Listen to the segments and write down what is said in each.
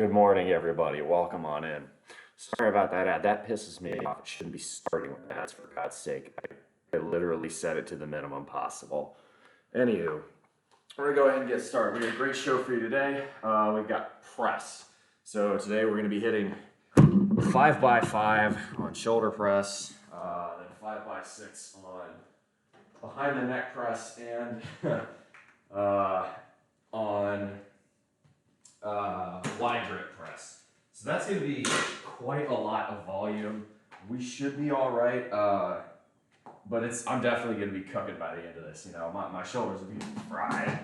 Good morning, everybody. Welcome on in. Sorry about that ad. That pisses me off. It shouldn't be starting with ads, for God's sake. I literally set it to the minimum possible. Anywho, we're going to go ahead and get started. We got a great show for you today. We've got press. So today we're going to be hitting 5x5 on shoulder press, then 5x6 on behind the neck press, and on wide grip press. So that's going to be quite a lot of volume. We should be all right, but I'm definitely going to be cooking by the end of this. You know, my shoulders will be fried.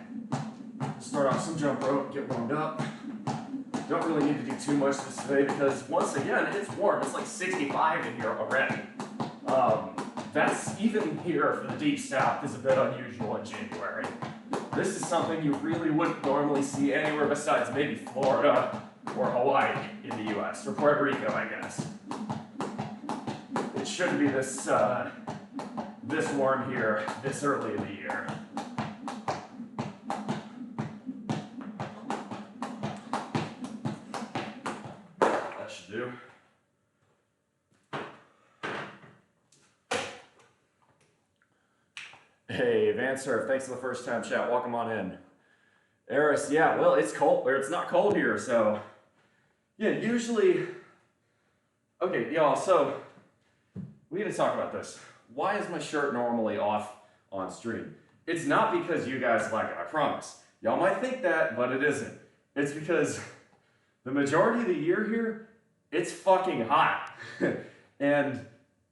Start off some jump rope, get warmed up. Don't really need to do too much this today because once again, it's warm. It's like 65 in here already. That's even here for the deep south is a bit unusual in January. This is something you really wouldn't normally see anywhere besides maybe Florida or Hawaii in the US, or Puerto Rico, I guess. It shouldn't be this warm here this early in the year. That should do. Hey, Van Surf, thanks for the first time chat. Welcome on in. Eris, yeah, well, it's cold, or it's not cold here, so yeah, usually, okay, y'all, so we need to talk about this. Why is my shirt normally off on stream? It's not because you guys like it, I promise. Y'all might think that, but it isn't. It's because the majority of the year here, it's fucking hot. And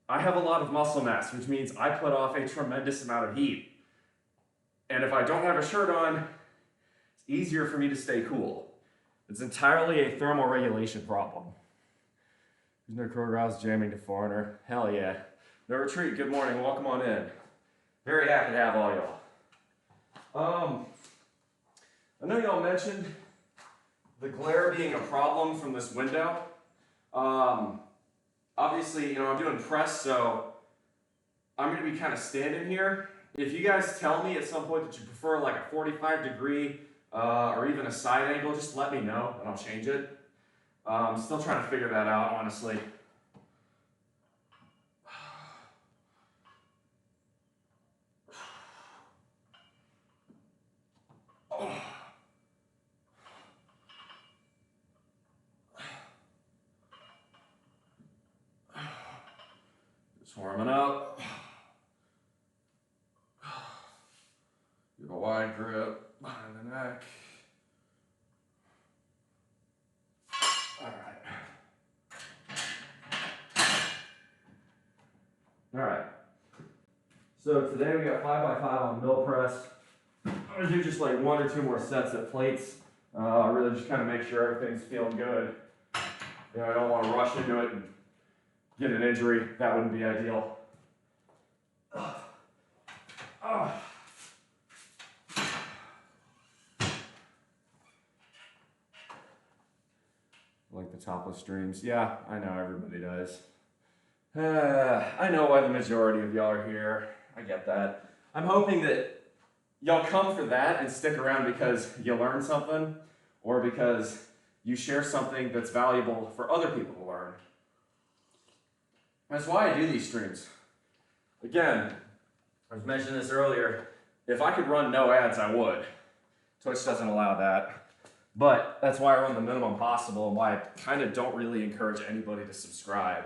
I have a lot of muscle mass, which means I put off a tremendous amount of heat. And if I don't have a shirt on, it's easier for me to stay cool. It's entirely a thermal regulation problem. There's no Krogerhouse jamming to foreigner. Hell yeah. No retreat, good morning, welcome on in. Very happy to have all y'all. I know y'all mentioned the glare being a problem from this window. Obviously, you know, I'm doing press, so I'm going to be kind of standing here. If you guys tell me at some point that you prefer like a 45-degree or even a side angle, just let me know and I'll change it. I'm still trying to figure that out, honestly. Just warming up. Give a wide grip behind the neck. All right. So today we got 5x5 on mill press. I'm gonna do just like 1 or 2 more sets at plates. Really just kind of make sure everything's feeling good. You know, I don't want to rush into it and get an injury. That wouldn't be ideal. Like the topless streams. Yeah, I know everybody does. I know why the majority of y'all are here. I get that. I'm hoping that y'all come for that and stick around because you learn something or because you share something that's valuable for other people to learn. That's why I do these streams. Again, I was mentioning this earlier. If I could run no ads, I would. Twitch doesn't allow that. But that's why I run the minimum possible and why I kind of don't really encourage anybody to subscribe.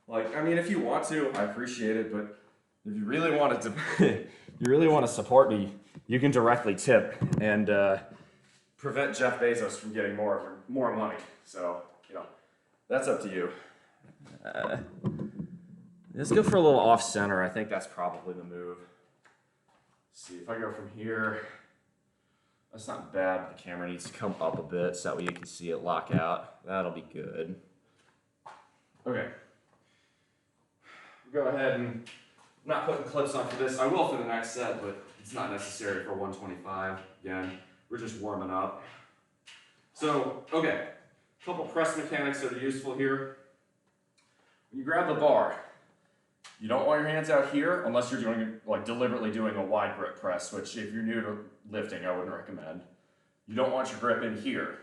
Like, I mean, if you want to, I appreciate it, but if you really want to, you really want to support me, you can directly tip and prevent Jeff Bezos from getting more money. So, you know, that's up to you. Let's go for a little off center. I think that's probably the move. Let's see if I go from here. That's not bad, but the camera needs to come up a bit so that way you can see it lock out. That'll be good. Okay. Go ahead and, I'm not putting clips on for this. I will for the next set, but it's not necessary for 125. Again, we're just warming up. So, okay, a couple press mechanics that are useful here. When you grab the bar, you don't want your hands out here unless you're doing, like, deliberately doing a wide grip press, which if you're new to lifting, I wouldn't recommend. You don't want your grip in here.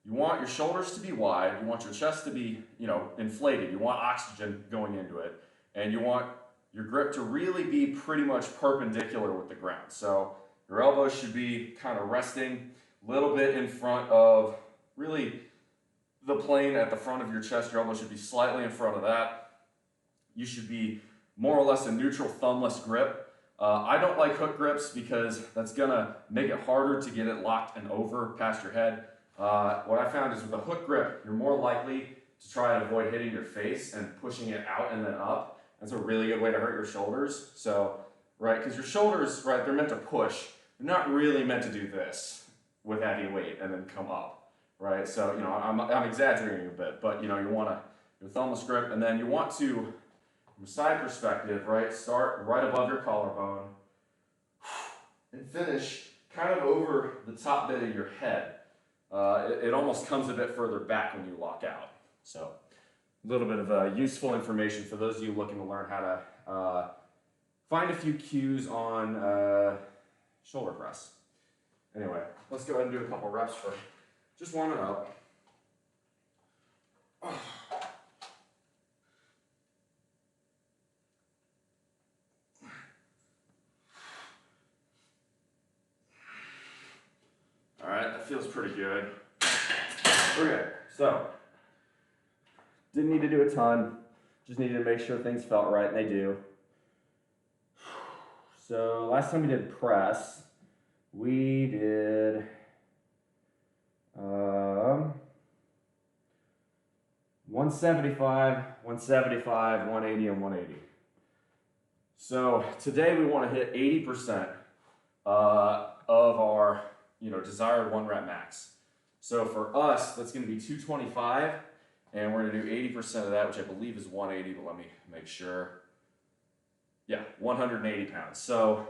You want your shoulders to be wide, you want your chest to be, inflated, you want oxygen going into it, and you want your grip to really be pretty much perpendicular with the ground. So your elbows should be kind of resting a little bit in front of really the plane at the front of your chest. Your elbow should be slightly in front of that. You should be more or less a neutral thumbless grip. I don't like hook grips because that's gonna make it harder to get it locked and over past your head. What I found is with a hook grip, you're more likely to try and avoid hitting your face and pushing it out and then up. That's a really good way to hurt your shoulders. So, right, because your shoulders, right, they're meant to push. They're not really meant to do this with heavy weight and then come up, right? So, I'm exaggerating a bit, but, you want your thumbless grip, and then you want to, from a side perspective, right, start right above your collarbone and finish kind of over the top bit of your head. It almost comes a bit further back when you lock out. So a little bit of useful information for those of you looking to learn how to find a few cues on shoulder press. Anyway, let's go ahead and do a couple reps for just warming up. All right, that feels pretty good. Okay, so didn't need to do a ton, just needed to make sure things felt right, and they do. So last time we did press, we did 175, 175, 180, and 180. So today we want to hit 80% of our desired 1 rep max. So for us, that's going to be 225, and we're going to do 80% of that, which I believe is 180, but let me make sure. Yeah, 180 pounds. So I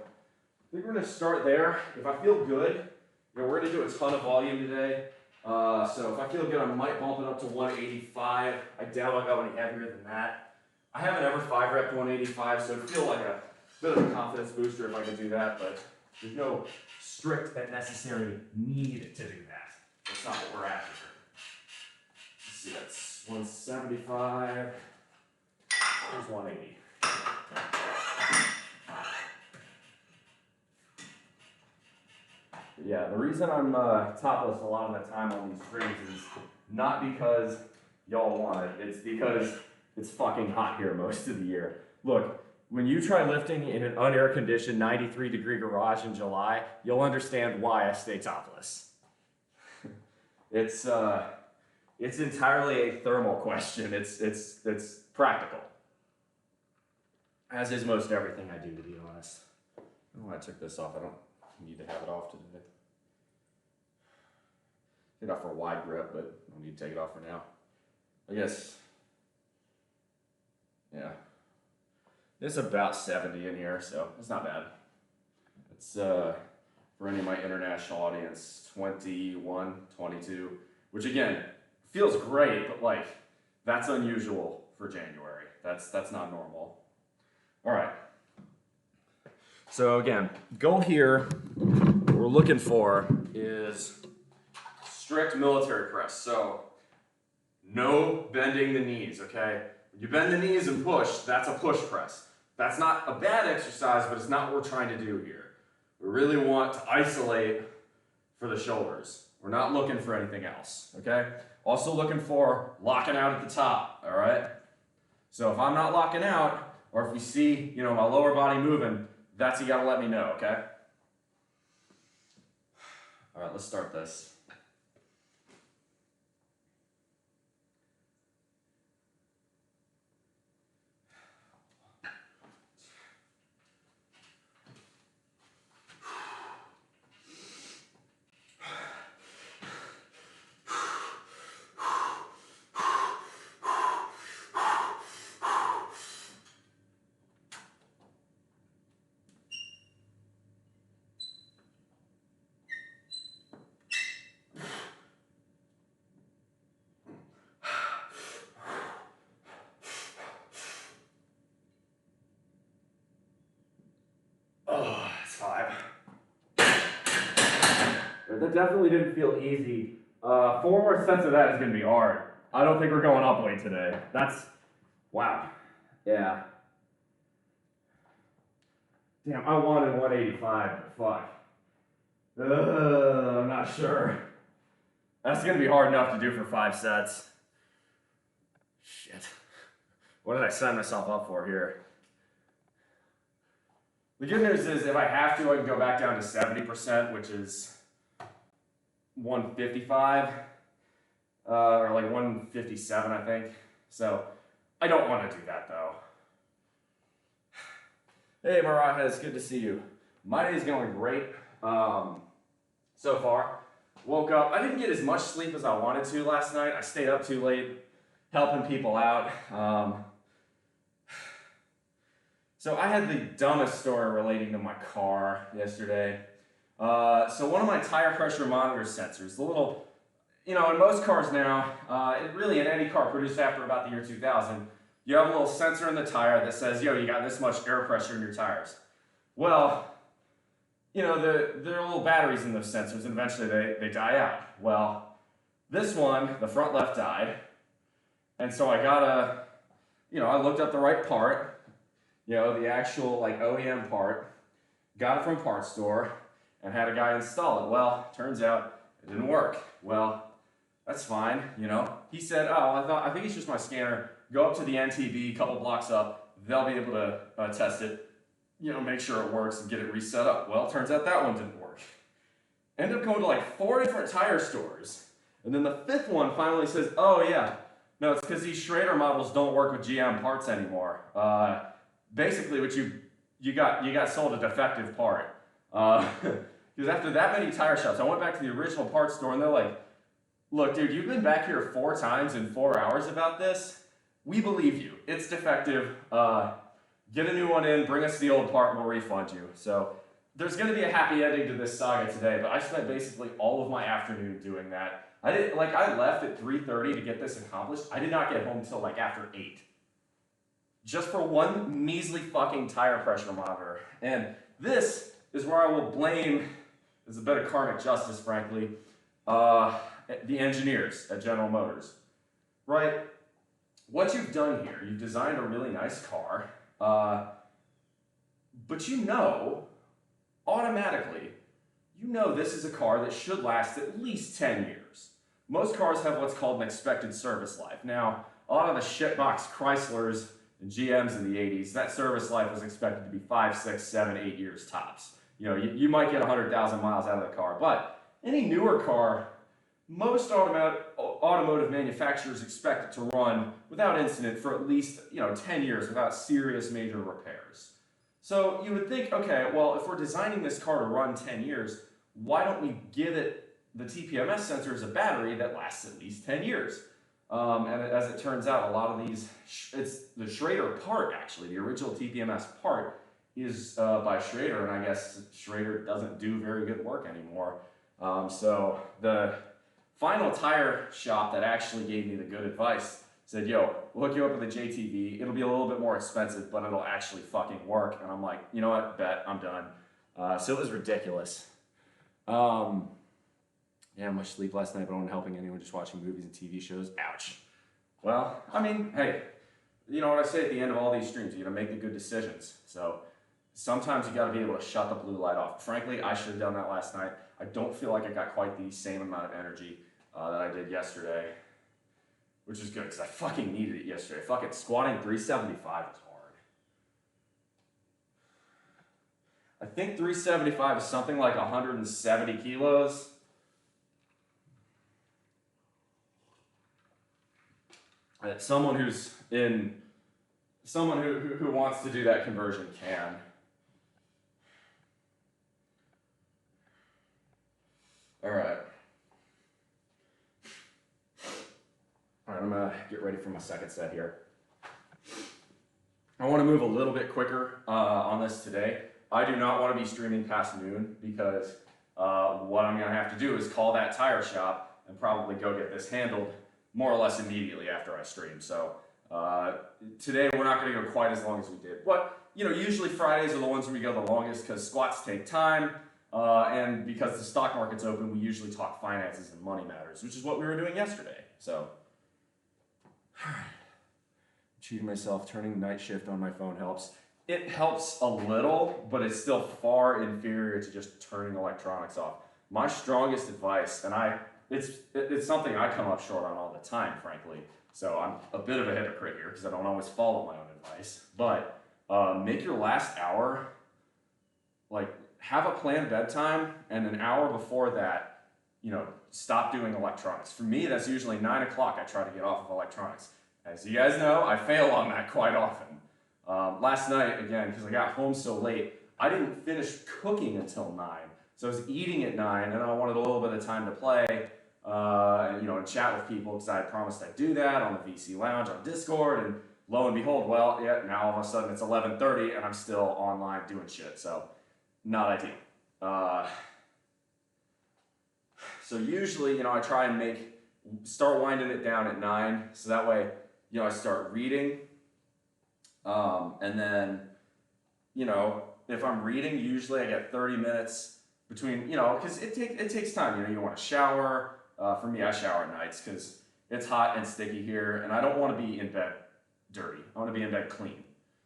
think we're going to start there. If I feel good, we're going to do a ton of volume today. So if I feel good, I might bump it up to 185. I doubt I'll go any heavier than that. I haven't ever 5 rep 185, so it'd feel like a bit of a confidence booster if I could do that, but there's no strict and necessary need to do that. That's not what we're after. Let's see, that's 175. There's 180. Yeah, the reason I'm topless a lot of the time on these streams is not because y'all want it. It's because it's fucking hot here most of the year. Look, when you try lifting in an unair conditioned 93-degree garage in July, you'll understand why I stay topless. It's entirely a thermal question. It's practical, as is most everything I do, to be honest. I don't know why I took this off. I don't need to have it off today. Take it off for a wide grip, but I don't need to take it off for now. I guess, yeah. It's about 70 in here, so it's not bad. It's, for any of my international audience, 21, 22, which again, feels great, but like, that's unusual for January. That's not normal. All right. So again, goal here, what we're looking for is strict military press. So no bending the knees, okay? When you bend the knees and push, that's a push press. That's not a bad exercise, but it's not what we're trying to do here. We really want to isolate for the shoulders. We're not looking for anything else, okay? Also looking for locking out at the top, all right? So if I'm not locking out, or if we see, my lower body moving, that's you gotta let me know, okay? All right, let's start this. Oh, it's 5. That definitely didn't feel easy 4 more sets of that is going to be hard. I don't think we're going up weight today. That's, wow. Yeah. Damn, I wanted 185, but fuck. I'm not sure. That's going to be hard enough to do for 5 sets. Shit. What did I sign myself up for here? The good news is if I have to, I can go back down to 70%, which is 155, or like 157, I think. So I don't want to do that though. Hey Maraha, it's good to see you. My day's going great so far. Woke up, I didn't get as much sleep as I wanted to last night. I stayed up too late, helping people out. So I had the dumbest story relating to my car yesterday. So one of my tire pressure monitor sensors, the little, in most cars now, really in any car produced after about the year 2000, you have a little sensor in the tire that says, yo, you got this much air pressure in your tires. Well, there are little batteries in those sensors, and eventually they die out. Well, this one, the front left died, and so I got I looked up the right part, the actual OEM part, got it from a parts store, and had a guy install it. Well, turns out it didn't work. Well, that's fine, He said, I think it's just my scanner. Go up to the NTB, a couple blocks up, they'll be able to test it, make sure it works and get it reset up. Well, turns out that one didn't work. Ended up going to 4 different tire stores. And then the 5th one finally says, oh yeah, no, it's because these Schrader models don't work with GM parts anymore. Basically, what you got sold a defective part. Because after that many tire shops, I went back to the original parts store and they're like, look, dude, you've been back here 4 times in 4 hours about this. We believe you. It's defective. Get a new one in, bring us the old part, and we'll refund you. So there's going to be a happy ending to this saga today, but I spent basically all of my afternoon doing that. I left at 3:30 to get this accomplished. I did not get home until after 8. Just for one measly fucking tire pressure monitor. And this is where I will blame, it's a bit of karmic justice, frankly, the engineers at General Motors. Right? What you've done here, you've designed a really nice car, but automatically, this is a car that should last at least 10 years. Most cars have what's called an expected service life. Now, a lot of the shitbox Chryslers and GMs in the 80s, that service life was expected to be 5, 6, 7, 8 years tops. You might get 100,000 miles out of the car, but any newer car, most automotive manufacturers expect it to run without incident for at least 10 years without serious major repairs. So you would think, okay, well, if we're designing this car to run 10 years, why don't we give it the TPMS sensor as a battery that lasts at least 10 years? And as it turns out, a lot of these, it's the Schrader part actually, the original TPMS part is by Schrader, and I guess Schrader doesn't do very good work anymore. So the final tire shop that actually gave me the good advice said, yo, we'll hook you up with a JTV. It'll be a little bit more expensive, but it'll actually fucking work. And I'm like, you know what, bet, I'm done. So it was ridiculous. Yeah, much sleep last night, but I wasn't helping anyone, just watching movies and TV shows. Ouch. Well, I mean, hey, you know what I say at the end of all these streams, you gotta make the good decisions. So sometimes you gotta be able to shut the blue light off. Frankly, I should have done that last night. I don't feel like I got quite the same amount of energy that I did yesterday, which is good because I fucking needed it yesterday. Fucking squatting 375 is hard. I think 375 is something like 170 kilos. Someone who wants to do that conversion can. All right, I'm gonna get ready for my second set here. I want to move a little bit quicker on this today. I do not want to be streaming past noon because what I'm gonna have to do is call that tire shop and probably go get this handled more or less immediately after I stream. So today we're not going to go quite as long as we did. But usually Fridays are the ones where we go the longest because squats take time. And because the stock market's open, we usually talk finances and money matters, which is what we were doing yesterday. So, cheating myself, turning night shift on my phone helps. It helps a little, but it's still far inferior to just turning electronics off. My strongest advice, and it's something I come up short on all the time, frankly. So I'm a bit of a hypocrite here because I don't always follow my own advice. But make your last hour, like, have a planned bedtime, and an hour before that, stop doing electronics. For me, that's usually 9 o'clock. I try to get off of electronics. As you guys know, I fail on that quite often. Last night, again, because I got home so late, I didn't finish cooking until 9. So I was eating at 9, and I wanted a little bit of time to play, and chat with people, because I had promised I'd do that on the VC Lounge on Discord, and lo and behold, now all of a sudden it's 11:30, and I'm still online doing shit, so not ideal. So usually, I try and start winding it down at 9, so that way, I start reading, and then, if I'm reading, usually I get 30 minutes between, because it takes time, you want to shower. For me, I shower at nights because it's hot and sticky here, and I don't want to be in bed dirty. I want to be in bed clean.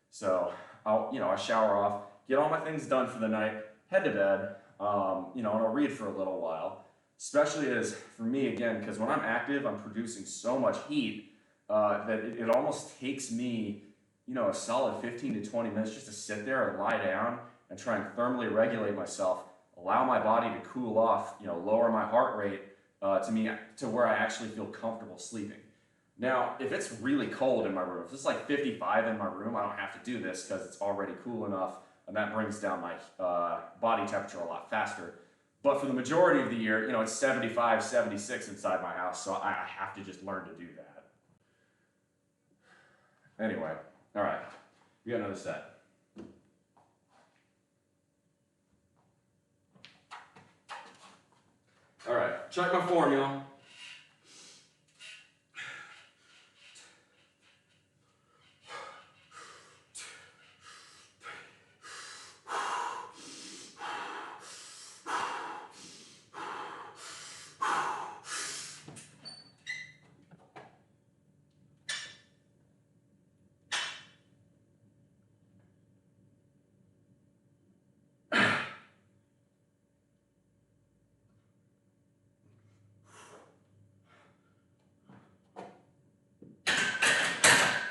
So I shower off, get all my things done for the night, head to bed, and I'll read for a little while. Especially as, for me, again, because when I'm active, I'm producing so much heat that it almost takes me, a solid 15 to 20 minutes just to sit there and lie down and try and thermally regulate myself, allow my body to cool off, lower my heart rate to where I actually feel comfortable sleeping. Now, if it's really cold in my room, if it's like 55 in my room, I don't have to do this because it's already cool enough, and that brings down my body temperature a lot faster. But for the majority of the year, it's 75, 76 inside my house, so I have to just learn to do that. Anyway, all right, we got another set. All right, check my formula.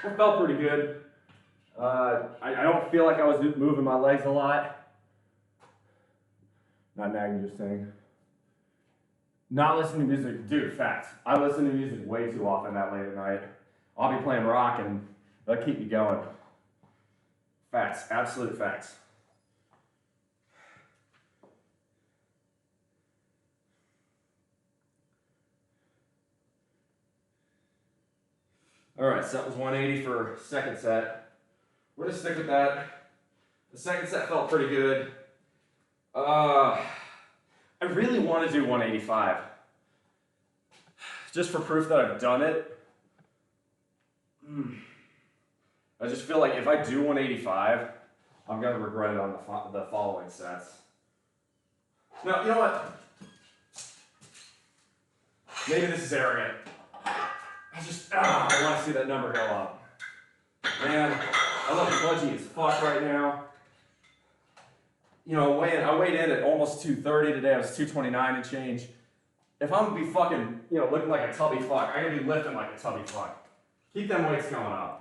It felt pretty good. I don't feel like I was moving my legs a lot. Not nagging, just saying. Not listening to music. Dude, facts. I listen to music way too often that late at night. I'll be playing rock and that'll keep me going. Facts. Absolute facts. All right, set was 180 for second set. We're gonna stick with that. The second set felt pretty good. I really want to do 185. Just for proof that I've done it. I just feel like if I do 185, I'm gonna regret it on the following sets. Now, you know what? Maybe this is arrogant. I want to see that number go up. Man, I look pudgy as fuck right now. I weighed in at almost 230 today. I was 229 and change. If I'm gonna be fucking, looking like a tubby fuck, I gotta be lifting like a tubby fuck. Keep them weights going up.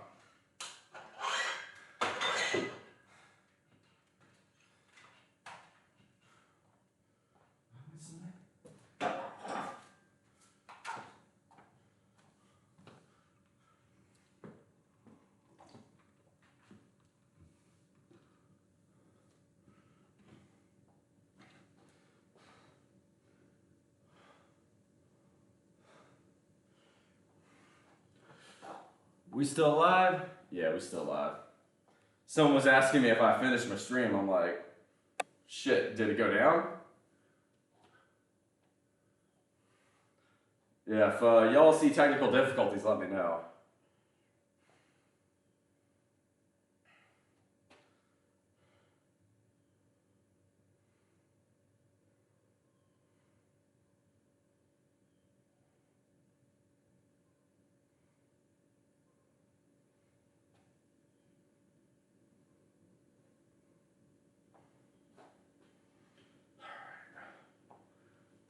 We still alive? Yeah, we still alive. Someone was asking me if I finished my stream. I'm like, shit, did it go down? Yeah, if y'all see technical difficulties, let me know.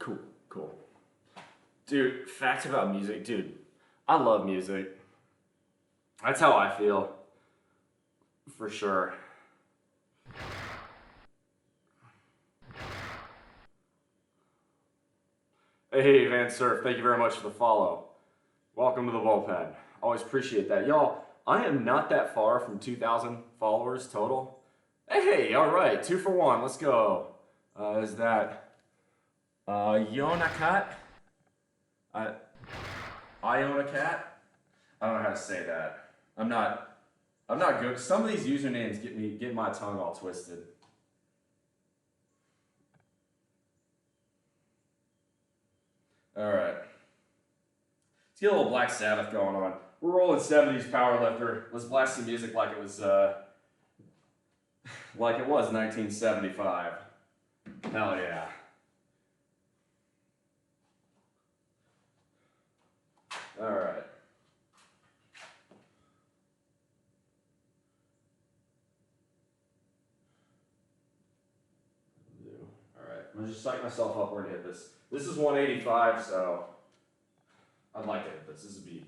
Cool, cool. Dude, facts about music, dude. I love music. That's how I feel. For sure. Hey, Van Surf, thank you very much for the follow. Welcome to the bullpen. Always appreciate that. Y'all, I am not that far from 2,000 followers total. Hey, all right, 2 for 1, let's go. Is that Yonakat? Ionacat? I don't know how to say that. I'm not good. Some of these usernames get my tongue all twisted. All right. Let's get a little Black Sabbath going on. We're rolling 70s powerlifter. Let's blast some music like it was 1975. Hell yeah. All right. All right. I'm gonna just psych myself up. We're gonna hit this. This is 185, so I'd like to hit this. This would be good.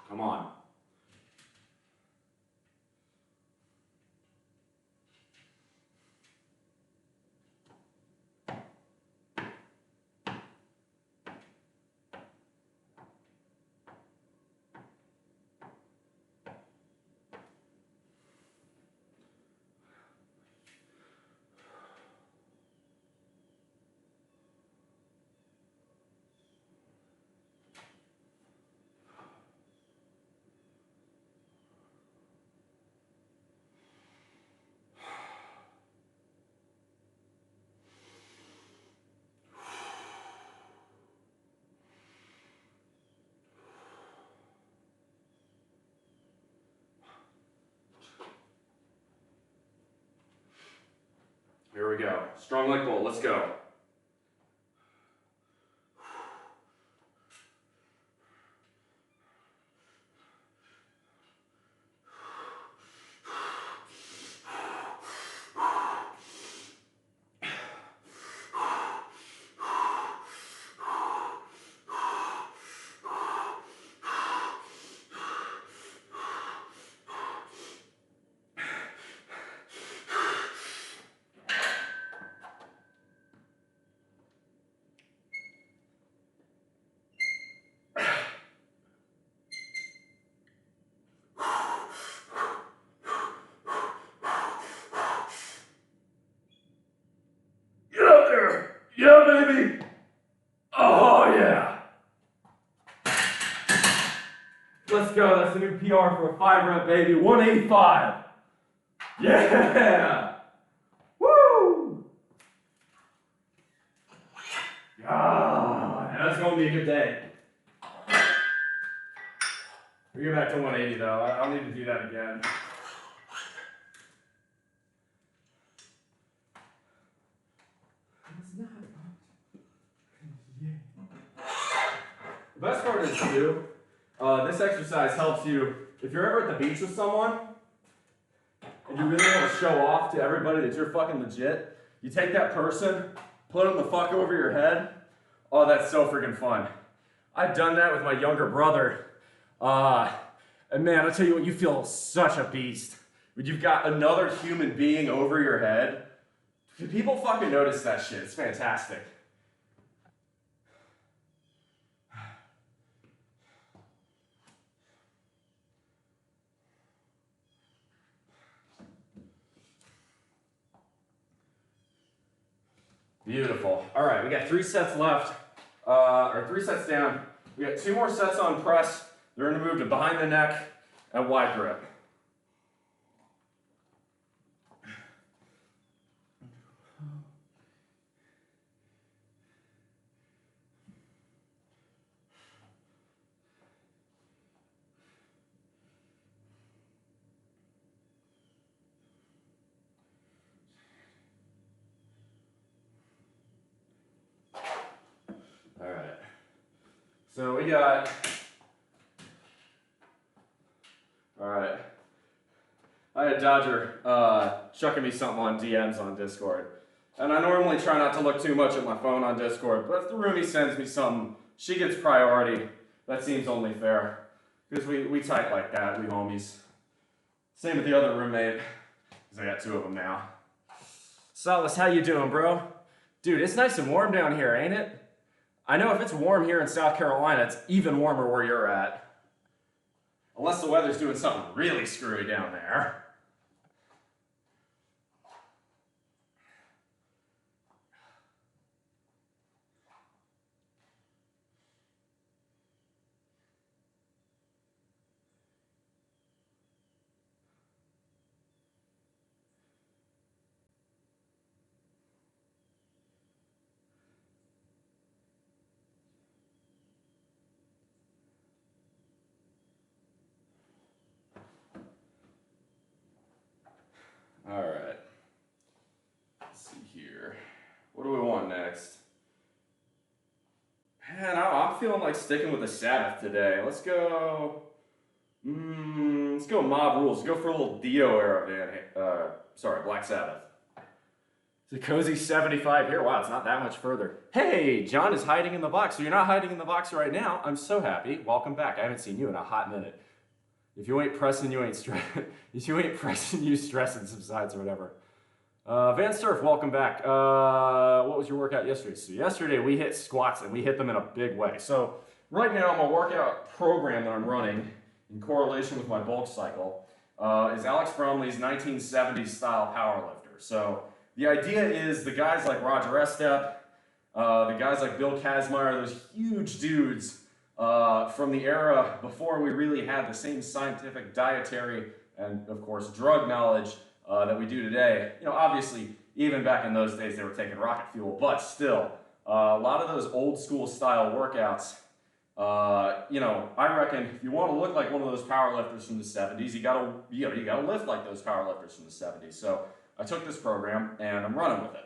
Come on. Here we go. Strong like bull. Let's go. Get up there! Yeah, baby! Oh, yeah! Let's go. That's a new PR for a 5-rep, baby. 185. Yeah! Woo! Ah, that's going to be a good day. We get back to 180, though. I'll need to do that again. The best part is, too, this exercise helps you, if you're ever at the beach with someone, and you really want to show off to everybody that you're fucking legit, you take that person, put them the fuck over your head. Oh, that's so freaking fun. I've done that with my younger brother. And man, I'll tell you what, you feel such a beast. When you've got another human being over your head. People fucking notice that shit. It's fantastic. Beautiful. All right, we got 3 sets left, or 3 sets down. We got 2 more sets on press. They're going to move to behind the neck and wide grip. So we got, all right. I had Dodger chucking me something on DMs on Discord. And I normally try not to look too much at my phone on Discord, but if the roomie sends me something, she gets priority. That seems only fair. Because we type like that, we homies. Same with the other roommate, because I got two of them now. Solace, how you doing, bro? Dude, it's nice and warm down here, ain't it? I know if it's warm here in South Carolina, it's even warmer where you're at. Unless the weather's doing something really screwy down there. All right, let's see here. What do we want next? Man, I'm feeling like sticking with the Sabbath today. Let's go Mob Rules. Let's go for a little Dio era Black Sabbath. It's a cozy 75 here. Wow, it's not that much further. Hey, John is hiding in the box. So you're not hiding in the box right now. I'm so happy. Welcome back. I haven't seen you in a hot minute. If you ain't pressing, you ain't stressing. If you ain't pressing, you stressing subsides or whatever. Van Surf, welcome back. What was your workout yesterday? So yesterday we hit squats and we hit them in a big way. So right now my workout program that I'm running in correlation with my bulk cycle is Alex Bromley's 1970s style powerlifter. So the idea is the guys like Roger Estep, the guys like Bill Kazmaier, those huge dudes from the era before we really had the same scientific, dietary, and of course drug knowledge that we do today. You know, obviously, even back in those days they were taking rocket fuel, but still, a lot of those old school style workouts, you know, I reckon if you want to look like one of those powerlifters from the 70s, you gotta lift like those powerlifters from the 70s. So I took this program and I'm running with it.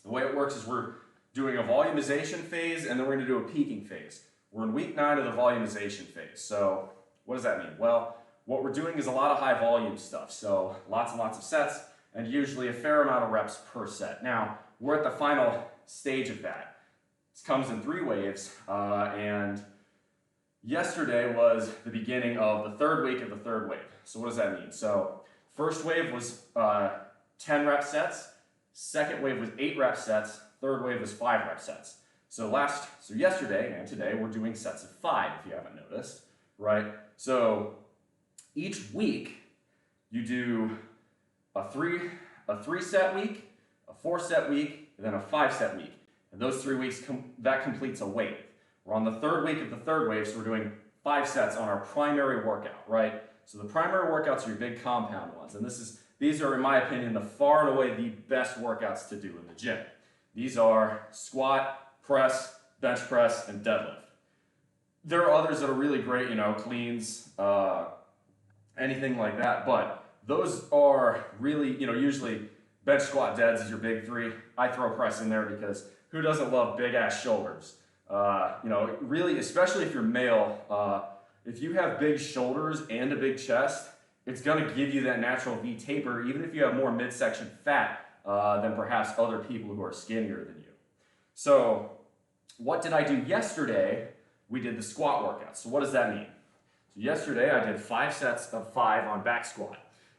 The way it works is we're doing a volumization phase and then we're gonna do a peaking phase. We're in week 9 of the volumization phase. So what does that mean? Well, what we're doing is a lot of high volume stuff. So lots and lots of sets and usually a fair amount of reps per set. Now, we're at the final stage of that. This comes in 3 waves and yesterday was the beginning of the 3rd week of the 3rd wave. So what does that mean? So first wave was 10 rep sets, second wave was 8 rep sets, third wave was 5 rep sets. So yesterday and today we're doing sets of 5 if you haven't noticed, right? So each week you do a 3 set week, a 4 set week, and then a 5 set week. And those 3 weeks, that completes a wave. We're on the 3rd week of the 3rd wave, so we're doing 5 sets on our primary workout, right? So the primary workouts are your big compound ones, and these are, in my opinion, the far and away the best workouts to do in the gym. These are squat, press, bench press, and deadlift. There are others that are really great, you know, cleans, anything like that, but those are really, you know, usually bench, squat, deads is your big 3. I throw press in there because who doesn't love big ass shoulders? You know, really, especially if you're male, if you have big shoulders and a big chest, it's going to give you that natural V taper, even if you have more midsection fat than perhaps other people who are skinnier than you. So what did I do yesterday? We did the squat workout. So what does that mean? So yesterday I did 5 sets of 5 on back squat.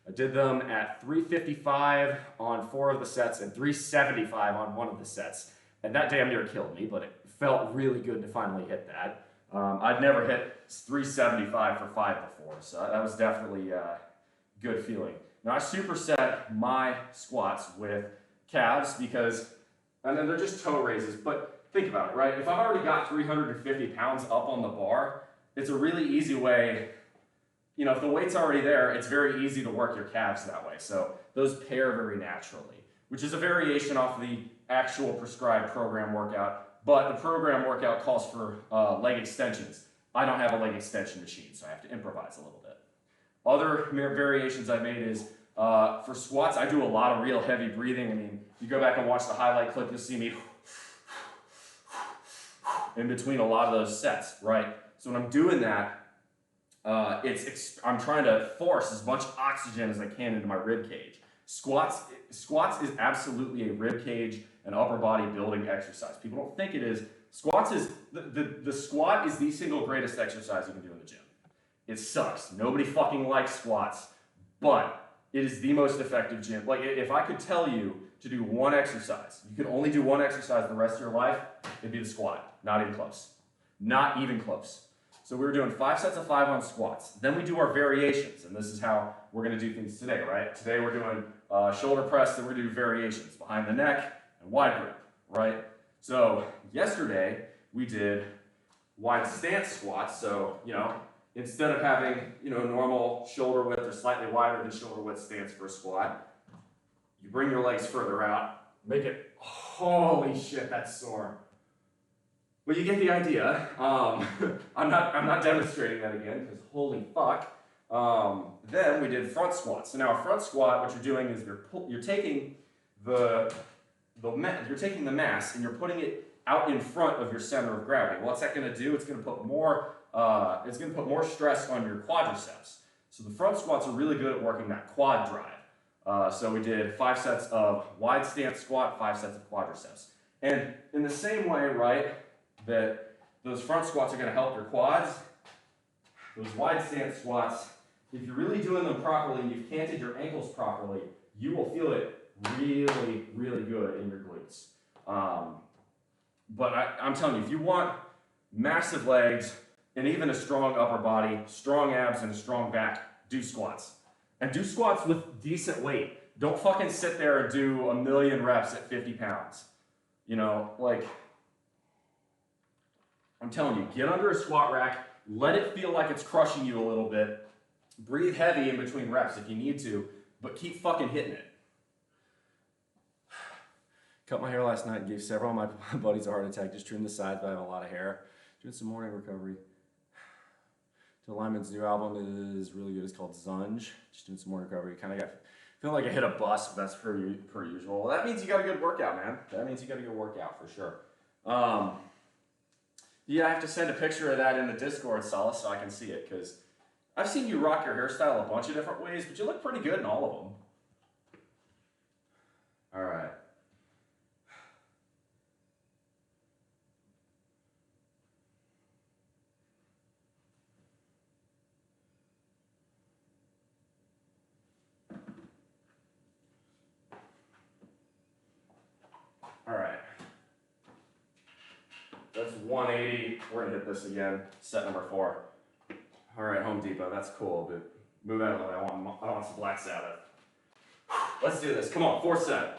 I did them at 355 on 4 of the sets and 375 on 1 of the sets. And that damn near killed me, but it felt really good to finally hit that. I'd never hit 375 for 5 before, so that was definitely a good feeling. Now I superset my squats with calves and then they're just toe raises, but think about it, right? If I've already got 350 pounds up on the bar, it's a really easy way, you know, if the weight's already there, it's very easy to work your calves that way. So those pair very naturally, which is a variation off the actual prescribed program workout, but the program workout calls for leg extensions. I don't have a leg extension machine, so I have to improvise a little bit. Other variations I made is, for squats, I do a lot of real heavy breathing. I mean, if you go back and watch the highlight clip, you'll see me in between a lot of those sets, right? So when I'm doing that, I'm trying to force as much oxygen as I can into my rib cage. Squats is absolutely a rib cage and upper body building exercise. People don't think it is. Squats is the squat is the single greatest exercise you can do in the gym. It sucks. Nobody fucking likes squats, but it is the most effective gym. Like, if I could tell you to do one exercise, you could only do one exercise the rest of your life, it'd be the squat. Not even close. Not even close. So we were doing 5 sets of 5 on squats. Then we do our variations, and this is how we're going to do things today, right? Today we're doing shoulder press, then we're going to do variations, behind the neck and wide grip, right? So yesterday we did wide stance squats. So, instead of having, normal shoulder width or slightly wider than shoulder width stance for a squat, you bring your legs further out, make it, holy shit, that's sore. But you get the idea. I'm not demonstrating that again because holy fuck. Then we did front squats. So now a front squat, what you're doing is you're taking you're taking the mass and you're putting it out in front of your center of gravity. What's that going to do? It's going to put more stress on your quadriceps. So the front squats are really good at working that quad drive. So we did 5 sets of wide stance squat, 5 sets of quadriceps. And in the same way, right, that those front squats are going to help your quads, those wide stance squats, if you're really doing them properly and you've canted your ankles properly, you will feel it really, really good in your glutes. But I'm telling you, if you want massive legs and even a strong upper body, strong abs and a strong back, do squats. And do squats with decent weight. Don't fucking sit there and do 1,000,000 reps at 50 pounds. I'm telling you, get under a squat rack, let it feel like it's crushing you a little bit. Breathe heavy in between reps if you need to, but keep fucking hitting it. Cut my hair last night and gave several of my buddies a heart attack. Just trimmed the sides, but I have a lot of hair. Doing some morning recovery. To Lyman's new album is really good. It's called Zunge. Just doing some morning recovery. Feel like I hit a bus, but that's per usual. Well, that means you got a good workout, man. That means you got a good workout for sure. Yeah, I have to send a picture of that in the Discord, Solace, so I can see it, because I've seen you rock your hairstyle a bunch of different ways, but you look pretty good in all of them. All right. All right. That's 180. We're gonna hit this again. Set number 4. All right, Home Depot. That's cool, but move out of the way. I want some Black Sabbath. Let's do this. Come on, 4th set.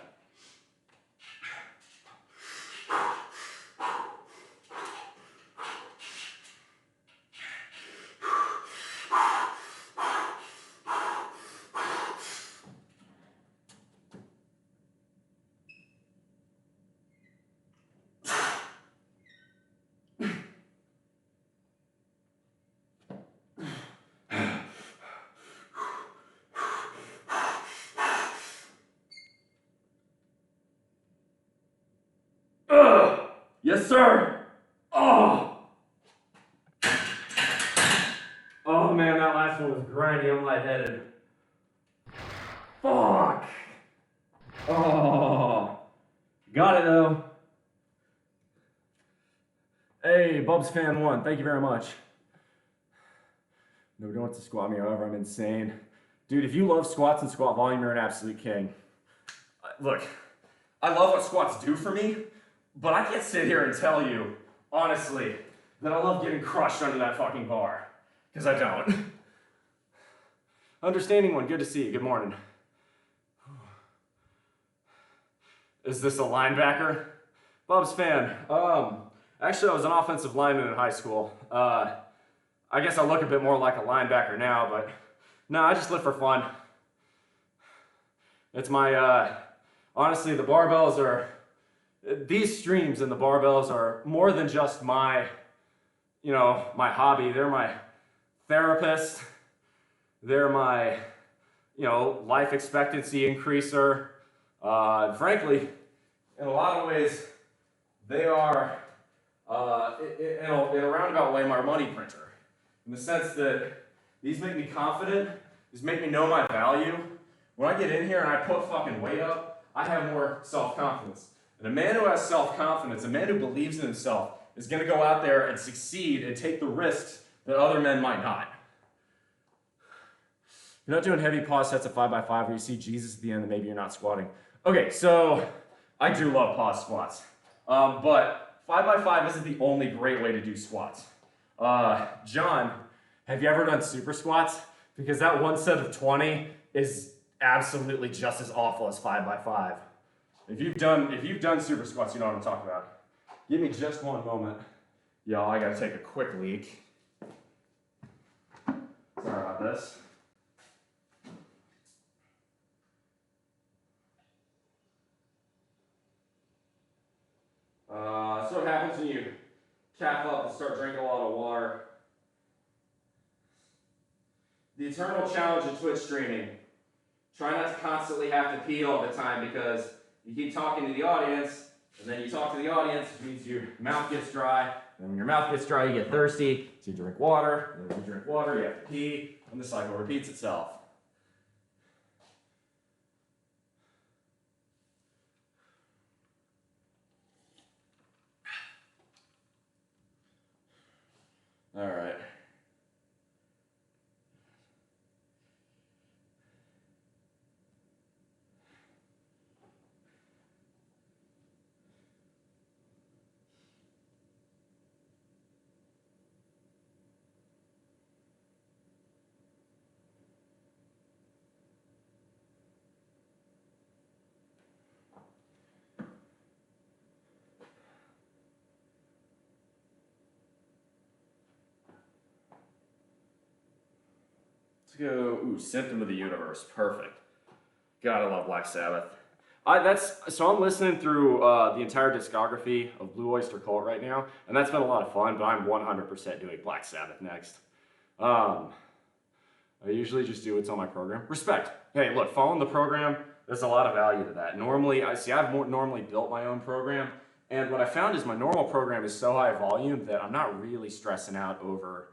Yes, sir. Oh man, that last one was grindy. I'm lightheaded. Fuck. Oh, got it though. Hey, Bubs Fan 1, thank you very much. No, don't want to squat me over. I'm insane, dude. If you love squats and squat volume, you're an absolute king. Look, I love what squats do for me. But I can't sit here and tell you, honestly, that I love getting crushed under that fucking bar. Because I don't. Understanding one, good to see you. Good morning. Is this a linebacker? Bob's fan. Actually, I was an offensive lineman in high school. I guess I look a bit more like a linebacker now, but no, I just live for fun. It's my, honestly, the barbells are... These streams and the barbells are more than just my hobby. They're my therapist. They're my, life expectancy increaser. Frankly, in a lot of ways, they are in a roundabout way, my money printer. In the sense that these make me confident, these make me know my value. When I get in here and I put fucking weight up, I have more self-confidence. And a man who has self-confidence, a man who believes in himself, is going to go out there and succeed and take the risks that other men might not. You're not doing heavy pause sets of 5x5 where you see Jesus at the end and maybe you're not squatting. Okay, so I do love pause squats. But 5x5 isn't the only great way to do squats. John, have you ever done super squats? Because that one set of 20 is absolutely just as awful as 5x5. If you've done super squats, you know what I'm talking about. Give me just one moment. Y'all, I gotta take a quick leak. Sorry about this. So what happens when you cap up and start drinking a lot of water? The eternal challenge of Twitch streaming. Try not to constantly have to pee all the time because you keep talking to the audience, and then you talk to the audience, which means your mouth gets dry, and when your mouth gets dry, you get thirsty, so you drink water, and then when you drink water, you have to pee, and the cycle repeats itself. All right. Let's go, ooh, Symptom of the Universe, perfect. Gotta love Black Sabbath. So I'm listening through the entire discography of Blue Oyster Cult right now, and that's been a lot of fun, but I'm 100% doing Black Sabbath next. I usually just do what's on my program. Respect. Hey, look, following the program, there's a lot of value to that. Normally, I've normally built my own program, and what I found is my normal program is so high volume that I'm not really stressing out over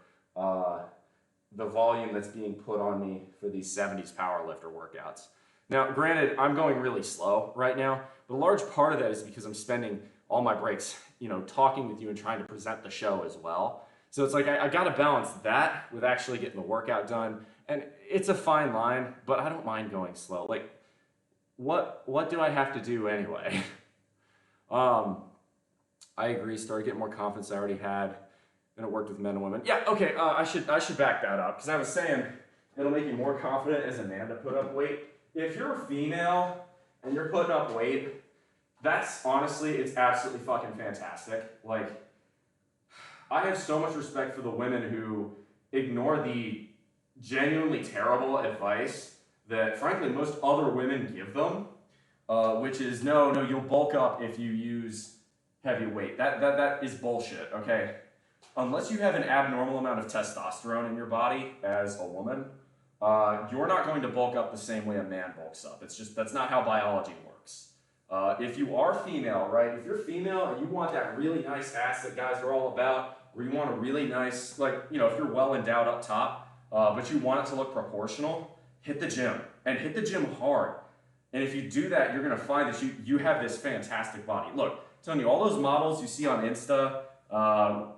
the volume that's being put on me for these 70s powerlifter workouts. Now, granted, I'm going really slow right now, but a large part of that is because I'm spending all my breaks, talking with you and trying to present the show as well. So it's like I got to balance that with actually getting the workout done, and it's a fine line, but I don't mind going slow. Like, what do I have to do anyway? I agree. Started getting more confidence I already had. And it worked with men and women. Yeah, okay, I should back that up, because I was saying it'll make you more confident as a man to put up weight. If you're a female and you're putting up weight, that's honestly, it's absolutely fucking fantastic. Like, I have so much respect for the women who ignore the genuinely terrible advice that, frankly, most other women give them, which is, no, you'll bulk up if you use heavy weight. That is bullshit, okay? Unless you have an abnormal amount of testosterone in your body as a woman, you're not going to bulk up the same way a man bulks up. That's not how biology works. If you are female, right? If you're female and you want that really nice ass that guys are all about, where you want a really nice, if you're well endowed up top, but you want it to look proportional, hit the gym, and hit the gym hard. And if you do that, you're gonna find that you have this fantastic body. Look, I'm telling you, all those models you see on Insta,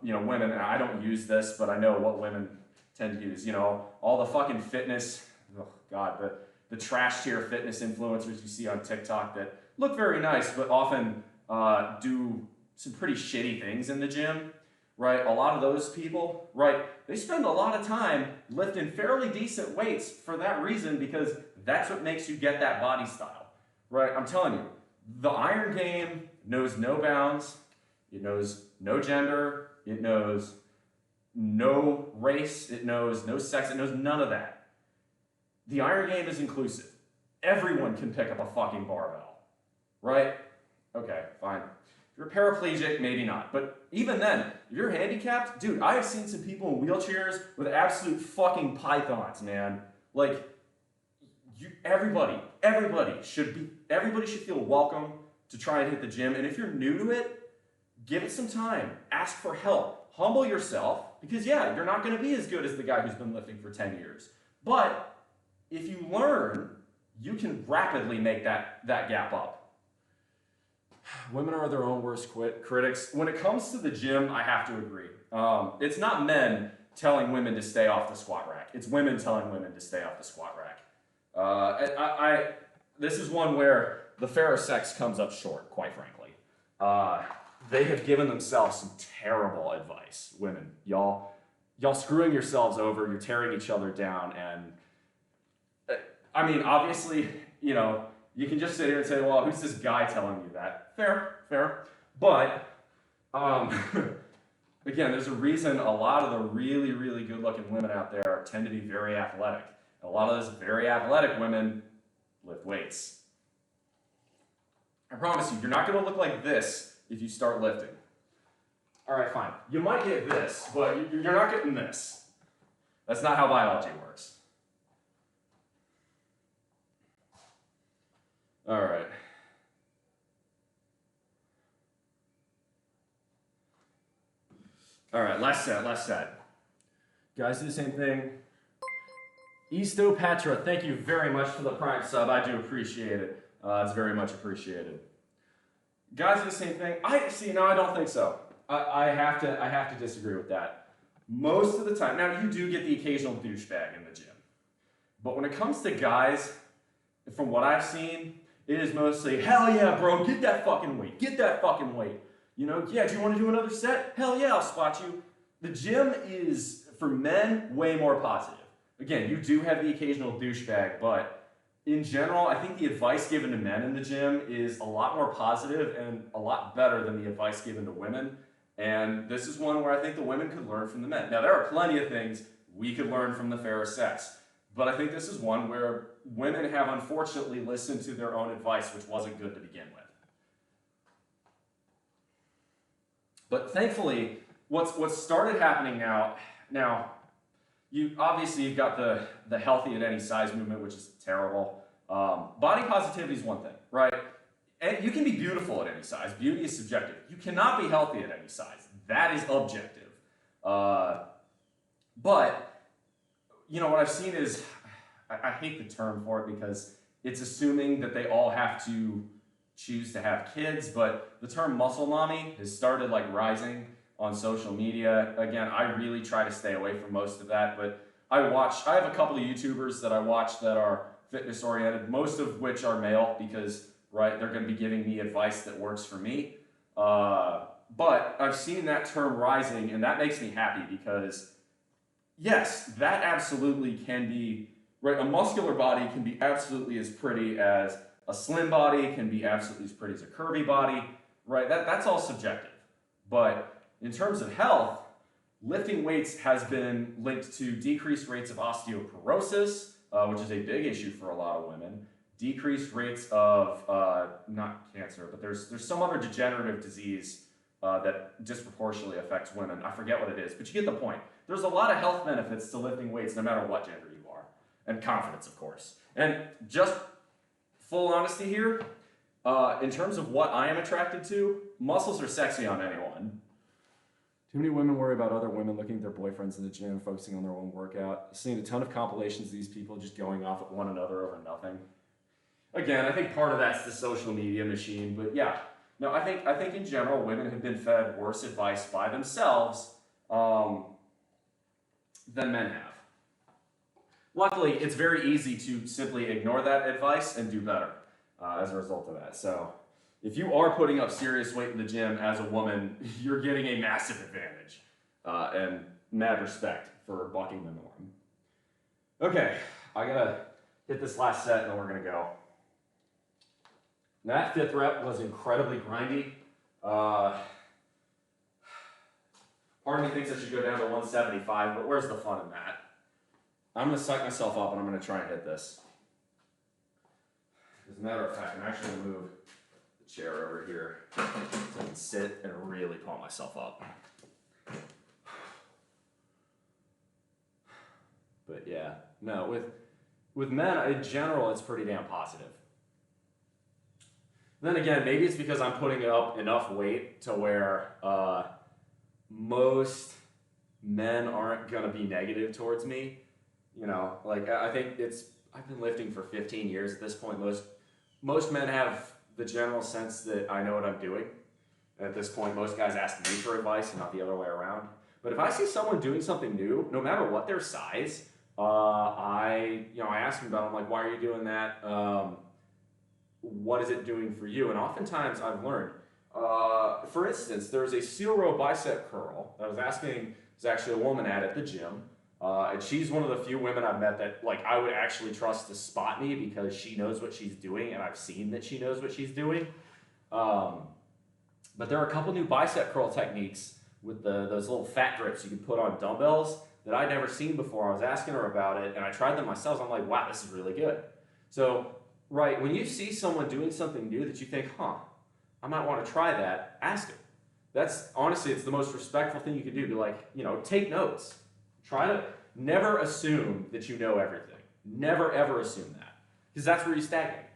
women, and I don't use this, but I know what women tend to use, all the fucking fitness, oh God, the trash tier fitness influencers you see on TikTok that look very nice, but often do some pretty shitty things in the gym, right? A lot of those people, right, they spend a lot of time lifting fairly decent weights for that reason, because that's what makes you get that body style, right? I'm telling you, the Iron Game knows no bounds. It knows no gender, it knows no race, it knows no sex, it knows none of that. The Iron Game is inclusive. Everyone can pick up a fucking barbell, right? Okay, fine. If you're paraplegic, maybe not. But even then, if you're handicapped, dude, I have seen some people in wheelchairs with absolute fucking pythons, man. Like, everybody should feel welcome to try and hit the gym. And if you're new to it, give it some time, ask for help, humble yourself, because yeah, you're not going to be as good as the guy who's been lifting for 10 years. But if you learn, you can rapidly make that gap up. Women are their own worst critics. When it comes to the gym, I have to agree. It's not men telling women to stay off the squat rack. It's women telling women to stay off the squat rack. This is one where the fairer sex comes up short, quite frankly. They have given themselves some terrible advice. Women, y'all screwing yourselves over, you're tearing each other down, and I mean, obviously, you know, you can just sit here and say, well, who's this guy telling you that? Fair. But, again, there's a reason a lot of the really, really good-looking women out there tend to be very athletic. A lot of those very athletic women lift weights. I promise you, you're not going to look like this if you start lifting. All right, fine. You might get this, but you're not getting this. That's not how biology works. All right. All right, last set. Guys, do the same thing. Eastopatra, thank you very much for the Prime sub. I do appreciate it. It's very much appreciated. Guys, do the same thing. No, I don't think so. I have to disagree with that. Most of the time, now you do get the occasional douchebag in the gym, but when it comes to guys, from what I've seen, it is mostly, hell yeah, bro, get that fucking weight. Get that fucking weight. You know, yeah, do you want to do another set? Hell yeah, I'll spot you. The gym is, for men, way more positive. Again, you do have the occasional douchebag, but in general, I think the advice given to men in the gym is a lot more positive and a lot better than the advice given to women. And this is one where I think the women could learn from the men. Now, there are plenty of things we could learn from the fairer sex, but I think this is one where women have unfortunately listened to their own advice, which wasn't good to begin with. But thankfully, what's started happening now, you've got the healthy at any size movement, which is terrible. Body positivity is one thing, right? And you can be beautiful at any size. Beauty is subjective. You cannot be healthy at any size. That is objective. But, you know, what I've seen is, I hate the term for it because it's assuming that they all have to choose to have kids, but the term muscle mommy has started like rising on social media. Again, I really try to stay away from most of that, but I have a couple of YouTubers that I watch that are fitness oriented, most of which are male because, right, they're going to be giving me advice that works for me. But I've seen that term rising, and that makes me happy because, yes, that absolutely can be, right, a muscular body can be absolutely as pretty as a slim body, can be absolutely as pretty as a curvy body, right? That's all subjective. But in terms of health, lifting weights has been linked to decreased rates of osteoporosis, which is a big issue for a lot of women, decreased rates of, not cancer, but there's some other degenerative disease that disproportionately affects women. I forget what it is, but you get the point. There's a lot of health benefits to lifting weights no matter what gender you are. And confidence, of course. And just full honesty here, in terms of what I am attracted to, muscles are sexy on anyone. Too many women worry about other women looking at their boyfriends in the gym, focusing on their own workout. I've seen a ton of compilations of these people just going off at one another over nothing. Again, I think part of that's the social media machine, but yeah. No, I think in general, women have been fed worse advice by themselves than men have. Luckily, it's very easy to simply ignore that advice and do better as a result of that. So if you are putting up serious weight in the gym as a woman, you're getting a massive advantage and mad respect for bucking the norm. Okay, I gotta hit this last set and then we're gonna go. That 5th rep was incredibly grindy. Part of me thinks I should go down to 175, but where's the fun in that? I'm going to psych myself up and I'm going to try and hit this. As a matter of fact, I'm actually going to move the chair over here so I can sit and really pump myself up. But yeah, no, with men, in general, it's pretty damn positive. Then again, maybe it's because I'm putting up enough weight to where most men aren't gonna be negative towards me. You know, like I think I've been lifting for 15 years at this point. Most men have the general sense that I know what I'm doing. And at this point, most guys ask me for advice and not the other way around. But if I see someone doing something new, no matter what their size, I ask them about it. I'm like, why are you doing that? What is it doing for you? And oftentimes I've learned, for instance, there's a seal row bicep curl that I was asking, there's actually a woman at the gym. And she's one of the few women I've met that like I would actually trust to spot me because she knows what she's doing and I've seen that she knows what she's doing. But there are a couple new bicep curl techniques with those little fat grips you can put on dumbbells that I'd never seen before. I was asking her about it and I tried them myself. I'm like, wow, this is really good. So, right, when you see someone doing something new that you think, I might want to try that, ask them. That's honestly, it's the most respectful thing you can do. Be like, take notes. Try to never assume that you know everything. Never ever assume that, because that's where you stagnate.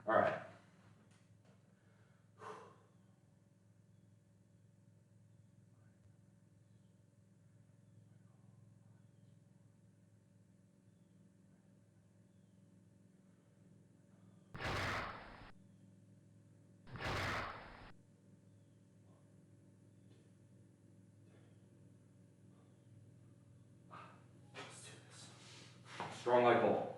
All right. Strong like bull.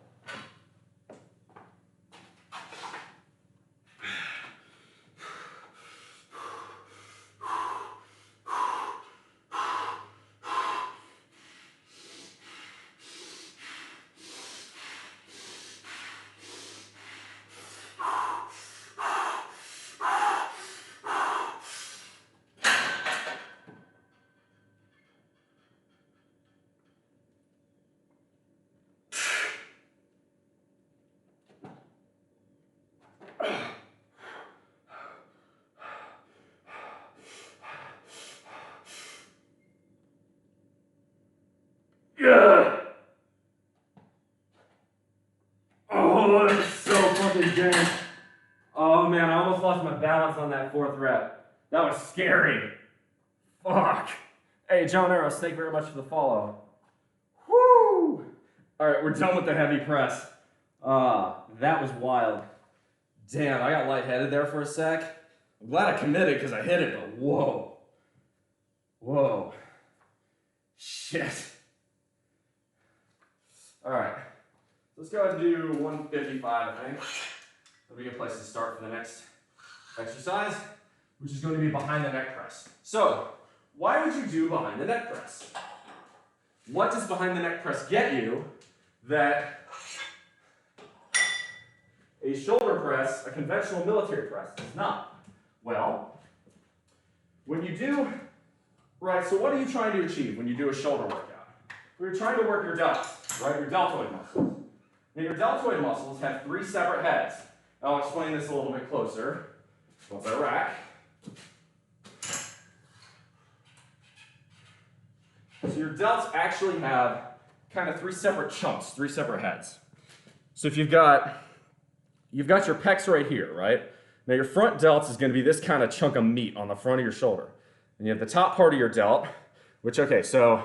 Yeah! Oh, that's so fucking dense. Oh man, I almost lost my balance on that 4th rep. That was scary. Fuck. Hey, John Eros, thank you very much for the follow. Woo! Alright, we're done with the heavy press. That was wild. Damn, I got lightheaded there for a sec. I'm glad I committed because I hit it, but whoa. Whoa. Shit. Alright, let's go ahead and do 155, I think. That'll be a good place to start for the next exercise, which is going to be behind the neck press. So, why would you do behind the neck press? What does behind the neck press get you that a shoulder press, a conventional military press, does not? Well, when you do, right, so what are you trying to achieve when you do a shoulder workout? We're trying to work your delts, right, your deltoid muscles. Now your deltoid muscles have 3 separate heads. I'll explain this a little bit closer once I rack. So your delts actually have kind of 3 separate chunks, 3 separate heads. So if you've got your pecs right here, right? Now your front delts is going to be this kind of chunk of meat on the front of your shoulder. And you have the top part of your delt, which, okay, so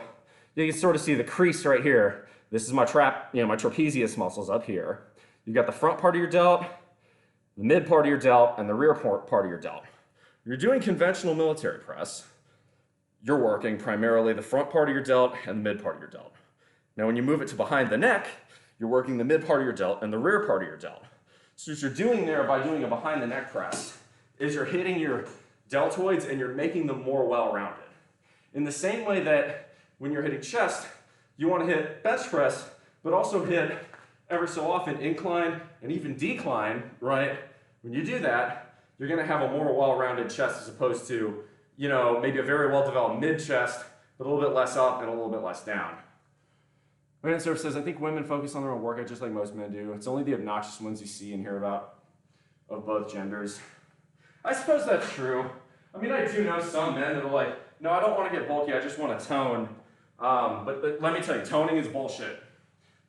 you can sort of see the crease right here. This is my my trapezius muscles up here. You've got the front part of your delt, the mid part of your delt, and the rear part of your delt. You're doing conventional military press. You're working primarily the front part of your delt and the mid part of your delt. Now when you move it to behind the neck, you're working the mid part of your delt and the rear part of your delt. So what you're doing there by doing a behind the neck press is you're hitting your deltoids and you're making them more well-rounded. In the same way that when you're hitting chest, you want to hit bench press, but also hit ever so often incline and even decline, right? When you do that, you're going to have a more well-rounded chest as opposed to, maybe a very well-developed mid-chest, but a little bit less up and a little bit less down. My answer says, I think women focus on their own workout just like most men do. It's only the obnoxious ones you see and hear about of both genders. I suppose that's true. I mean, I do know some men that are like, no, I don't want to get bulky, I just want to tone. But let me tell you, toning is bullshit.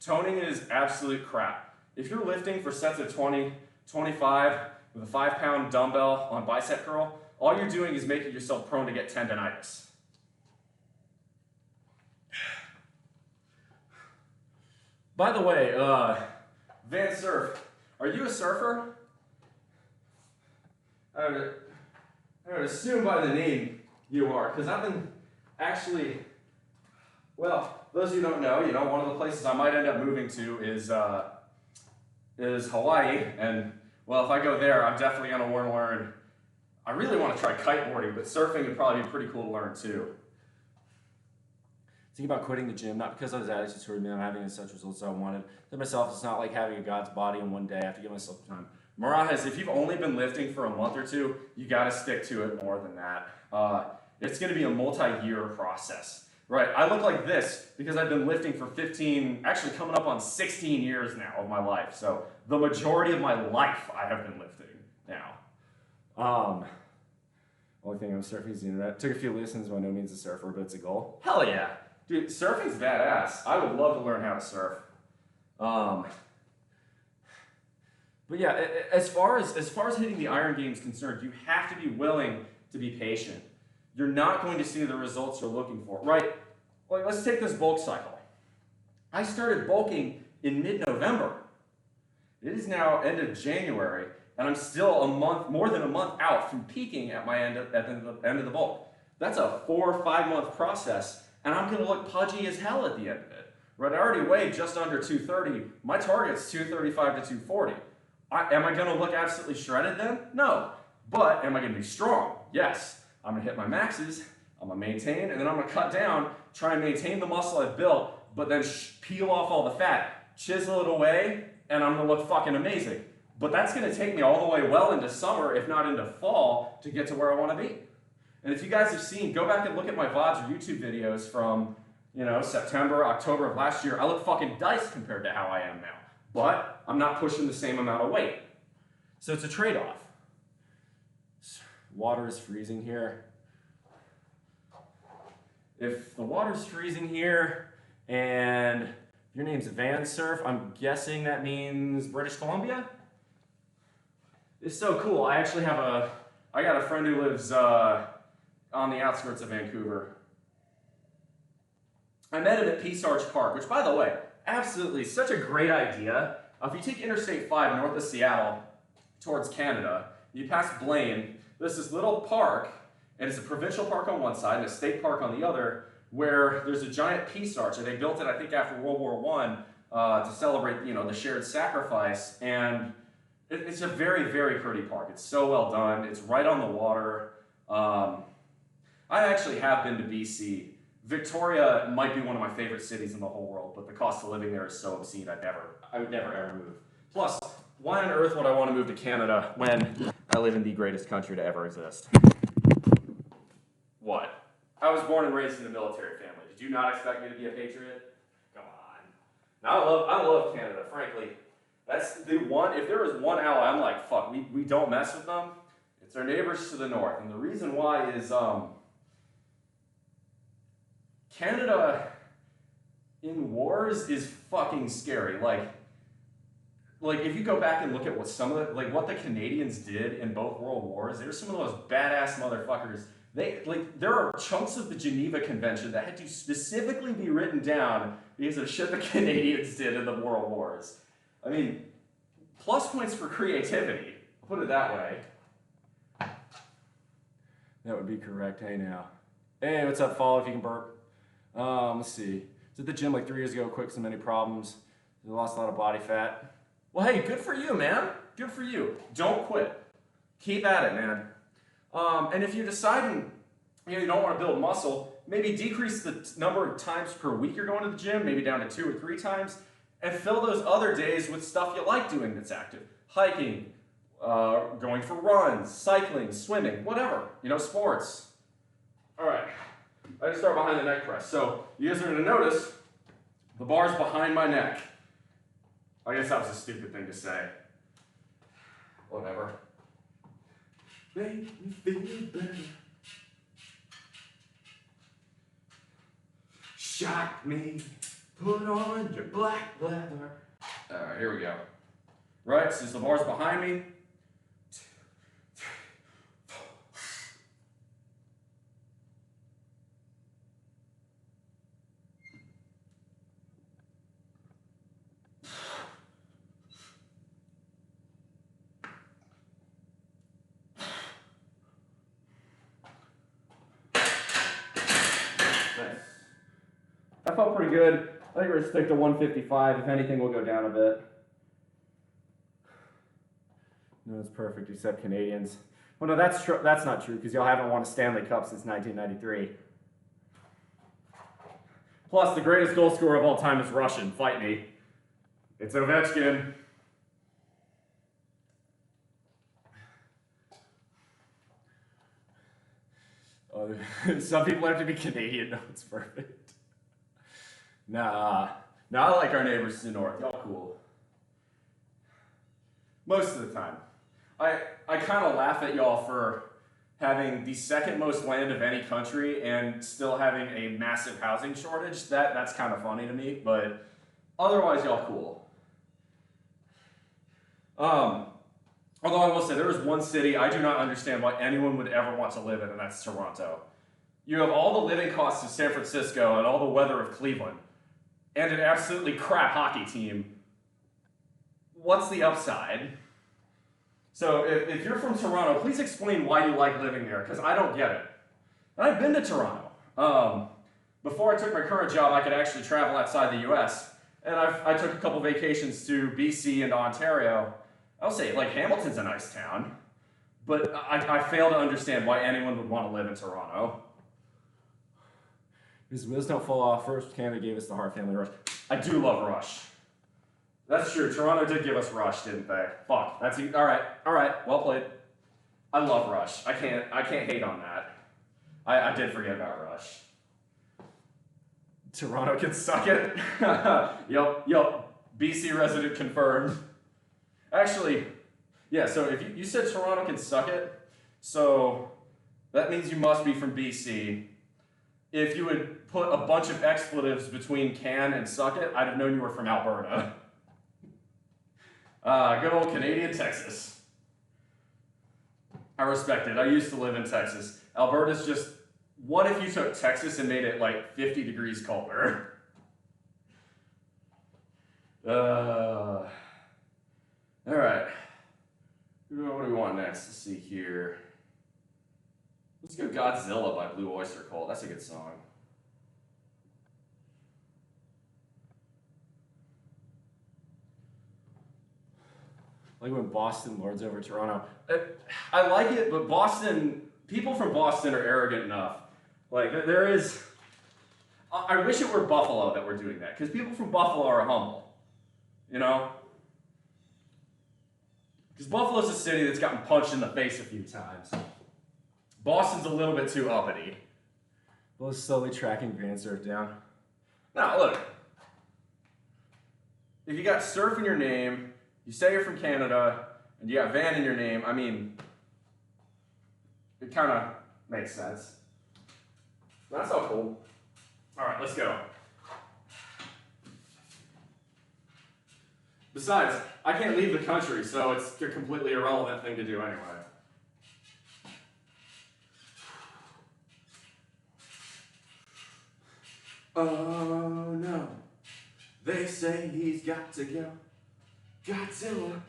Toning is absolute crap. If you're lifting for sets of 20, 25, with a 5-pound dumbbell on bicep curl, all you're doing is making yourself prone to get tendonitis. By the way, Van Surf, are you a surfer? I would assume by the name you are, because I've been actually, well, those of you who don't know, one of the places I might end up moving to is Hawaii, and well, if I go there, I'm definitely going to want to learn. I really want to try kiteboarding, but surfing would probably be pretty cool to learn too. Thinking about quitting the gym, not because I was attitude toward me, I'm having such results as I wanted. To myself, it's not like having a God's body in one day. I have to give myself time. Marajas, if you've only been lifting for a month or two, you got to stick to it more than that. It's going to be a multi-year process, right? I look like this because I've been lifting for 15, actually coming up on 16 years now of my life. So the majority of my life I have been lifting now. Only thing I'm surfing is the internet. Took a few lessons, by no means a surfer, but it's a goal. Hell yeah. Dude, surfing's badass. I would love to learn how to surf. But yeah, as far as hitting the iron game is concerned, you have to be willing to be patient. You're not going to see the results you're looking for, right? Like, let's take this bulk cycle. I started bulking in mid-November. It is now end of January, and I'm still more than a month out from peaking at the end of the bulk. That's a 4 or 5 month process, and I'm going to look pudgy as hell at the end of it. Right? I already weighed just under 230. My target's 235 to 240. Am I going to look absolutely shredded then? No. But am I going to be strong? Yes. I'm going to hit my maxes, I'm going to maintain, and then I'm going to cut down, try and maintain the muscle I've built, but then peel off all the fat, chisel it away, and I'm going to look fucking amazing. But that's going to take me all the way well into summer, if not into fall, to get to where I want to be. And if you guys have seen, go back and look at my VODs or YouTube videos from, September, October of last year. I look fucking diced compared to how I am now. But I'm not pushing the same amount of weight. So it's a trade-off. Water is freezing here. If the water's freezing here and your name's Van Surf, I'm guessing that means British Columbia? It's so cool. I actually have I got a friend who lives on the outskirts of Vancouver. I met him at Peace Arch Park, which, by the way, absolutely such a great idea. If you take Interstate 5 north of Seattle towards Canada, you pass Blaine, there's this little park, and it's a provincial park on one side and a state park on the other, where there's a giant peace arch, and they built it, I think, after World War I to celebrate, the shared sacrifice. And it's a very, very pretty park. It's so well done. It's right on the water. I actually have been to BC. Victoria might be one of my favorite cities in the whole world, but the cost of living there is so obscene, I would never ever move. Plus, why on earth would I want to move to Canada when I live in the greatest country to ever exist? What? I was born and raised in a military family. Did you not expect me to be a patriot? Come on. Now, I love Canada, frankly. That's the one, if there is one ally, I'm like, fuck, we don't mess with them. It's our neighbors to the north. And the reason why is, Canada in wars is fucking scary. Like if you go back and look at what what the Canadians did in both world wars, they're some of the most badass motherfuckers. There are chunks of the Geneva Convention that had to specifically be written down because of shit the Canadians did in the world wars. I mean, plus points for creativity. I'll put it that way. That would be correct. Hey now. Hey, what's up, Fall? If you can burp. Let's see. Was at the gym like 3 years ago, quick, so many problems. I lost a lot of body fat. Well, hey, good for you, man. Good for you. Don't quit. Keep at it, man. And if you're deciding you don't want to build muscle, maybe decrease the number of times per week you're going to the gym, maybe down to 2 or 3 times, and fill those other days with stuff you like doing that's active. Hiking, going for runs, cycling, swimming, whatever, sports. All right. I just start behind the neck press. So you guys are going to notice the bar's behind my neck. I guess that was a stupid thing to say. Whatever. Make me feel better. Shock me. Put on your black leather. All right, here we go. Right, since the bar's behind me, That felt pretty good. I think we're going to stick to 155. If anything, we'll go down a bit. No, it's perfect, except Canadians. Well, no, that's not true, because y'all haven't won a Stanley Cup since 1993. Plus, the greatest goal scorer of all time is Russian. Fight me. It's Ovechkin. Some people have to be Canadian. No, it's perfect. Nah, I like our neighbors to the north. Y'all cool. Most of the time. I kind of laugh at y'all for having the second most land of any country and still having a massive housing shortage. That's kind of funny to me, but otherwise y'all cool. Although I will say, there is one city I do not understand why anyone would ever want to live in, and that's Toronto. You have all the living costs of San Francisco and all the weather of Cleveland, and an absolutely crap hockey team. What's the upside? So if you're from Toronto, please explain why you like living there, because I don't get it. And I've been to Toronto. Before I took my current job, I could actually travel outside the US, and I took a couple vacations to BC and Ontario. I'll say, like, Hamilton's a nice town, but I fail to understand why anyone would want to live in Toronto. His wheels don't fall off. First, Canada gave us the Hart Family Rush. I do love Rush. That's true. Toronto did give us Rush, didn't they? Fuck. That's all right. Well played. I love Rush. I can't hate on that. I did forget about Rush. Toronto can suck it. Yup. BC resident confirmed. Actually, yeah, so if you said Toronto can suck it, so that means you must be from BC. If you would put a bunch of expletives between can and suck it, I'd have known you were from Alberta. Good old Canadian Texas. I respect it. I used to live in Texas. Alberta's just, what if you took Texas and made it like 50 degrees colder? All right. What do we want next? Let's see here. Let's go Godzilla by Blue Oyster Cult. That's a good song. Like when Boston lords over Toronto. I like it, but people from Boston are arrogant enough. Like, there is, I wish it were Buffalo that were doing that, because people from Buffalo are humble, you know? Because Buffalo's a city that's gotten punched in the face a few times. Boston's a little bit too uppity. Well, slowly tracking Van Surf down. Now, look. If you got surf in your name, you say you're from Canada, and you got Van in your name, I mean, it kind of makes sense. That's all cool. All right, let's go. Besides, I can't leave the country, so it's a completely irrelevant thing to do anyway. Oh no, they say he's got to go. Godzilla.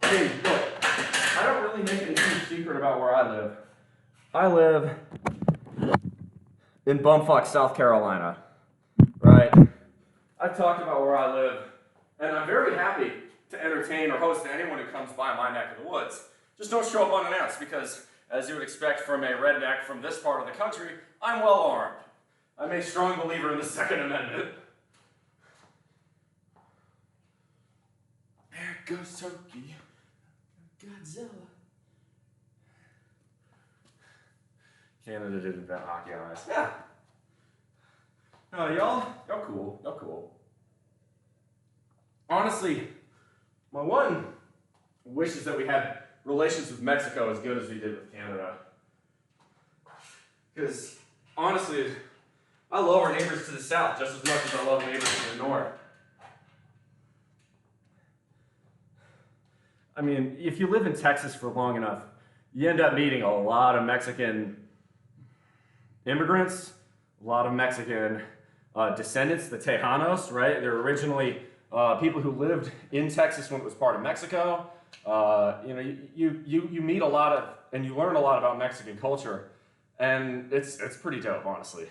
Hey, look, I don't really make a huge secret about where I live. I live in bumfuck South Carolina, right? I've talked about where I live, and I'm very happy to entertain or host anyone who comes by my neck of the woods. Just don't show up unannounced, because as you would expect from a redneck from this part of the country, I'm well armed. I'm a strong believer in the Second Amendment. There goes Turkey. Godzilla. Canada did invent hockey on ice. Yeah. No, y'all cool. Y'all cool. Honestly, my one wish is that we had relations with Mexico as good as we did with Canada. Because, honestly, I love our neighbors to the south just as much as I love neighbors to the north. I mean, if you live in Texas for long enough, you end up meeting a lot of Mexican immigrants, a lot of Mexican descendants, the Tejanos, right? They're originally people who lived in Texas when it was part of Mexico. You know, you meet a lot of, and you learn a lot about Mexican culture, and it's pretty dope, honestly.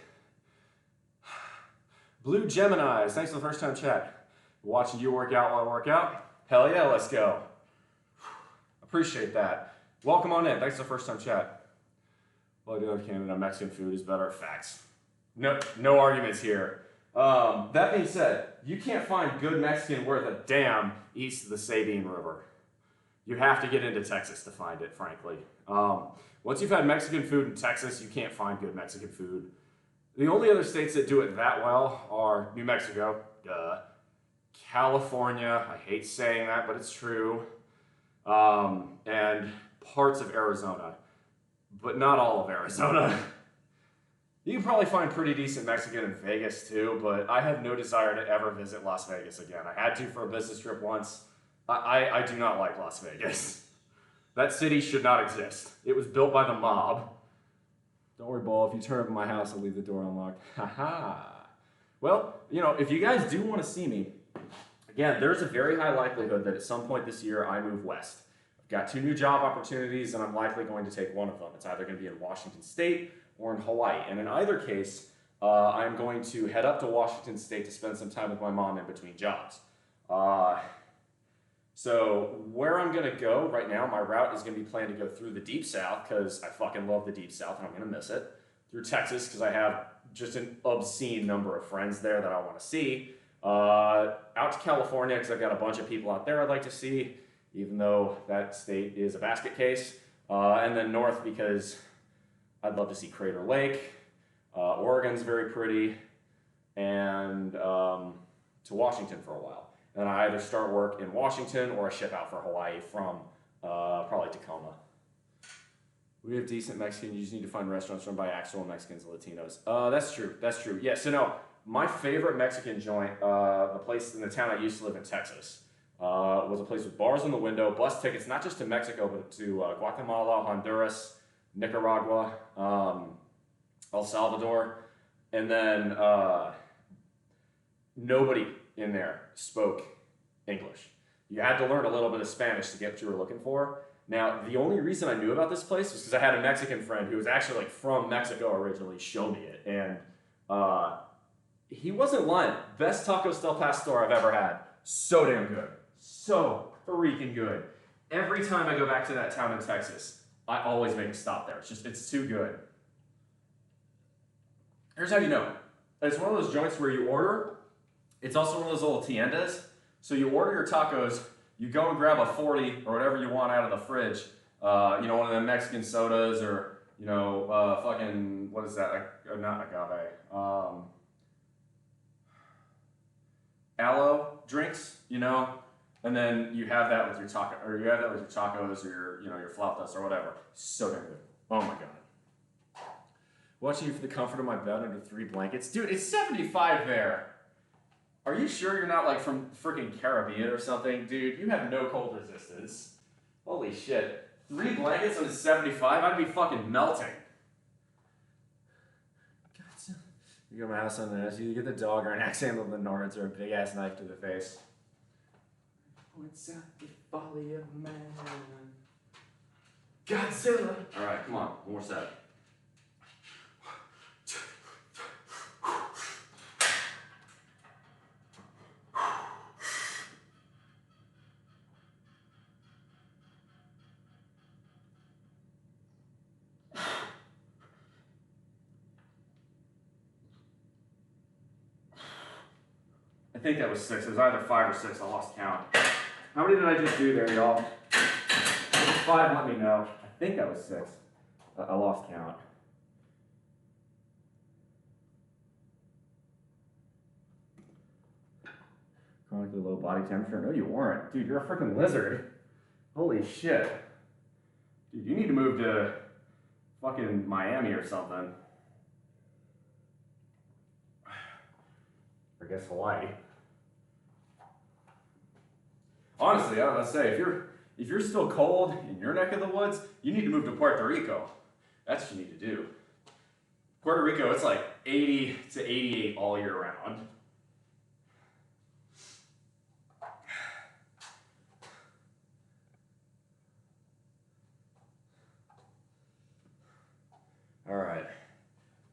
Blue Geminis, thanks for the first time chat. Watching you work out while I work out. Hell yeah, let's go. Appreciate that. Welcome on in. Thanks for the first time chat. Well, I love Canada. Mexican food is better. Facts. No arguments here. That being said, you can't find good Mexican worth a damn east of the Sabine River. You have to get into Texas to find it, frankly. Once you've had Mexican food in Texas, you can't find good Mexican food. The only other states that do it that well are New Mexico, California, I hate saying that, but it's true, and parts of Arizona, but not all of Arizona. You can probably find pretty decent Mexican in Vegas too, but I have no desire to ever visit Las Vegas again. I had to for a business trip once. I do not like Las Vegas. That city should not exist. It was built by the mob. Don't worry, Bull, if you turn up in my house, I'll leave the door unlocked. Haha. Well, you know, if you guys do want to see me, again, there's a very high likelihood that at some point this year I move west. I've got 2 new job opportunities, and I'm likely going to take one of them. It's either going to be in Washington State or in Hawaii. And in either case, I'm going to head up to Washington State to spend some time with my mom in between jobs. So where I'm going to go right now, my route is going to be planned to go through the Deep South because I fucking love the Deep South and I'm going to miss it. Through Texas because I have just an obscene number of friends there that I want to see. Out to California because I've got a bunch of people out there I'd like to see, even though that state is a basket case. And then north because I'd love to see Crater Lake. Oregon's very pretty. And to Washington for a while. And I either start work in Washington or I ship out for Hawaii from probably Tacoma. We have decent Mexican. You just need to find restaurants run by actual Mexicans and Latinos. That's true. That's true. Yeah, so no, my favorite Mexican joint, the place in the town I used to live in, Texas, was a place with bars in the window, bus tickets, not just to Mexico, but to Guatemala, Honduras, Nicaragua, El Salvador. And then nobody in there spoke English. You had to learn a little bit of Spanish to get what you were looking for. Now, the only reason I knew about this place was because I had a Mexican friend who was actually like from Mexico originally show me it. And he wasn't lying. Best tacos del pastor I've ever had. So damn good. So freaking good. Every time I go back to that town in Texas, I always make a stop there. It's too good. Here's how you know. It's one of those joints where you order. It's also one of those little tiendas. So you order your tacos, you go and grab a 40 or whatever you want out of the fridge. You know, one of the Mexican sodas or, you know, fucking, what is that? Not agave. Aloe drinks, you know? And then you have that with your taco, or you have that with your tacos or your, you know, your flautas or whatever. So damn good. Oh my God. Watching you for the comfort of my bed under 3 blankets. Dude, it's 75 there. Are you sure you're not like from freaking Caribbean or something? Dude, you have no cold resistance. Holy shit. 3 blankets when it's 75? I'd be fucking melting. You go to my house on this. You get the dog or an axe handle of the Nords or a big ass knife to the face. What's up, the folly of man? Godzilla! Alright, come on. One more set. I think that was 6. It was either 5 or 6. I lost count. How many did I just do there, y'all? If it's 5, let me know. I think that was 6. I lost count. Chronically low body temperature. No, you weren't. Dude, you're a freaking lizard. Holy shit. Dude, you need to move to fucking Miami or something. I guess Hawaii. Honestly, I was gonna say, if if you're still cold in your neck of the woods, you need to move to Puerto Rico. That's what you need to do. Puerto Rico, it's like 80 to 88 all year round. All right,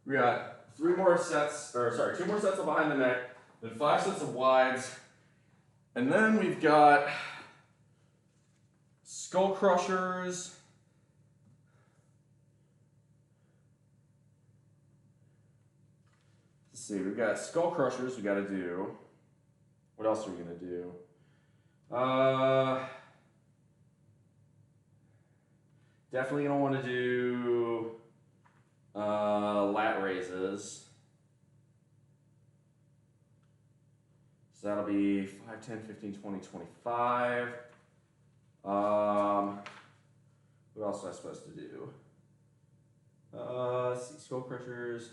we got 2 more sets of behind the neck, then 5 sets of wides, and then we've got skull crushers. Let's see, we've got skull crushers we got to do. What else are we going to do? Definitely going to want to do lat raises. So that'll be 5, 10, 15, 20, 25. What else am I supposed to do? Let's see, skull crushers.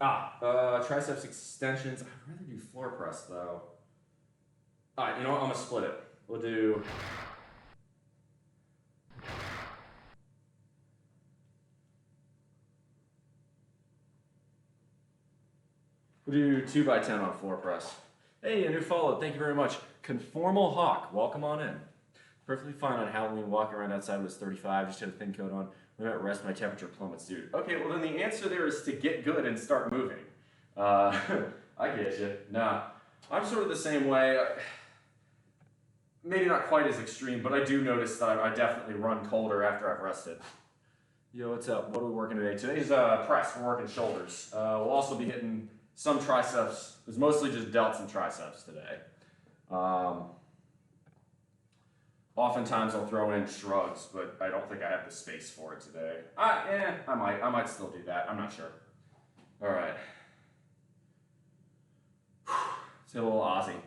Triceps extensions. I'd rather do floor press though. All right, you know what? I'm gonna split it. We'll do. We'll do 2 by 10 on floor press. Hey, a new follow. Thank you very much. Conformal Hawk, welcome on in. Perfectly fine on Halloween. Walking around outside was 35. Just had a thin coat on. When I'm at rest, my temperature plummets, dude. Okay, well then the answer there is to get good and start moving. I get you. Nah, I'm sort of the same way. Maybe not quite as extreme, but I do notice that I definitely run colder after I've rested. Yo, what's up? What are we working today? Today's press. We're working shoulders. We'll also be hitting some triceps. It's mostly just delts and triceps today. Oftentimes I'll throw in shrugs, but I don't think I have the space for it today. I might still do that. I'm not sure. All right. Let's hit a little Aussie.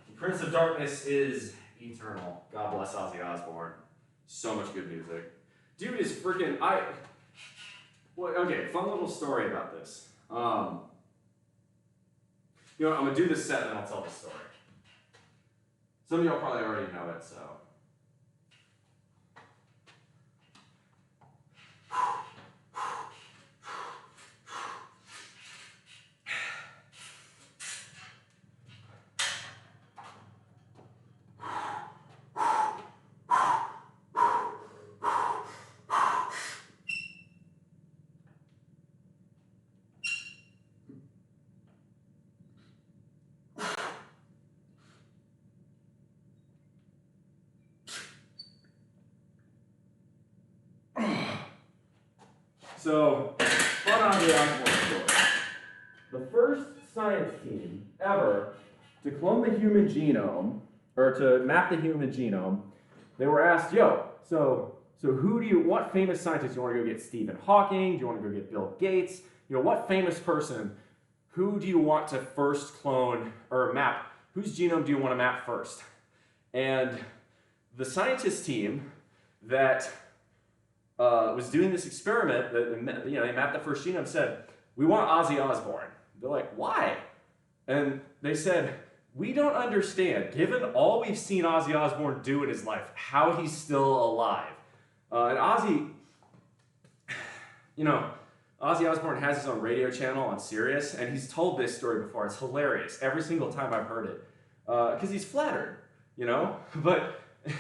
The Prince of Darkness is eternal. God bless Ozzy Osbourne. So much good music. Dude is freaking, okay, fun little story about this. You know what, I'm gonna do this set and then I'll tell the story. Some of y'all probably already know it, so. So, fun Ozzy Osbourne story. The first science team ever to clone the human genome, or to map the human genome, they were asked, so what famous scientist do you want to go get? Stephen Hawking? Do you want to go get Bill Gates? What famous person, who do you want to first clone or map? Whose genome do you want to map first? And the scientist team that was doing this experiment, they mapped the first genome, said, we want Ozzy Osbourne. They're like, why? And they said, we don't understand, given all we've seen Ozzy Osbourne do in his life, how he's still alive. And Ozzy Osbourne has his own radio channel on Sirius, and he's told this story before. It's hilarious every single time I've heard it, because he's flattered, But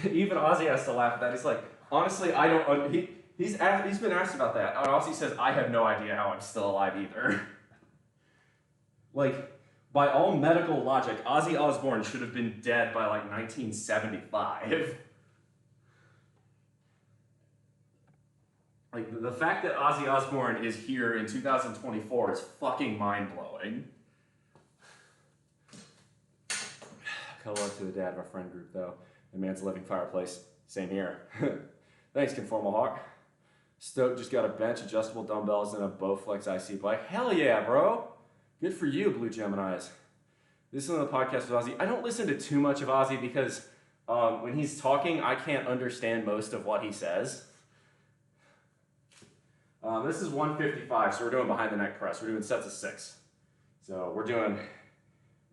even Ozzy has to laugh at that. He's like, honestly, I don't. He's been asked about that. And Ozzy says, I have no idea how I'm still alive either. Like, by all medical logic, Ozzy Osbourne should have been dead by like 1975. Like, the fact that Ozzy Osbourne is here in 2024 is fucking mind-blowing. Hello to the dad of our friend group, though. The man's a living fireplace. Same here. Thanks, Conformal Hawk. Stoke just got a bench, adjustable dumbbells, and a Bowflex IC bike. Hell yeah, bro. Good for you, Blue Geminis. Listen to the podcast with Ozzy. I don't listen to too much of Ozzy because when he's talking, I can't understand most of what he says. This is 155, so we're doing behind the neck press. We're doing sets of 6. So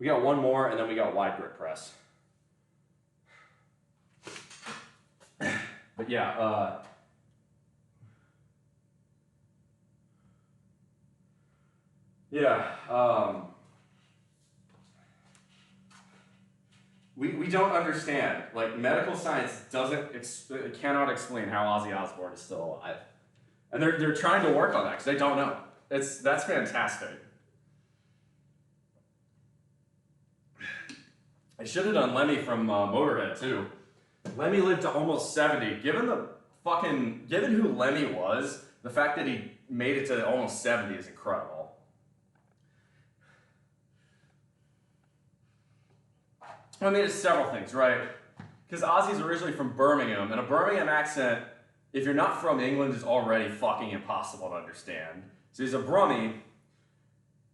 we We got one more, and then we got wide grip press. But yeah, we don't understand. Like, medical science cannot explain how Ozzy Osbourne is still alive. And they're trying to work on that because they don't know. That's fantastic. I should have done Lemmy from Motorhead too. Lemmy lived to almost 70. Given who Lemmy was, the fact that he made it to almost 70 is incredible. I mean, it's several things, right? Because Ozzy's originally from Birmingham, and a Birmingham accent, if you're not from England, is already fucking impossible to understand. So he's a Brummie,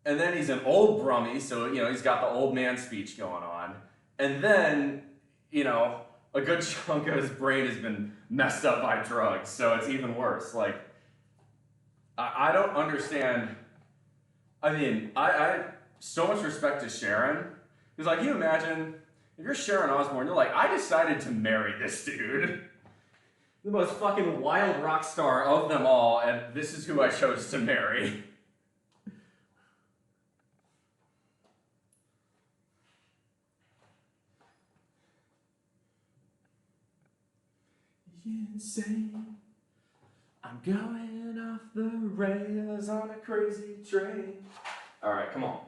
and then he's an old Brummie, so, you know, he's got the old man speech going on. And then, you know, a good chunk of his brain has been messed up by drugs, so it's even worse. Like, I don't understand. I mean, I so much respect to Sharon. Because, like, you imagine, if you're Sharon Osbourne, you're like, I decided to marry this dude. The most fucking wild rock star of them all, and this is who I chose to marry. Insane. I'm going off the rails on a crazy train. All right, come on.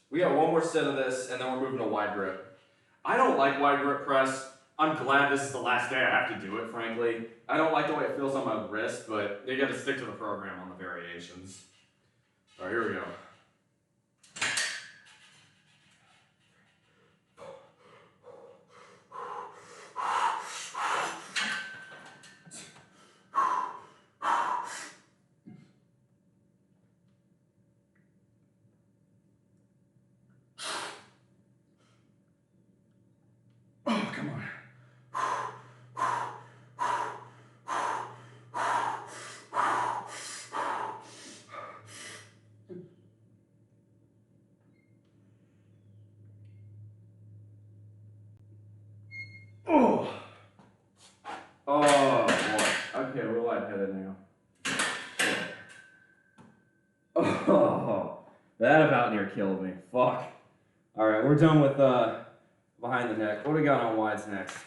We got one more set of this, and then we're moving to wide grip. I don't like wide grip press. I'm glad this is the last day I have to do it, frankly. I don't like the way it feels on my wrist, but you gotta stick to the program on the variations. All right, here we go. Oh, come on. Oh. Oh, boy. Okay, we're lightheaded now. Oh, that about near killed me. Fuck. All right, we're done with behind the neck. What do we got on wides next?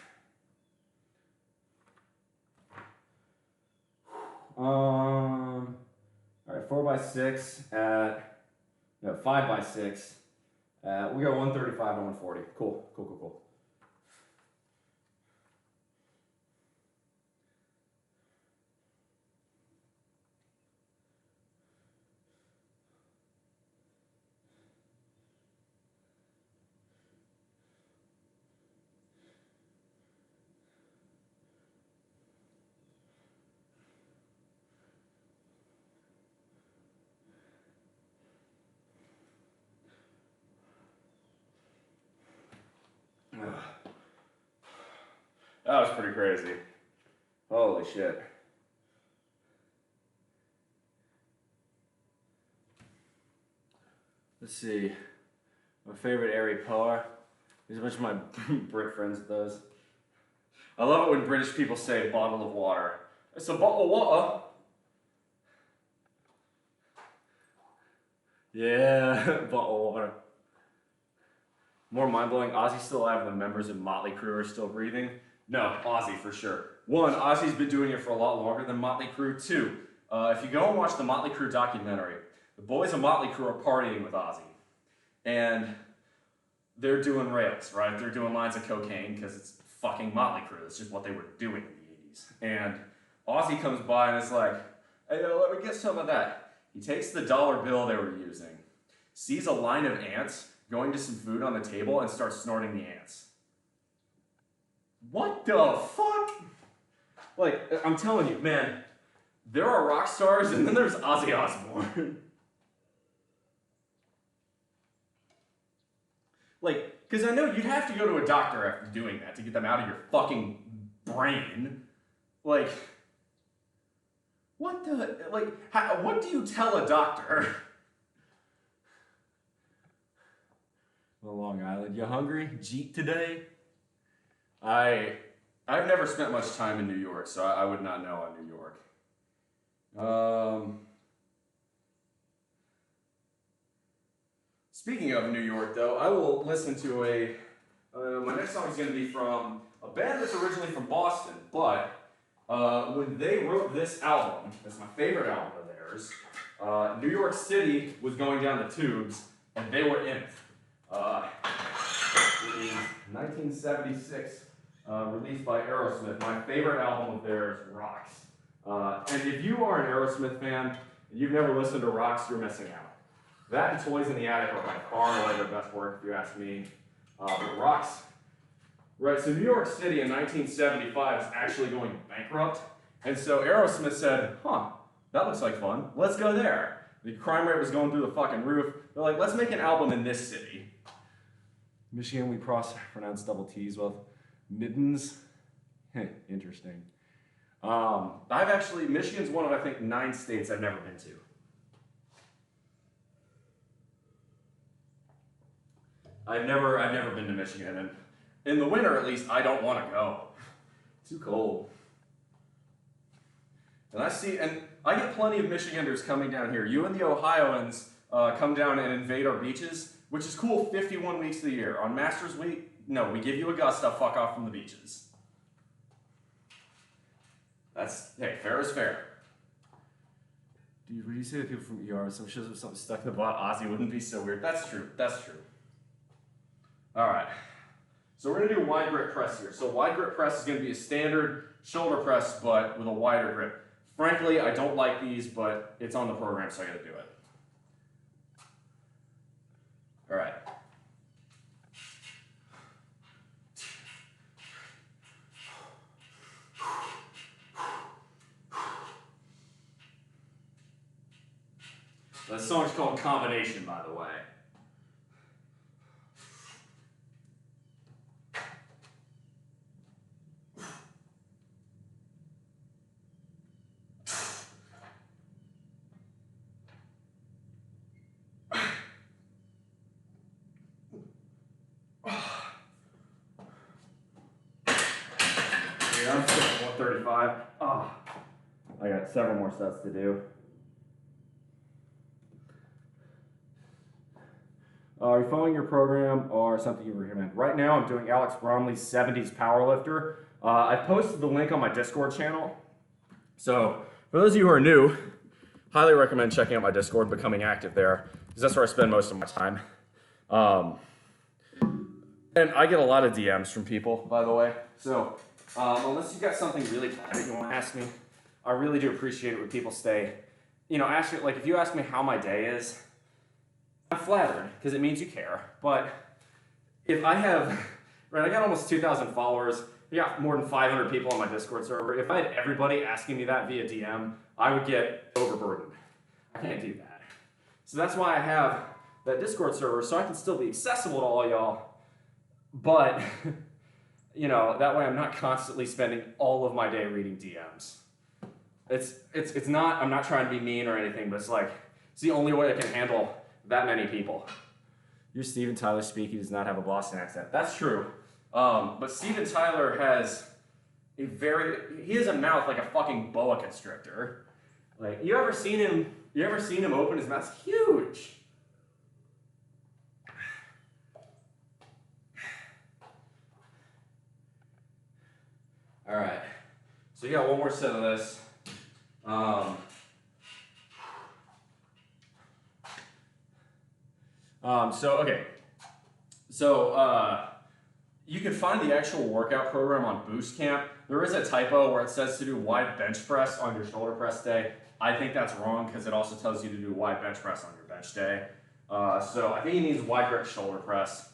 All right, 4x6 at, no, 5x6 at, we got 135 to 140. Cool, cool, cool, cool. That was pretty crazy. Holy shit. Let's see. My favorite airy power. There's a bunch of my Brit friends with those. I love it when British people say bottle of water. It's a bottle of water. Yeah, bottle of water. More mind-blowing, Ozzy's still alive when members of Motley Crue are still breathing. No, Ozzy for sure. One, Ozzy's been doing it for a lot longer than Motley Crue. Two, if you go and watch the Motley Crue documentary, the boys of Motley Crue are partying with Ozzy. And they're doing rails, right? They're doing lines of cocaine because it's fucking Motley Crue. That's just what they were doing in the 80s. And Ozzy comes by and is like, hey, let me get some of that. He takes the dollar bill they were using, sees a line of ants going to some food on the table, and starts snorting the ants. What the fuck? Like, I'm telling you, man, there are rock stars and then there's Ozzy Osbourne. Like, because I know you'd have to go to a doctor after doing that to get them out of your fucking brain. Like, What the, like, what do you tell a doctor? Well, Long Island, you hungry? Jeet today? I've never spent much time in New York, so I would not know on New York. Speaking of New York, though, I will listen to my next song is going to be from a band that's originally from Boston, but when they wrote this album, it's my favorite album of theirs, New York City was going down the tubes, and they were in it. It is 1976, released by Aerosmith. My favorite album of theirs, Rocks. And if you are an Aerosmith fan and you've never listened to Rocks, you're missing out. That and Toys in the Attic are by far and away their best work, if you ask me. But Rocks. Right, so New York City in 1975 is actually going bankrupt. And so Aerosmith said, huh, that looks like fun. Let's go there. The crime rate was going through the fucking roof. They're like, let's make an album in this city. Michigan, we pronounce double T's with middens. Interesting. Michigan's one of, I think, 9 states I've never been to. I've never been to Michigan, and in the winter at least, I don't want to go. Too cold. And I get plenty of Michiganders coming down here. You and the Ohioans come down and invade our beaches, which is cool 51 weeks of the year. On Masters Week, no, we give you Augusta, fuck off from the beaches. Hey, fair is fair. Dude, when you say that people from ER, some shows with something stuck in the butt, Ozzy wouldn't be so weird. That's true. All right. So we're gonna do wide grip press here. So wide grip press is gonna be a standard shoulder press, but with a wider grip. Frankly, I don't like these, but it's on the program, so I gotta do it. All right. This song's called Combination, by the way. I'm still at 135. I got several more sets to do. Are you following your program or something you recommend? Right now I'm doing Alex Bromley's 70s Powerlifter. I posted the link on my Discord channel. So for those of you who are new, highly recommend checking out my Discord, becoming active there, because that's where I spend most of my time. And I get a lot of DMs from people, by the way. So unless you got something really private you want to ask me, I really do appreciate it when people stay. Ask me, like if you ask me how my day is, I'm flattered because it means you care. But if I have, I got almost 2,000 followers. I got more than 500 people on my Discord server. If I had everybody asking me that via DM, I would get overburdened. I can't do that. So that's why I have that Discord server, so I can still be accessible to all y'all. But, that way I'm not constantly spending all of my day reading DMs. It's not, I'm not trying to be mean or anything, but it's the only way I can handle that many people. You're Steven Tyler speaking, does not have a Boston accent. That's true. But Steven Tyler has he has a mouth like a fucking boa constrictor. Like, you ever seen him open his mouth? It's huge. All right, so you got one more set of this. You can find the actual workout program on Boost Camp. There is a typo where it says to do wide bench press on your shoulder press day. I think that's wrong because it also tells you to do wide bench press on your bench day. So I think he needs wide grip shoulder press.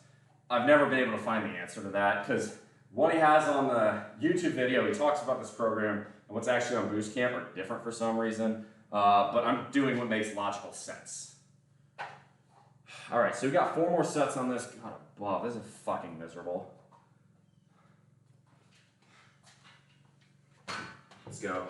I've never been able to find the answer to that because what he has on the YouTube video, he talks about this program and what's actually on Boost Camp are different for some reason. But I'm doing what makes logical sense. All right, so we got 4 more sets on this. God, wow, this is fucking miserable. Let's go.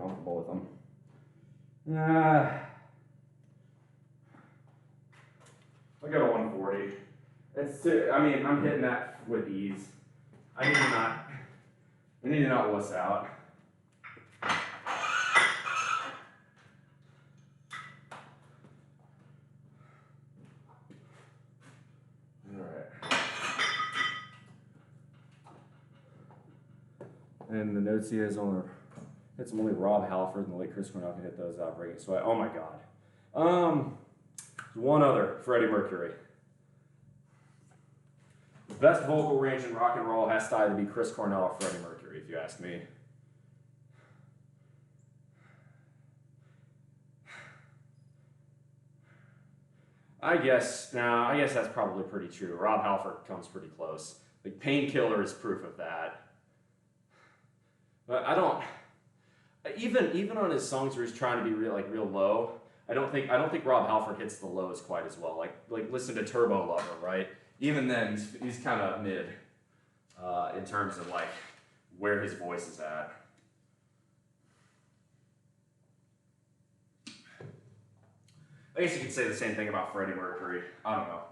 comfortable with them. I'll go to 140. I mean, I'm hitting that with ease. I need to not wuss out. And the notes he has on it's only Rob Halford and the late Chris Cornell can hit those out breaking sweat. Oh my God. One other, Freddie Mercury. The best vocal range in rock and roll has to either be Chris Cornell or Freddie Mercury, if you ask me. I guess that's probably pretty true. Rob Halford comes pretty close. Like Painkiller is proof of that. But I don't even on his songs where he's trying to be real low, I don't think Rob Halford hits the lows quite as well. Like listen to Turbo Lover, right? Even then he's kind of mid in terms of like where his voice is at. I guess you could say the same thing about Freddie Mercury. I don't know.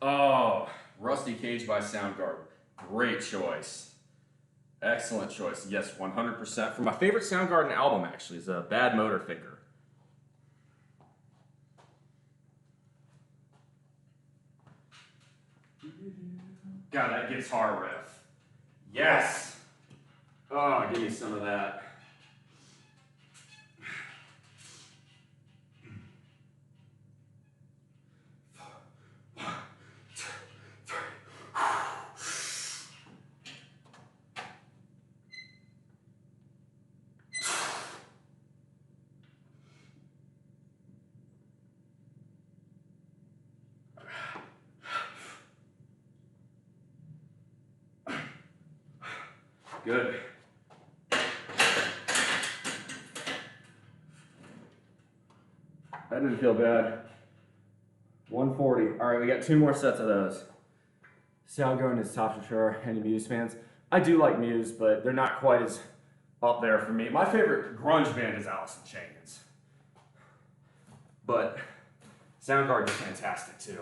Oh, Rusty Cage by Soundgarden. Great choice. Excellent choice. Yes, 100%. For my favorite Soundgarden album, actually, is Bad Motor Finger. God, that guitar riff. Yes! Oh, give me some of that. Good. That didn't feel bad. 140. All right, we got 2 more sets of those. Soundgarden is top for sure. Any Muse fans? I do like Muse, but they're not quite as up there for me. My favorite grunge band is Alice in Chains. But Soundgarden is fantastic too.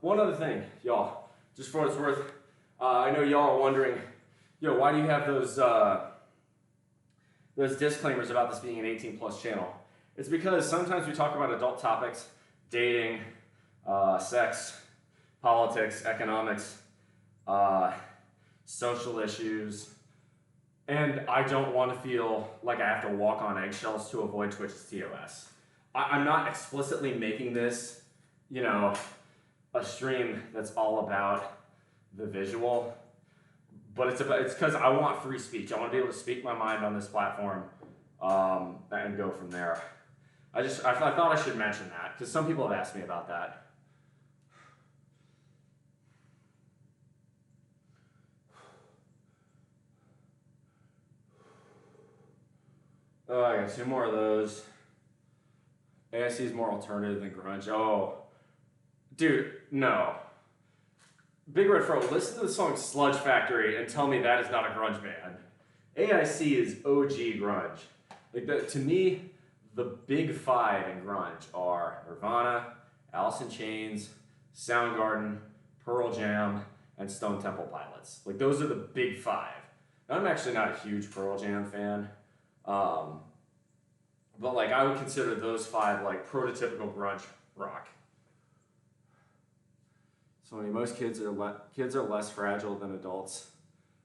One other thing, y'all, just for what it's worth, I know y'all are wondering, why do you have those disclaimers about this being an 18+ channel? It's because sometimes we talk about adult topics, dating, sex, politics, economics, social issues, and I don't want to feel like I have to walk on eggshells to avoid Twitch's TOS. I'm not explicitly making this, a stream that's all about the visual, but it's because I want free speech. I want to be able to speak my mind on this platform and go from there. I thought I should mention that because some people have asked me about that. Oh, I got 2 more of those. AIC is more alternative than grunge. Oh, dude, no. Big Red Fro, listen to the song Sludge Factory and tell me that is not a grunge band. AIC is OG grunge. To me, the big 5 in grunge are Nirvana, Alice in Chains, Soundgarden, Pearl Jam, and Stone Temple Pilots. Those are the big 5. I'm actually not a huge Pearl Jam fan. But I would consider those 5 prototypical grunge rock. So most kids are less fragile than adults.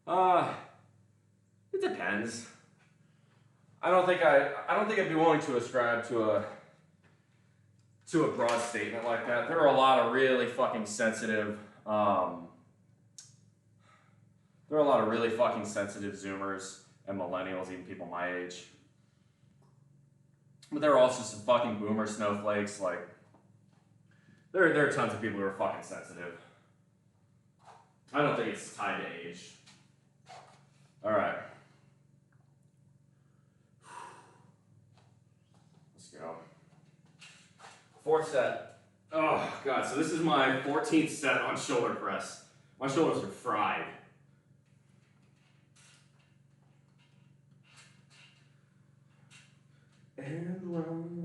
It depends. I don't think I'd be willing to ascribe to a broad statement like that. There are a lot of really fucking sensitive Zoomers and millennials, even people my age. But there are also some fucking boomer snowflakes. There are tons of people who are fucking sensitive. I don't think it's tied to age. All right. Let's go. Fourth set. Oh, God. So this is my 14th set on shoulder press. My shoulders are fried. And run.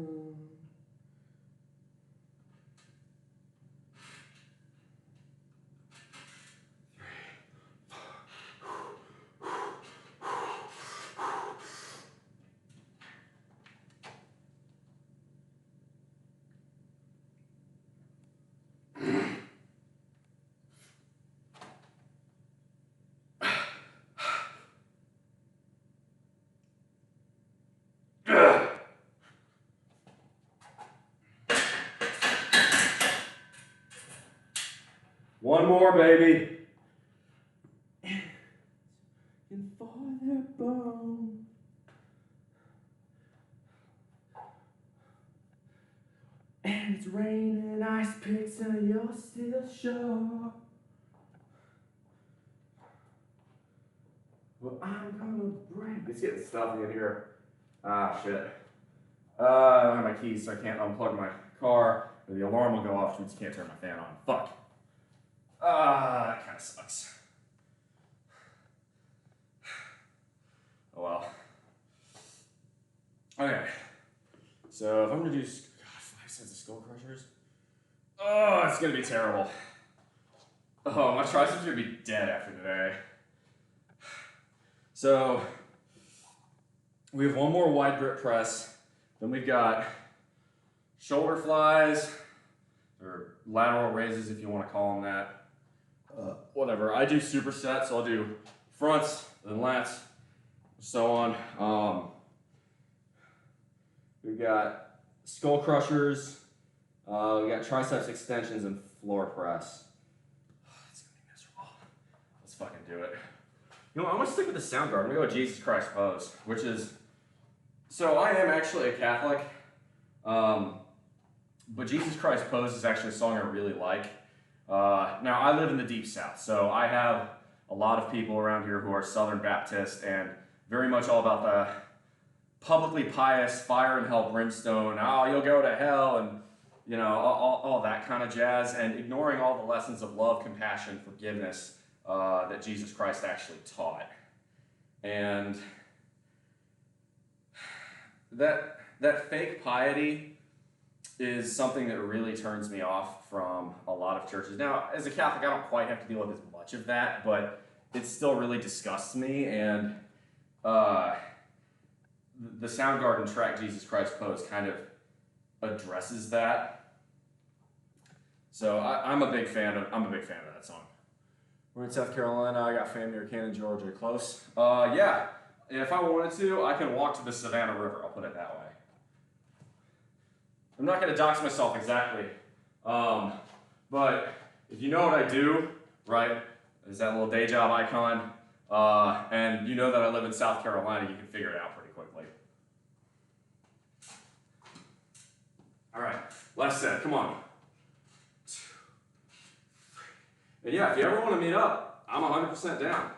One more, baby. And for their bone. And it's raining ice picks and you're still sure. Well, I'm gonna break. It's getting stuffy in here. Ah, shit. I don't have my keys, so I can't unplug my car. Or the alarm will go off, which can't turn my fan on. Fuck. That kind of sucks. Oh well. Okay. So if I'm gonna do 5 sets of skull crushers, oh, it's gonna be terrible. Oh, my triceps are gonna be dead after today. So we have one more wide grip press. Then we've got shoulder flies, or lateral raises if you want to call them that. Whatever. I do supersets, so I'll do fronts, then lats, so on. We've got skull crushers. We got triceps extensions and floor press. It's gonna be miserable. Let's fucking do it. You know what, I'm gonna stick with the sound guard. I'm gonna go with Jesus Christ pose, which is, so I am actually a Catholic, but Jesus Christ pose is actually a song I really like. Now I live in the deep south, so I have a lot of people around here who are Southern Baptist and very much all about the publicly pious, fire and hell, brimstone, oh, you'll go to hell, and you know, all that kind of jazz, and ignoring all the lessons of love, compassion, forgiveness that Jesus Christ actually taught. And that fake piety is something that really turns me off from a lot of churches. Now, as a Catholic, I don't quite have to deal with as much of that, but it still really disgusts me, and the Soundgarden track Jesus Christ pose kind of addresses that. So I'm a big fan of that song. We're in South Carolina. I got family near Cannon, Georgia. Close. Yeah. If I wanted to, I can walk to the Savannah River. I'll put it that way. I'm not going to dox myself exactly, but if you know what I do, right, is that little day job icon, and you know that I live in South Carolina, you can figure it out pretty quickly. All right, last set, come on. And yeah, if you ever want to meet up, I'm 100% down.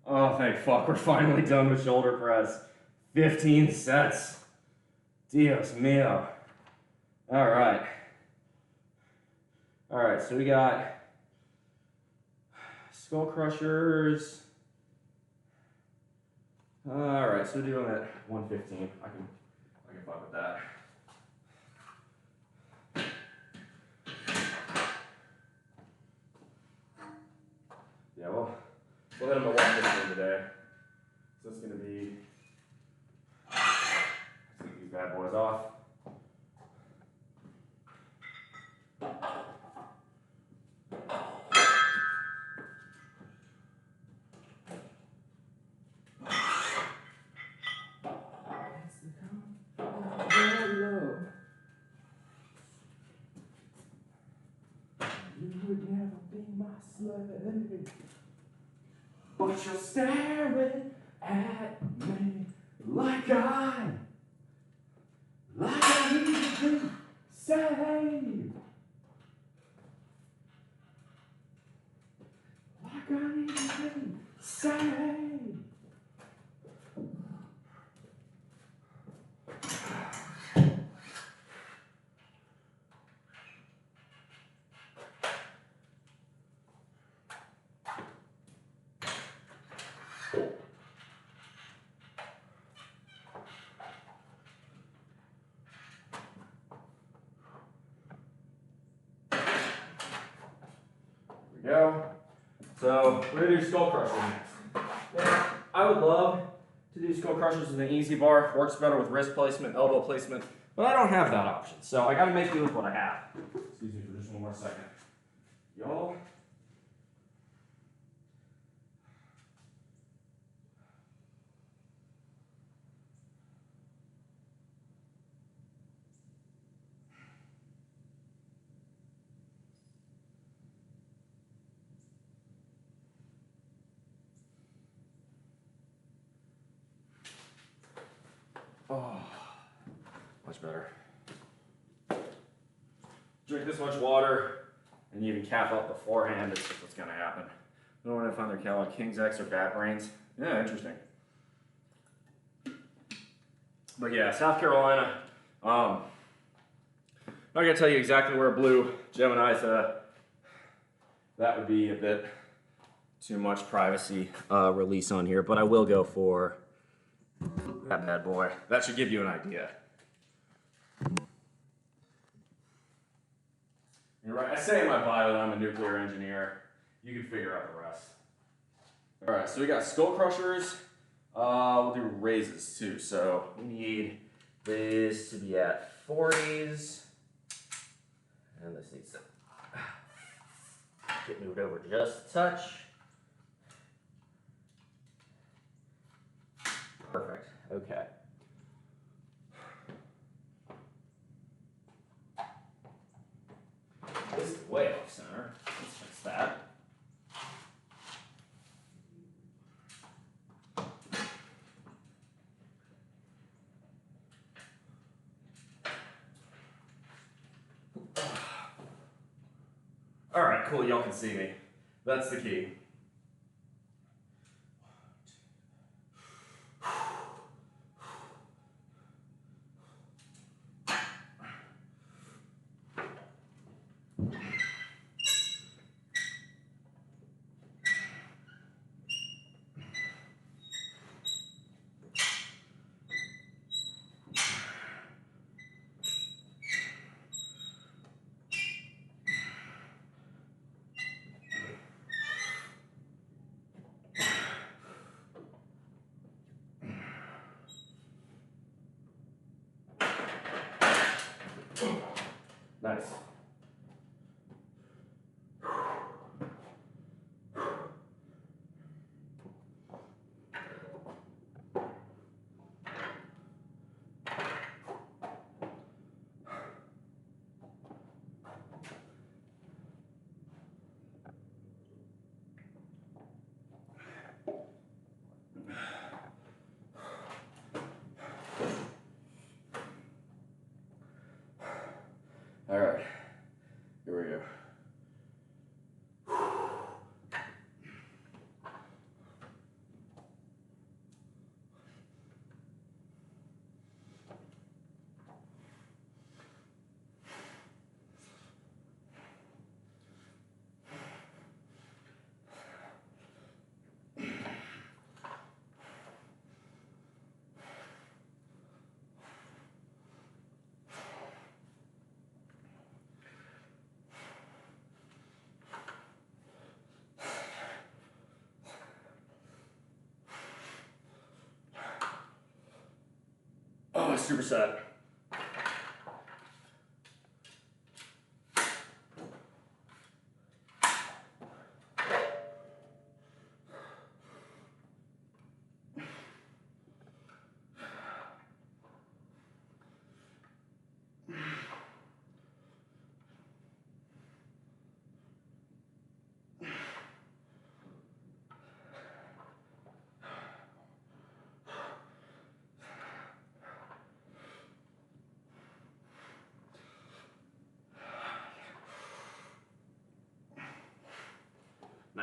Oh, thank fuck, we're finally done with shoulder press. 15 sets. Dios mio. All right, so we got skull crushers. All right, so we're doing that 115. I can fuck with that. Yeah, well, we'll hit them to 115 today. So it's gonna be, let's get these bad boys off. slave. But you're staring at me like I need to be saved. Like I need to be saved. Go. So we're gonna do skull crushers next. Now, I would love to do skull crushers with an easy bar. Works better with wrist placement, elbow placement, but I don't have that option. So I gotta make do with what I have. Excuse me for just one more second. Y'all. Oh, much better. Drink this much water and you even cap up beforehand. It's just what's going to happen. I don't want to find their Kellogg King's X or Bad Brains. Yeah, interesting. But yeah, South Carolina. I'm not going to tell you exactly where Blue Gemini's that would be a bit too much privacy release on here, but I will go for that bad boy. That should give you an idea. You're right. I say in my bio that I'm a nuclear engineer. You can figure out the rest. All right, so we got skull crushers. We'll do raises too. So we need this to be at 40s. And this needs to get moved over just a touch. Perfect. Okay. This is way off center. Let's fix that. All right, cool. Y'all can see me. That's the key. Nice. All right, here we go. Oh, super sad.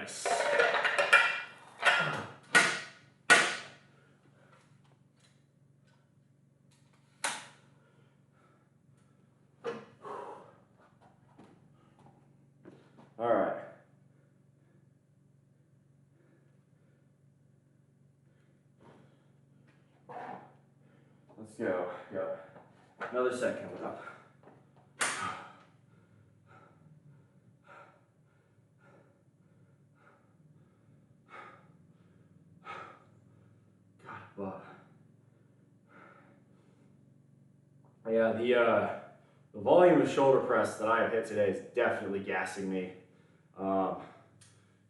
Nice. All right. Let's go. Got another set coming up. But yeah, the volume of shoulder press that I have hit today is definitely gassing me. Gosh,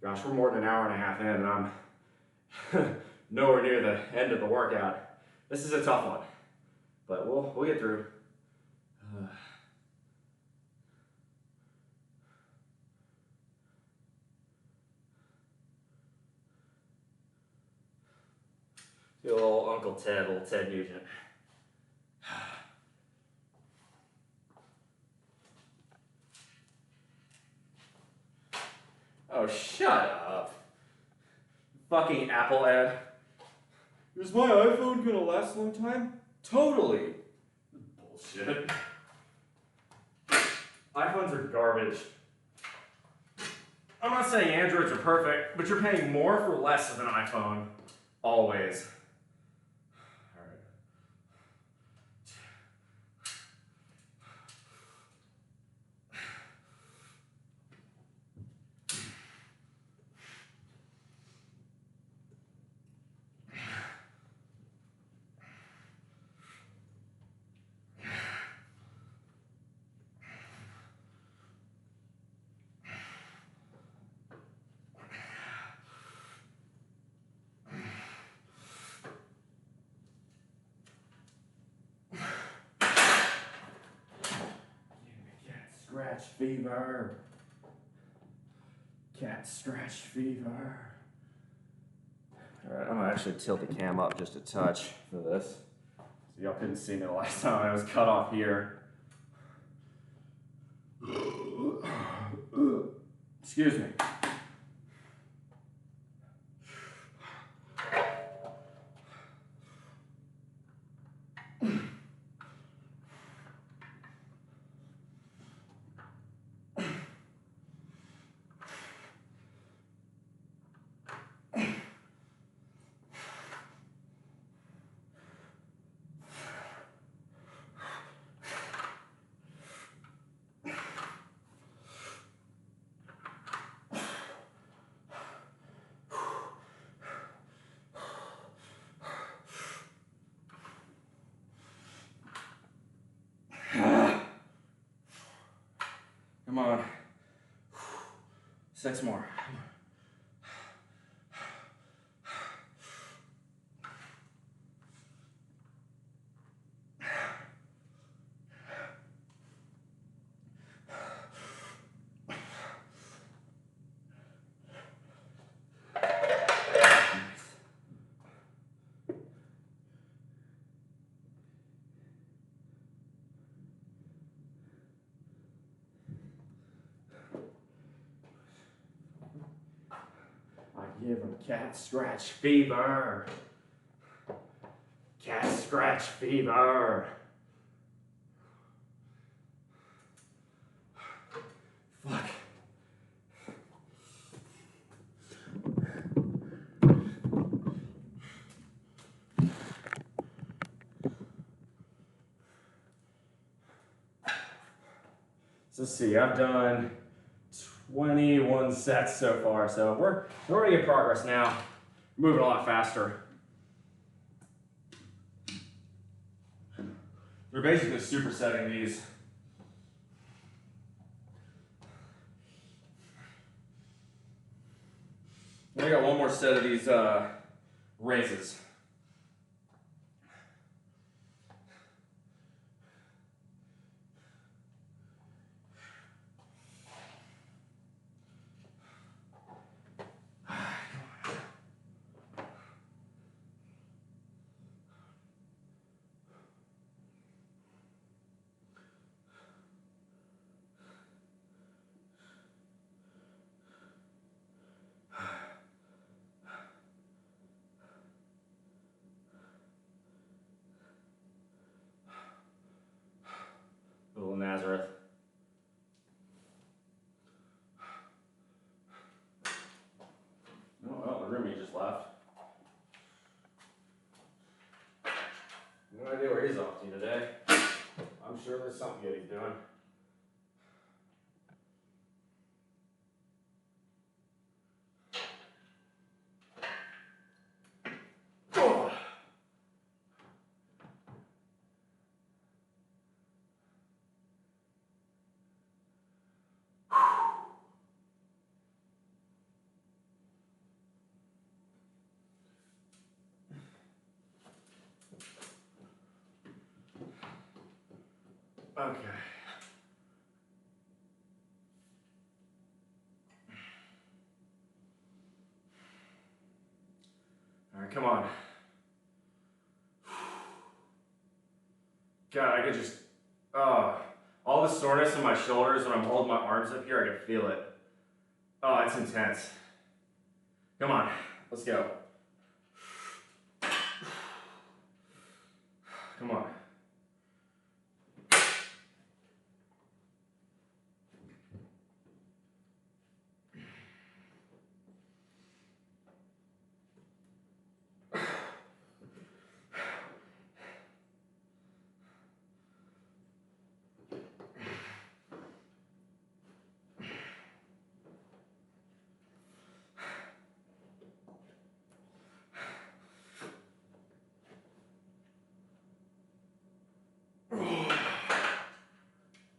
we're more than an hour and a half in, and I'm nowhere near the end of the workout. This is a tough one, but we'll get through. Do a little Uncle Ted, little Ted Nugent. Oh, shut up. Fucking Apple ad. Is my iPhone gonna last a long time? Totally. Bullshit. iPhones are garbage. I'm not saying Androids are perfect, but you're paying more for less of an iPhone. Always. Alright. Scratch fever. Cat scratch fever. Alright, I'm gonna actually tilt the cam up just a touch for this. So y'all couldn't see me the last time I was cut off here. Excuse me. Come on. 6 more. Give him cat scratch fever. Cat scratch fever. Fuck. So let's see, I've done 21 sets so far, so we're already in progress now. Moving a lot faster. We're basically supersetting these. I got one more set of these raises. room he just left. No idea where he's off to today. I'm sure there's something good he's doing. Oh. Okay. All right, come on. God, I could just, all the soreness in my shoulders when I'm holding my arms up here, I can feel it. Oh, it's intense. Come on, let's go. Come on.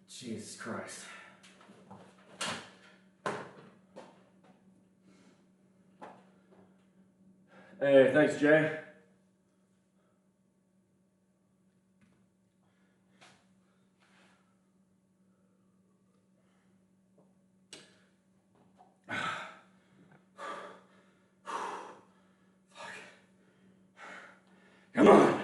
Jesus Christ. Hey, thanks, Jay. Come on.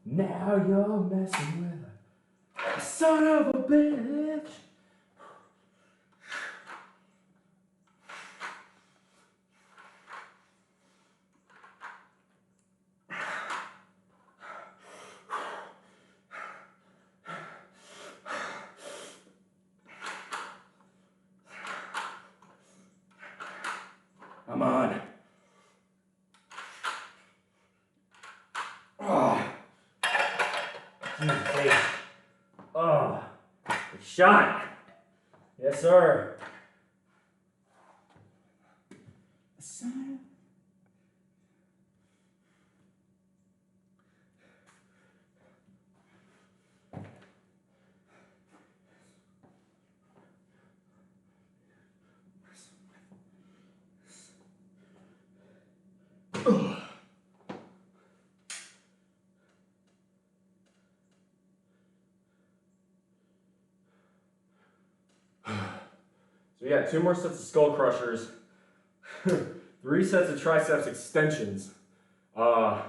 Now you're messing with a son of a bitch. Come on. Oh. Jesus, hey. Oh. Good shot. Yes, sir. Son. So we got 2 more sets of skull crushers, 3 sets of triceps extensions, and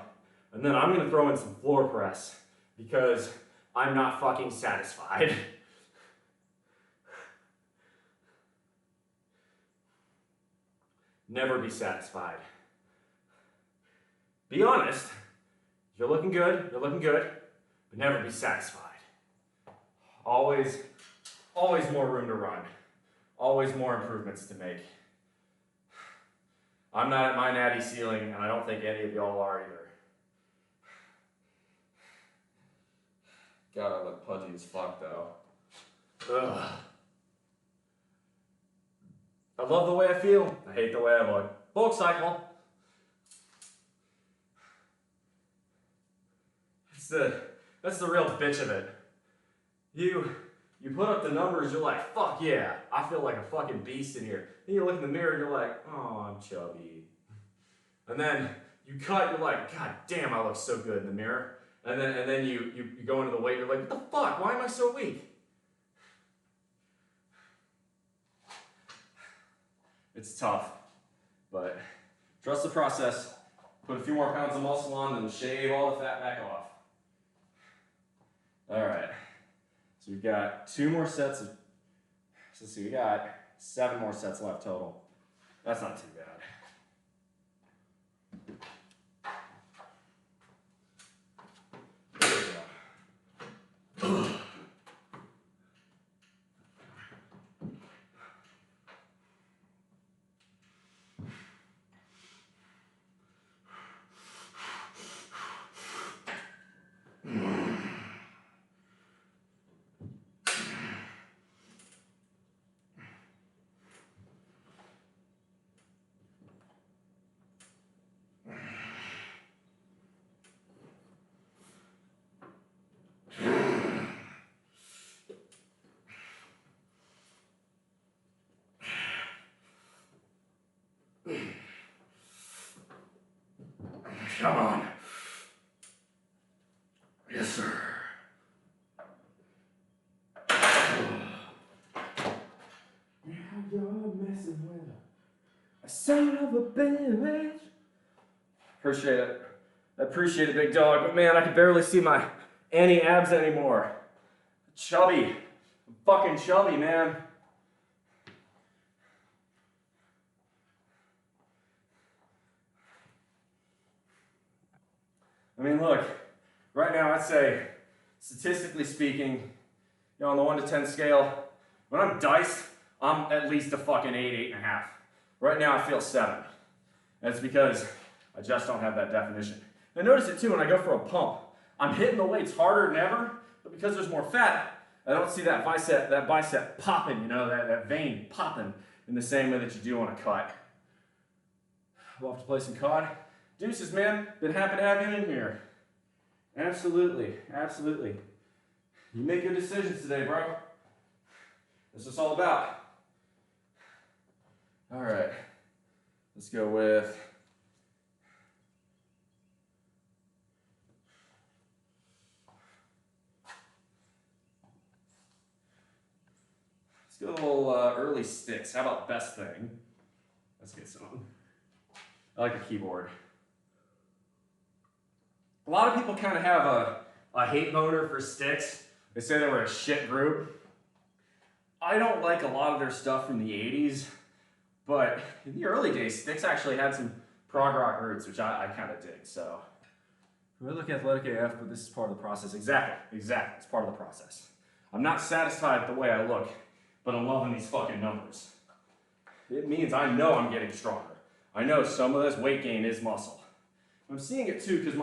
then I'm gonna throw in some floor press because I'm not fucking satisfied. Never be satisfied. Be honest. You're looking good, but never be satisfied. Always more room to run. Always more improvements to make. I'm not at my natty ceiling, and I don't think any of y'all are either. God, I look pudgy as fuck, though. Ugh. I love the way I feel. I hate the way I look. Bulk cycle. That's the real bitch of it. You put up the numbers, you're like, fuck yeah, I feel like a fucking beast in here. Then you look in the mirror, you're like, oh, I'm chubby. And then You cut, you're like, God damn, I look so good in the mirror. And then you go into the weight, you're like, what the fuck? Why am I so weak? It's tough, but trust the process. Put a few more pounds of muscle on and shave all the fat back off. All right, so we've got 2 more sets of, let's see, we got 7 more sets left total. That's not too bad. There we go. Come on. Yes, sir. Now you're messing with a son of a bitch. Appreciate it. I appreciate it, big dog. But man, I can barely see my any abs anymore. Chubby. I'm fucking chubby, man. I mean, look, right now I'd say, statistically speaking, you know, on the 1 to 10 scale, when I'm diced, I'm at least a fucking 8, 8.5. Right now I feel 7. That's because I just don't have that definition. And I notice it too when I go for a pump. I'm hitting the weights harder than ever, but because there's more fat, I don't see that bicep popping, you know, that vein popping in the same way that you do on a cut. We'll have to play some COD. Deuces, man. Been happy to have you in here. Absolutely. Absolutely. You make good decisions today, bro. That's what it's all about. All right. Let's go with... Let's go a little early sticks. How about best thing? Let's get some. I like a keyboard. A lot of people kind of have a hate boner for sticks. They say they were a shit group. I don't like a lot of their stuff from the 80s, but in the early days, sticks actually had some prog rock roots, which I kind of dig, so. We look athletic AF, but this is part of the process. Exactly, it's part of the process. I'm not satisfied with the way I look, but I'm loving these fucking numbers. It means I know I'm getting stronger. I know some of this weight gain is muscle. I'm seeing it too because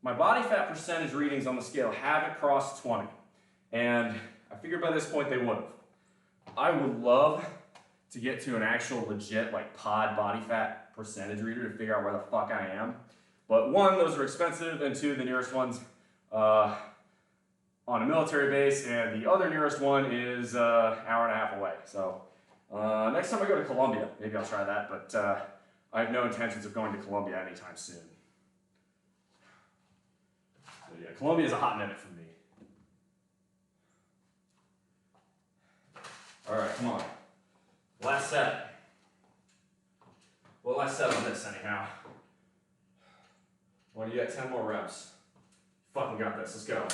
my body fat percentage readings on the scale haven't crossed 20. And I figured by this point they would have. I would love to get to an actual legit like pod body fat percentage reader to figure out where the fuck I am. But 1, those are expensive, and 2, the nearest one's on a military base, and the other nearest one is an hour and a half away. So next time I go to Colombia, maybe I'll try that, but I have no intentions of going to Colombia anytime soon. So yeah, Colombia is a hot minute for me. All right, come on. Last set. Well, last set on this anyhow. Well, you got 10 more reps. Fucking got this, let's go.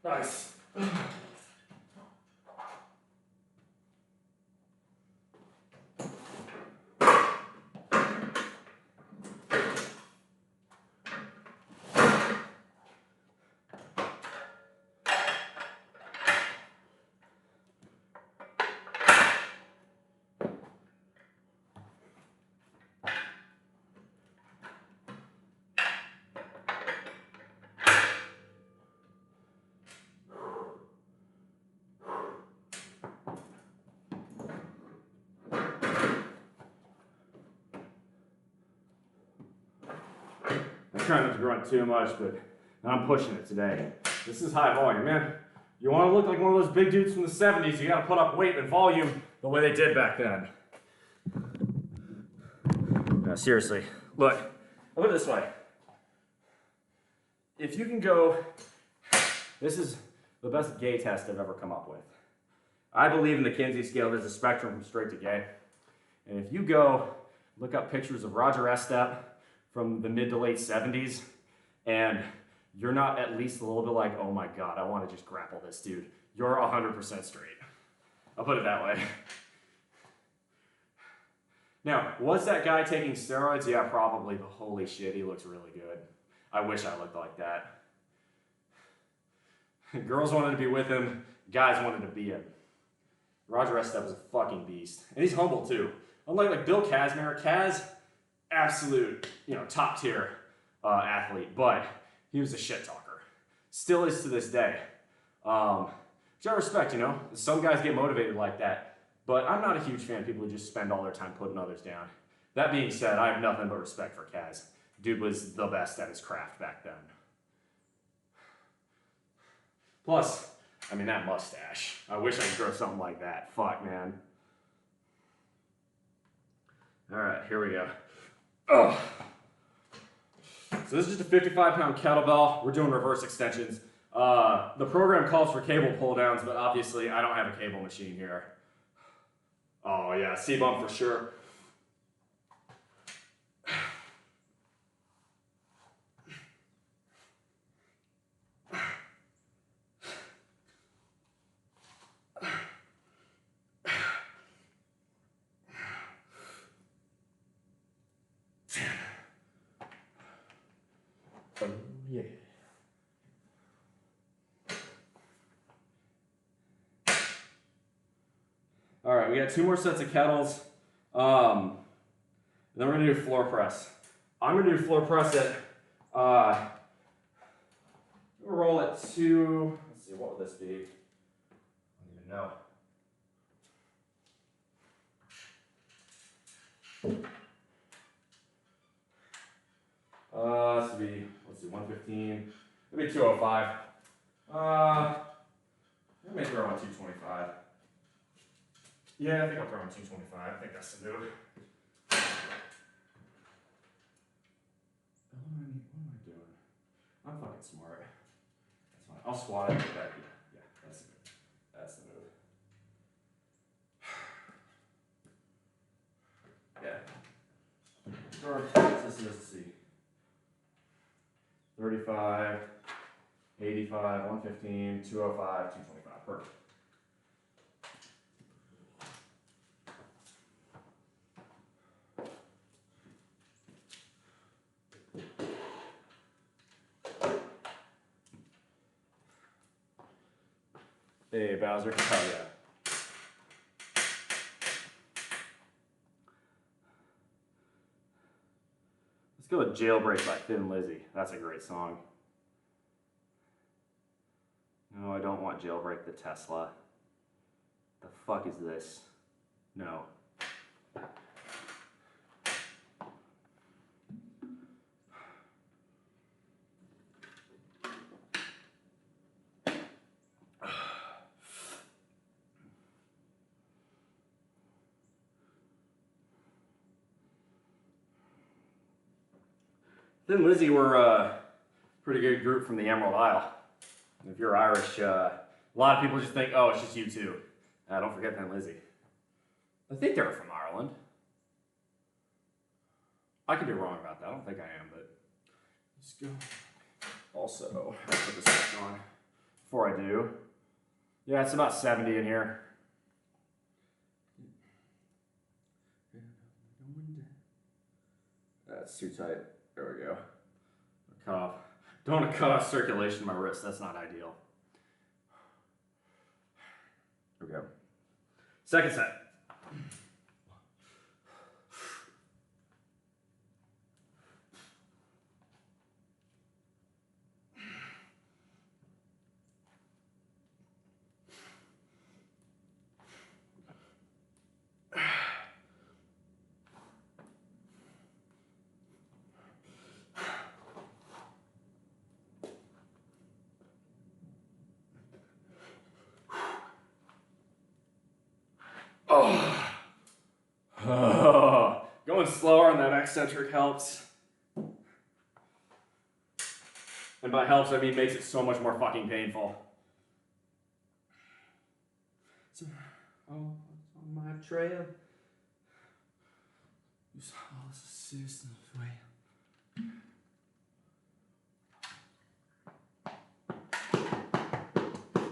Nice. trying not to grunt too much, but I'm pushing it today. This is high volume, man. You want to look like one of those big dudes from the 70s, you got to put up weight and volume the way they did back then. No, seriously. Look, I'll put it this way. If you can go, this is the best gay test I've ever come up with. I believe in the Kinsey scale, there's a spectrum from straight to gay. And if you go look up pictures of Roger Estep from the mid to late 70s, and you're not at least a little bit like, oh my God, I want to just grapple this dude, you're 100% straight. I'll put it that way. Now, was that guy taking steroids? Yeah, probably, but holy shit, he looks really good. I wish I looked like that. Girls wanted to be with him, guys wanted to be him. Roger Estep was a fucking beast. And he's humble too. Unlike like Bill Kazmaier, Kaz, absolute, top tier athlete, but he was a shit talker. Still is to this day. Which I respect, Some guys get motivated like that, but I'm not a huge fan of people who just spend all their time putting others down. That being said, I have nothing but respect for Kaz. Dude was the best at his craft back then. Plus, that mustache. I wish I could grow something like that. Fuck, man. All right, here we go. Ugh. So this is just a 55-pound kettlebell. We're doing reverse extensions. The program calls for cable pull downs, but obviously I don't have a cable machine here. Oh yeah, C-bump for sure. Oh, yeah. All right, we got 2 more sets of kettles. Then we're gonna do floor press. I'm gonna do floor press at, we'll roll at 2, let's see, what would this be? I don't even know. This would be, let's see, 115, maybe 205. I may throw on 225. Yeah, I think I'll throw on 225. I think that's the move. What am I doing? I'm fucking smart. That's fine. I'll squat it. Yeah, that's the move. That's the move. Yeah. Let's see. 35, 85, 115, 205, 225. Perfect. Hey, Bowser. Oh, yeah. Let's go with Jailbreak by Thin Lizzy. That's a great song. No, I don't want Jailbreak the Tesla. The fuck is this? No. Thin Lizzy were a pretty good group from the Emerald Isle. If you're Irish, a lot of people just think, oh, it's just you two. Don't forget Thin Lizzy. I think they're from Ireland. I could be wrong about that. I don't think I am, but let's go. Also, I'll put this back on before I do. Yeah, it's about 70 in here. That's too tight. There we go. Cut off. Don't want to cut off circulation in my wrist. That's not ideal. There we go. Second set. Going slower on that eccentric helps. And by helps, I mean makes it so much more fucking painful. So, on my trail.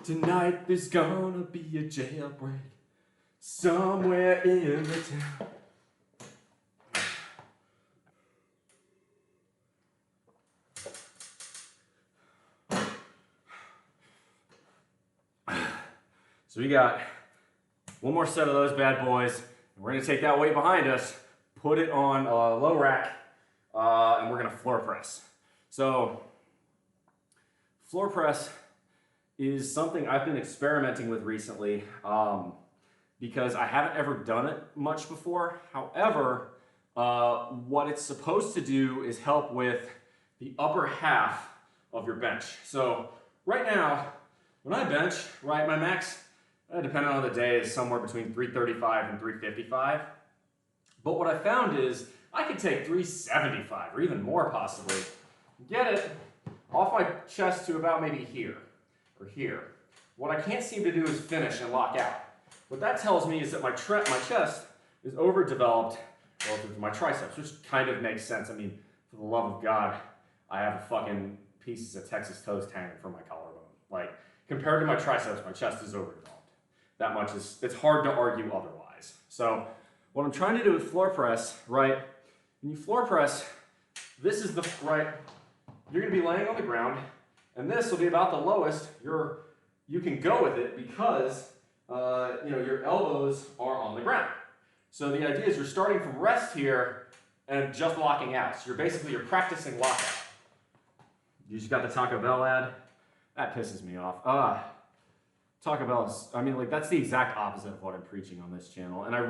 Tonight there's gonna be a jailbreak somewhere in the town. So we got one more set of those bad boys. We're gonna take that weight behind us, put it on a low rack, and we're gonna floor press. So floor press is something I've been experimenting with recently because I haven't ever done it much before. However, what it's supposed to do is help with the upper half of your bench. So right now, when I bench, right, my max, depending on the day, is somewhere between 335 and 355. But what I found is I could take 375 or even more possibly, get it off my chest to about maybe here or here. What I can't seem to do is finish and lock out. What that tells me is that my chest is overdeveloped relative to my triceps, which kind of makes sense. I mean, for the love of God, I have fucking pieces of Texas toast hanging from my collarbone. Like, compared to my triceps, my chest is overdeveloped. That much is, it's hard to argue otherwise. So what I'm trying to do with floor press, right, when you floor press, this is the, right, you're gonna be laying on the ground, and this will be about the lowest you can go with it because, you know, your elbows are on the ground. So the idea is you're starting from rest here and just locking out. So you're practicing lockout. You just got the Taco Bell ad? That pisses me off. Taco Bell is, I mean, like, that's the exact opposite of what I'm preaching on this channel. And I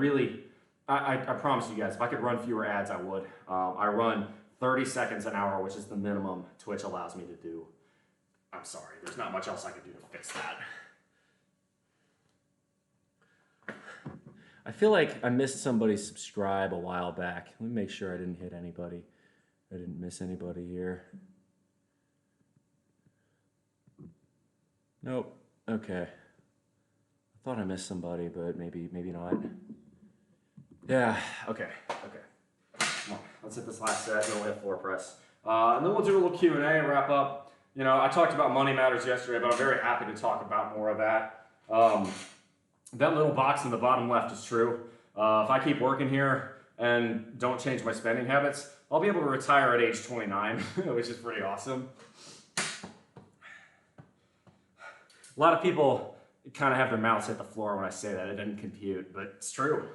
promise you guys, if I could run fewer ads, I would. I run 30 seconds an hour, which is the minimum Twitch allows me to do. I'm sorry, there's not much else I could do to fix that. I feel like I missed somebody subscribe a while back. Let me make sure I didn't hit anybody. I didn't miss anybody here. Nope. Okay. I thought I missed somebody, but maybe not. Yeah, okay. Come on, let's hit this last set, then we'll hit floor press. And then we'll do a little Q&A and wrap up. You know, I talked about money matters yesterday, but I'm very happy to talk about more of that. That little box in the bottom left is true. If I keep working here and don't change my spending habits, I'll be able to retire at age 29, which is pretty awesome. A lot of people kind of have their mouths hit the floor when I say that. It doesn't compute, but it's true.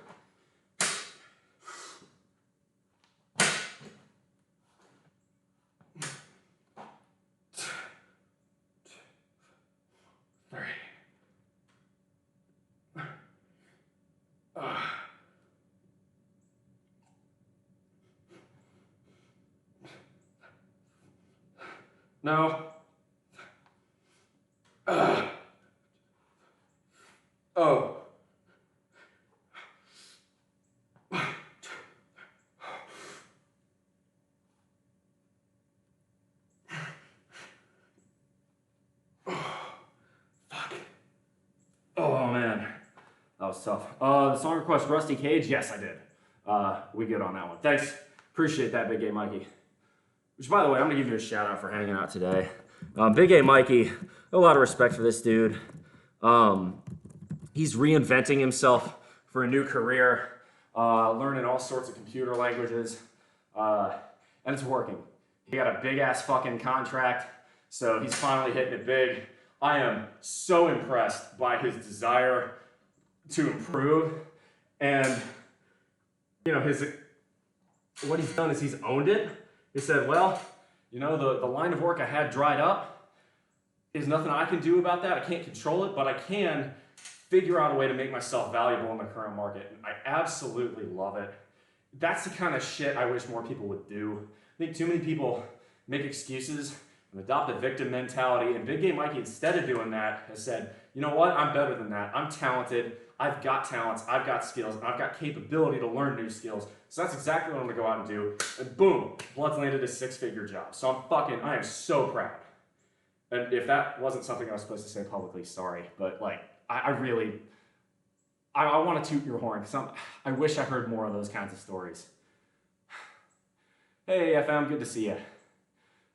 No. Oh. Fuck. Oh man, that was tough. The song request, Rusty Cage. Yes, I did. We good on that one. Thanks. Appreciate that, Big A Mikey. Which, by the way, I'm gonna give you a shout out for hanging out today. Big A Mikey, a lot of respect for this dude. He's reinventing himself for a new career, learning all sorts of computer languages, and it's working. He got a big ass fucking contract, so he's finally hitting it big. I am so impressed by his desire to improve, and you know, what he's done is he's owned it. He said, well, you know, the line of work I had dried up. There's nothing I can do about that. I can't control it, but I can figure out a way to make myself valuable in the current market. And I absolutely love it. That's the kind of shit I wish more people would do. I think too many people make excuses and adopt a victim mentality. And Big Game Mikey, instead of doing that, has said, you know what? I'm better than that. I'm talented. I've got talents, I've got skills, and I've got capability to learn new skills. So that's exactly what I'm gonna go out and do. And boom, Blood's landed a 6-figure job. So I am so proud. And if that wasn't something I was supposed to say publicly, sorry. But like, I really want to toot your horn because I wish I heard more of those kinds of stories. Hey, FM, good to see you.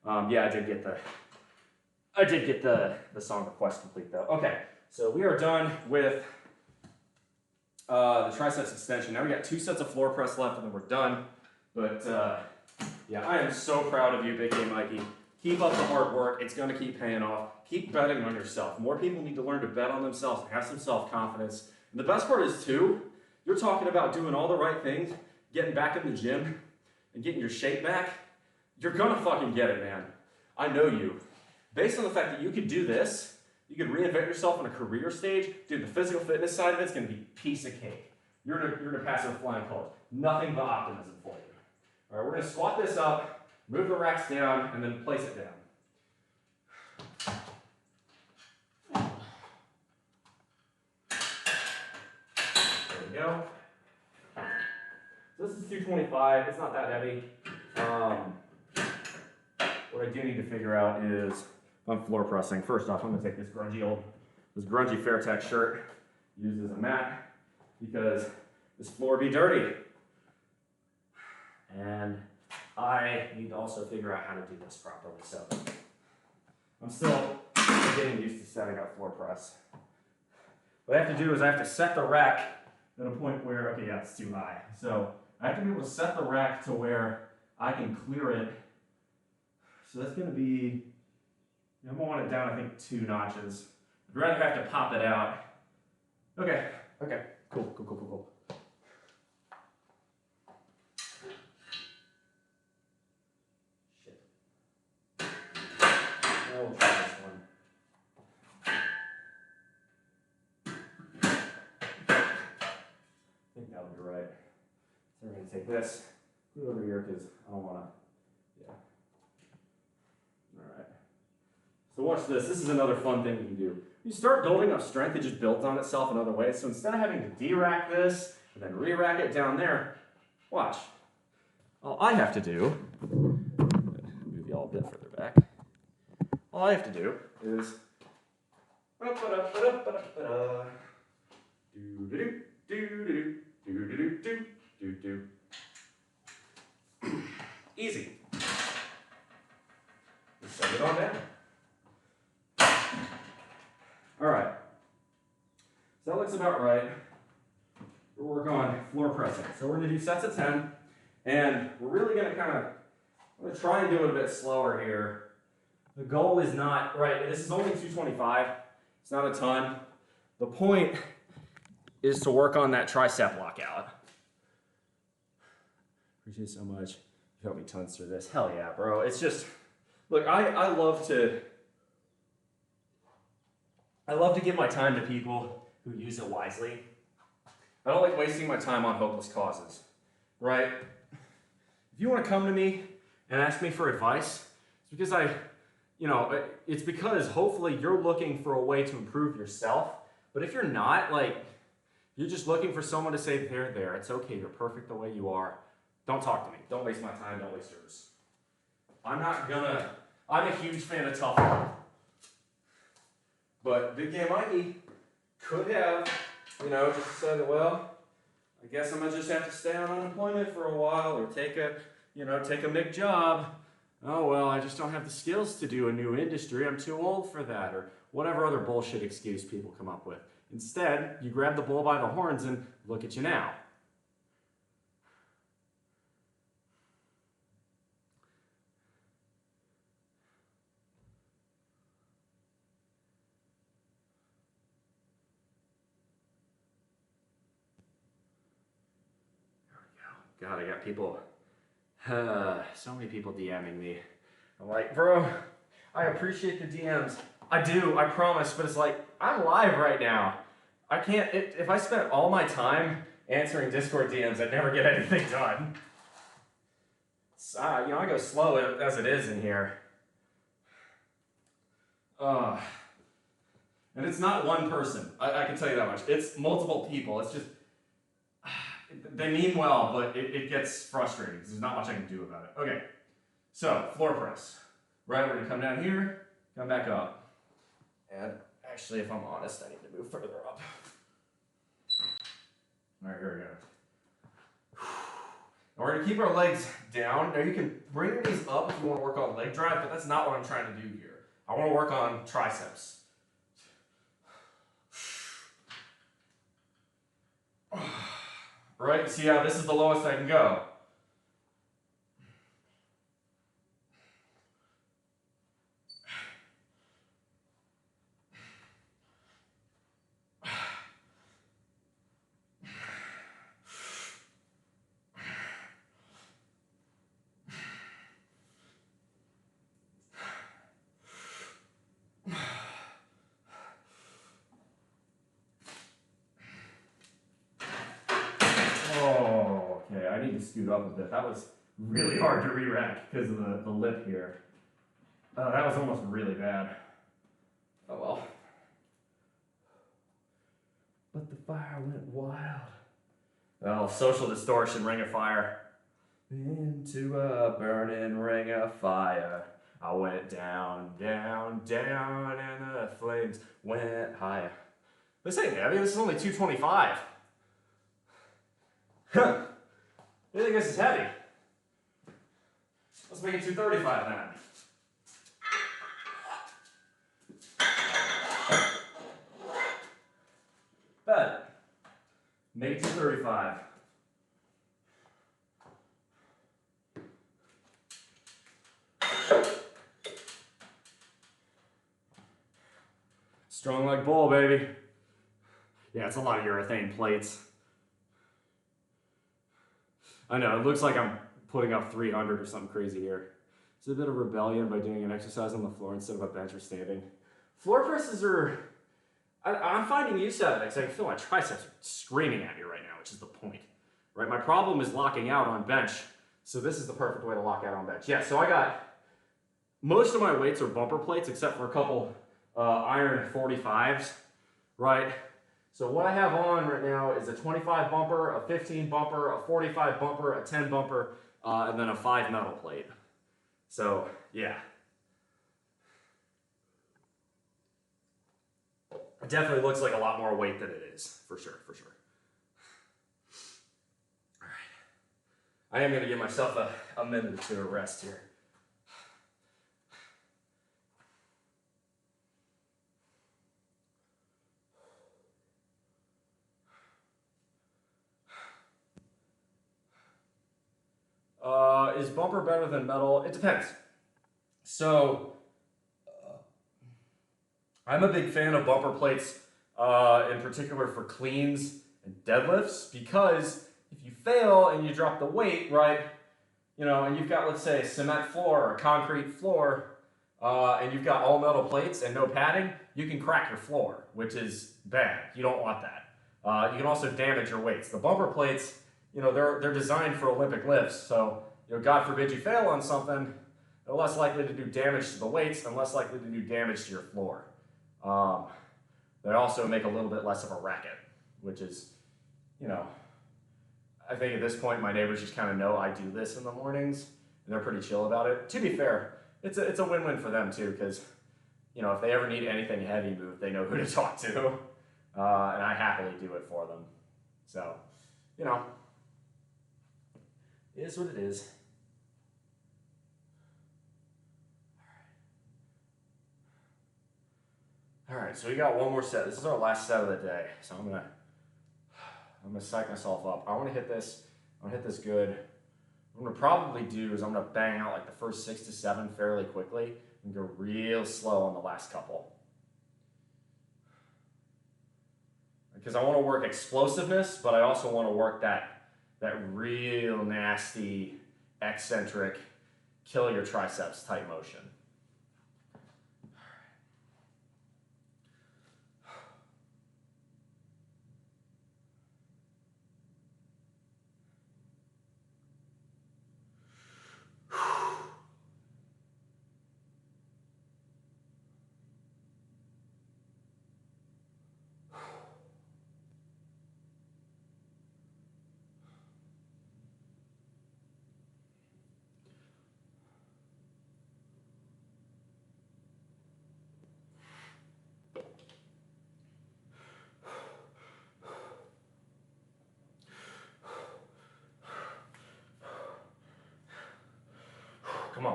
Yeah, I did get the song request complete though. Okay, so we are done with the triceps extension. Now we got 2 sets of floor press left and then we're done. But yeah, I am so proud of you, Big Game Mikey. Keep up the hard work. It's gonna keep paying off. Keep betting on yourself. More people need to learn to bet on themselves and have some self-confidence. And the best part is too, you're talking about doing all the right things, getting back in the gym, and getting your shape back. You're gonna fucking get it, man. I know you. Based on the fact that you could do this, you could reinvent yourself on a career stage, dude, the physical fitness side of it's gonna be a piece of cake. You're gonna pass with flying colors. Nothing but optimism for you. All right, we're gonna squat this up, move the racks down, and then place it down. There we go. So this is 225, it's not that heavy. What I do need to figure out is, if I'm floor pressing, first off, I'm gonna take this grungy Fairtex shirt, use as a mat, because this floor be dirty. And I need to also figure out how to do this properly. So I'm still getting used to setting up floor press. What I have to do is I have to set the rack at a point where, okay, yeah, it's too high. So I have to be able to set the rack to where I can clear it. So that's gonna be, I'm gonna want it down, I think 2 notches. I'd rather have to pop it out. Okay, cool. We'll try this one. I think that'll be right. So we're going to take this, put it over here because I don't want to, yeah. All right. So watch this. This is another fun thing you can do. You start building up strength, it just builds on itself in other ways. So instead of having to de-rack this and then re-rack it down there, watch. All I have to do, move y'all a bit further back. All I have to do is easy. Just set it on down. All right. So that looks about right. We'll work on floor pressing. So we're going to do sets of 10, and we're really going to I'm going to try and do it a bit slower here. The goal is not, right, this is only 225. It's not a ton. The point is to work on that tricep lockout. Appreciate it so much. You helped me tons through this. Hell yeah, bro. It's just, look, I love to give my time to people who use it wisely. I don't like wasting my time on hopeless causes, right? If you want to come to me and ask me for advice, it's because it's because hopefully you're looking for a way to improve yourself. But if you're not, like, you're just looking for someone to say, there, it's okay, you're perfect the way you are. Don't talk to me. Don't waste my time, don't waste yours. I'm a huge fan of tough love. But Big Game Mikey could have, just decided, well, I guess I'm gonna just have to stay on unemployment for a while or take a Mick job. Oh, well, I just don't have the skills to do a new industry. I'm too old for that, or whatever other bullshit excuse people come up with. Instead, you grab the bull by the horns and look at you now. There we go. God, I got people, so many people DMing me. I'm like, bro, I appreciate the DMs. I do, I promise, but it's like, I'm live right now. I can't, if I spent all my time answering Discord DMs, I'd never get anything done. I go slow as it is in here. And it's not one person, I can tell you that much. It's multiple people. It's just, they mean well, but it gets frustrating because there's not much I can do about it. Okay, so floor press. Right, we're gonna come down here, come back up. And actually, if I'm honest, I need to move further up. All right, here we go. And we're gonna keep our legs down. Now you can bring your knees up if you wanna work on leg drive, but that's not what I'm trying to do here. I wanna work on triceps. Right, see how this is the lowest I can go. Oh, okay, I need to scoot up a bit. That was really hard to re-rack because of the lip here. That was almost really bad. Oh well. But the fire went wild. Oh, social distortion, ring of fire. Into a burning ring of fire. I went down, down, down, and the flames went higher. This ain't heavy, this is only 225. Huh. You think this is heavy? Let's make it 235 then. Bet. Make it 235. Strong like bull, baby. Yeah, it's a lot of urethane plates. I know, it looks like I'm putting up 300 or something crazy here. It's a bit of rebellion by doing an exercise on the floor instead of a bench or standing. Floor presses are, I'm finding use out of it because I can feel my triceps are screaming at me right now, which is the point. Right, my problem is locking out on bench, so this is the perfect way to lock out on bench. Yeah, so I got, most of my weights are bumper plates except for a couple iron 45s, right? So what I have on right now is a 25 bumper, a 15 bumper, a 45 bumper, a 10 bumper, and then a 5 metal plate. So, yeah. It definitely looks like a lot more weight than it is, for sure, for sure. All right. I am going to give myself a minute or two to rest here. Is bumper better than metal? It depends. So, I'm a big fan of bumper plates, in particular for cleans and deadlifts, because if you fail and you drop the weight, right, you know, and you've got, let's say, a cement floor or a concrete floor, and you've got all metal plates and no padding, you can crack your floor, which is bad. You don't want that. You can also damage your weights. The bumper plates, you know, they're designed for Olympic lifts, so, you know, God forbid you fail on something, they're less likely to do damage to the weights and less likely to do damage to your floor. They also make a little bit less of a racket, which is, you know, I think at this point my neighbors just kind of know I do this in the mornings, and they're pretty chill about it. To be fair, it's a win-win for them too, because, you know, if they ever need anything heavy moved, they know who to talk to, and I happily do it for them. So, you know, it is what it is. All right, so we got one more set. This is our last set of the day, so I'm gonna psych myself up. I want to hit this. I want to hit this good. What I'm gonna probably do is I'm gonna bang out like the first 6 to 7 fairly quickly and go real slow on the last couple, because I want to work explosiveness, but I also want to work that real nasty, eccentric, kill your triceps type motion.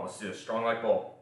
let's do this. Strong like bull.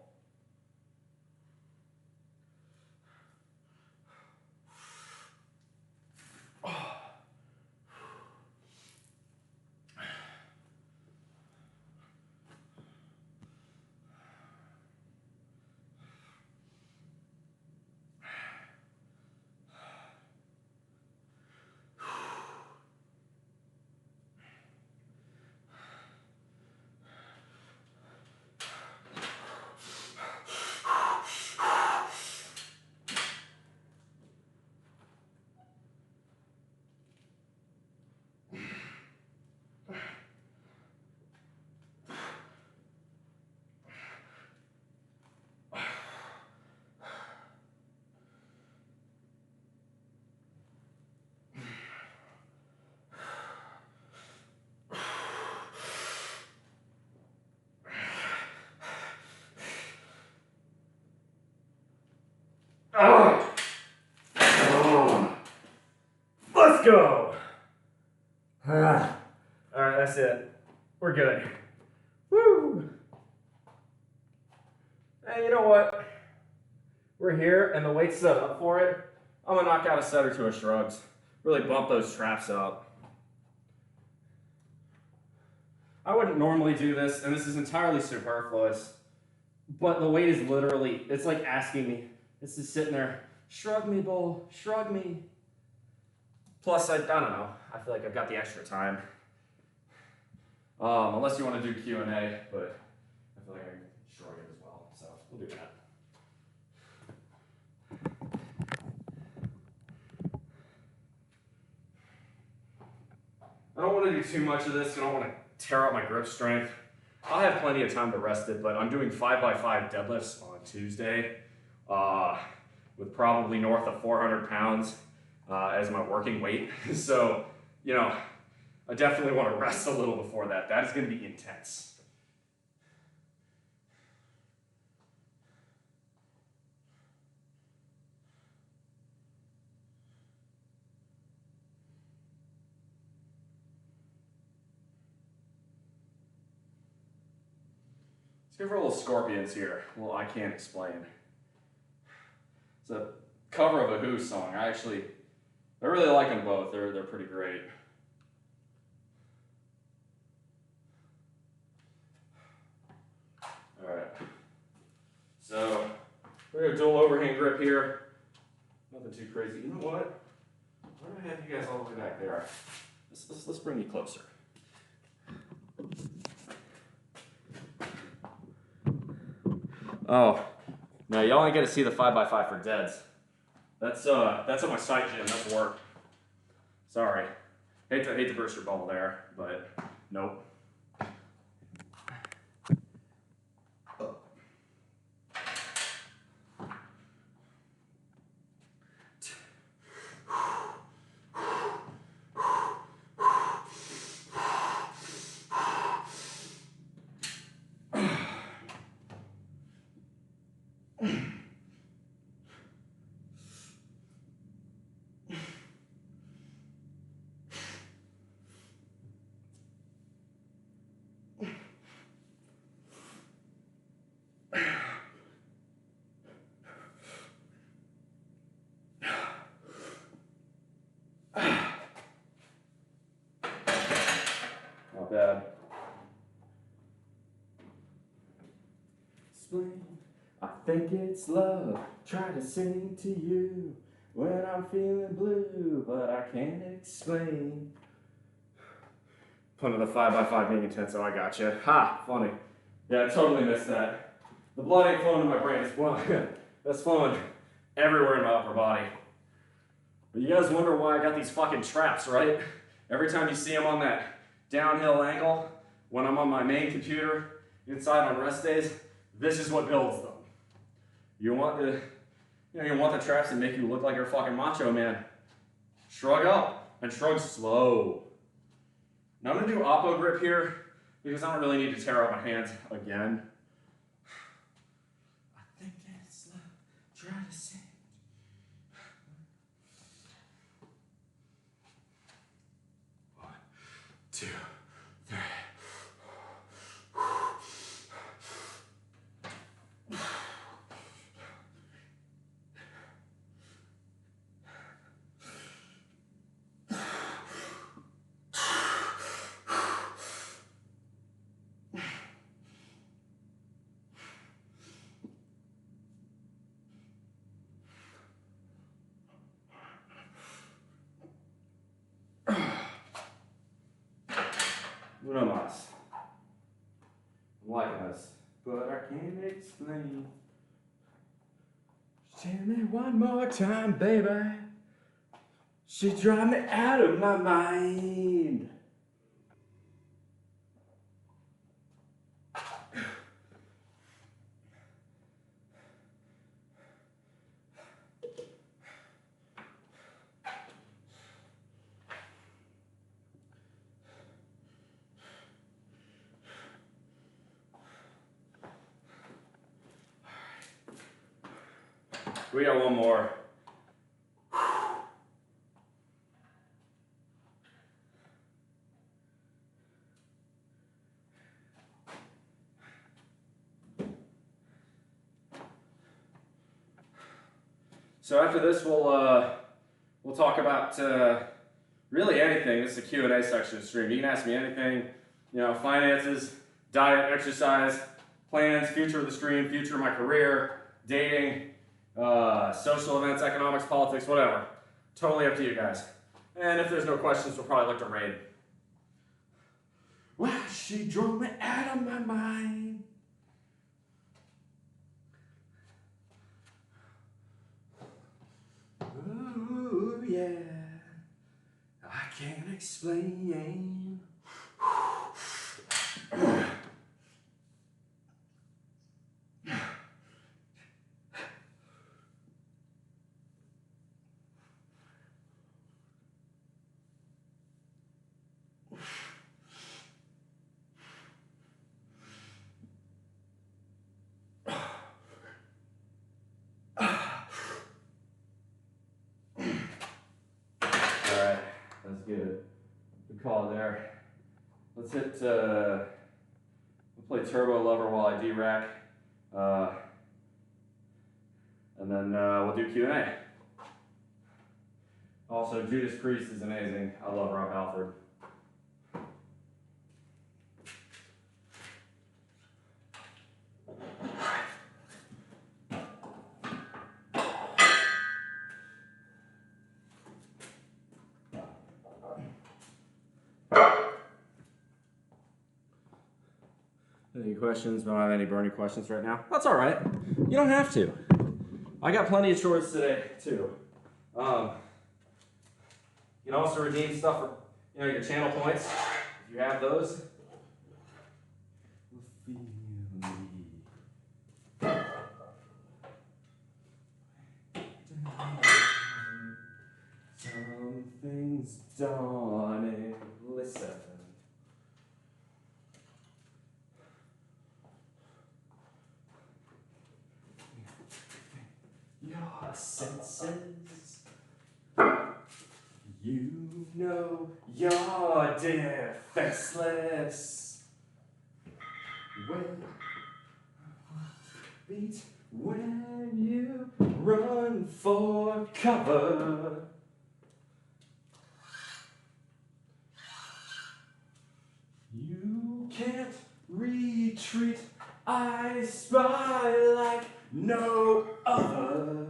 Let's go. All right, that's it. We're good. Woo. Hey, you know what? We're here and the weight's set up for it. I'm gonna knock out a set or two of shrugs. Really bump those traps up. I wouldn't normally do this, and this is entirely superfluous, but the weight is literally, it's like asking me. It's just sitting there, shrug me, bull, shrug me. Plus, I don't know, I feel like I've got the extra time. Unless you want to do Q&A, but I feel like I can shrug it as well, so we'll do that. I don't want to do too much of this. I don't want to tear out my grip strength. I'll have plenty of time to rest it, but I'm doing 5x5 deadlifts on Tuesday with probably north of 400 pounds as my working weight. So, you know, I definitely want to rest a little before that. That is going to be intense. Let's go for a little scorpions here. Well, I can't explain. It's a cover of a Who song. I really like them both. They're pretty great. All right. So we're gonna dual overhand grip here. Nothing too crazy. You know what? Why do I have you guys all the way back there? Let's bring you closer. Oh, now y'all only get to see the 5x5 for deads. That's at my site gym. That's work. Sorry, hate to burst your bubble there, but nope. Not bad. Explain. I think it's love. Try to sing to you when I'm feeling blue, but I can't explain. Put another 5x5 being intense. Oh, I got you. Ha! Funny. Yeah, I totally missed that. The blood ain't flowing in my brain. It's flowing. That's flowing everywhere in my upper body. But you guys wonder why I got these fucking traps, right? Every time you see them on that downhill angle, when I'm on my main computer inside on rest days, this is what builds them. You want the traps that make you look like you're a fucking macho man. Shrug up and shrug slow. Now I'm gonna do oppo grip here because I don't really need to tear out my hands again. I think it's love. Try to sing. 1, 2, 3. Uno mas. I'm liking this. But I can't explain. Tell me one more time, baby. She drive me out of my mind. We got one more. So after this, we'll talk about really anything. This is a Q&A section of the stream. You can ask me anything, you know, finances, diet, exercise, plans, future of the stream, future of my career, dating, social events, economics, politics, whatever. Totally up to you guys. And if there's no questions, we'll probably look to raid. Well, she drove me out of my mind. Ooh, yeah. I can't explain. That's good. Good call there. Let's hit, we'll play Turbo Lover while I D-rack. And then we'll do Q&A. Also, Judas Priest is amazing. I love Rob Halford. Any questions? Don't have any burning questions right now? That's all right. You don't have to. I got plenty of chores today too. You can also redeem stuff for, you know, your channel points if you have those. Something's dawning. Listen. Your senses, you know you're defenseless. When you run for cover, you can't retreat. I spy like no other.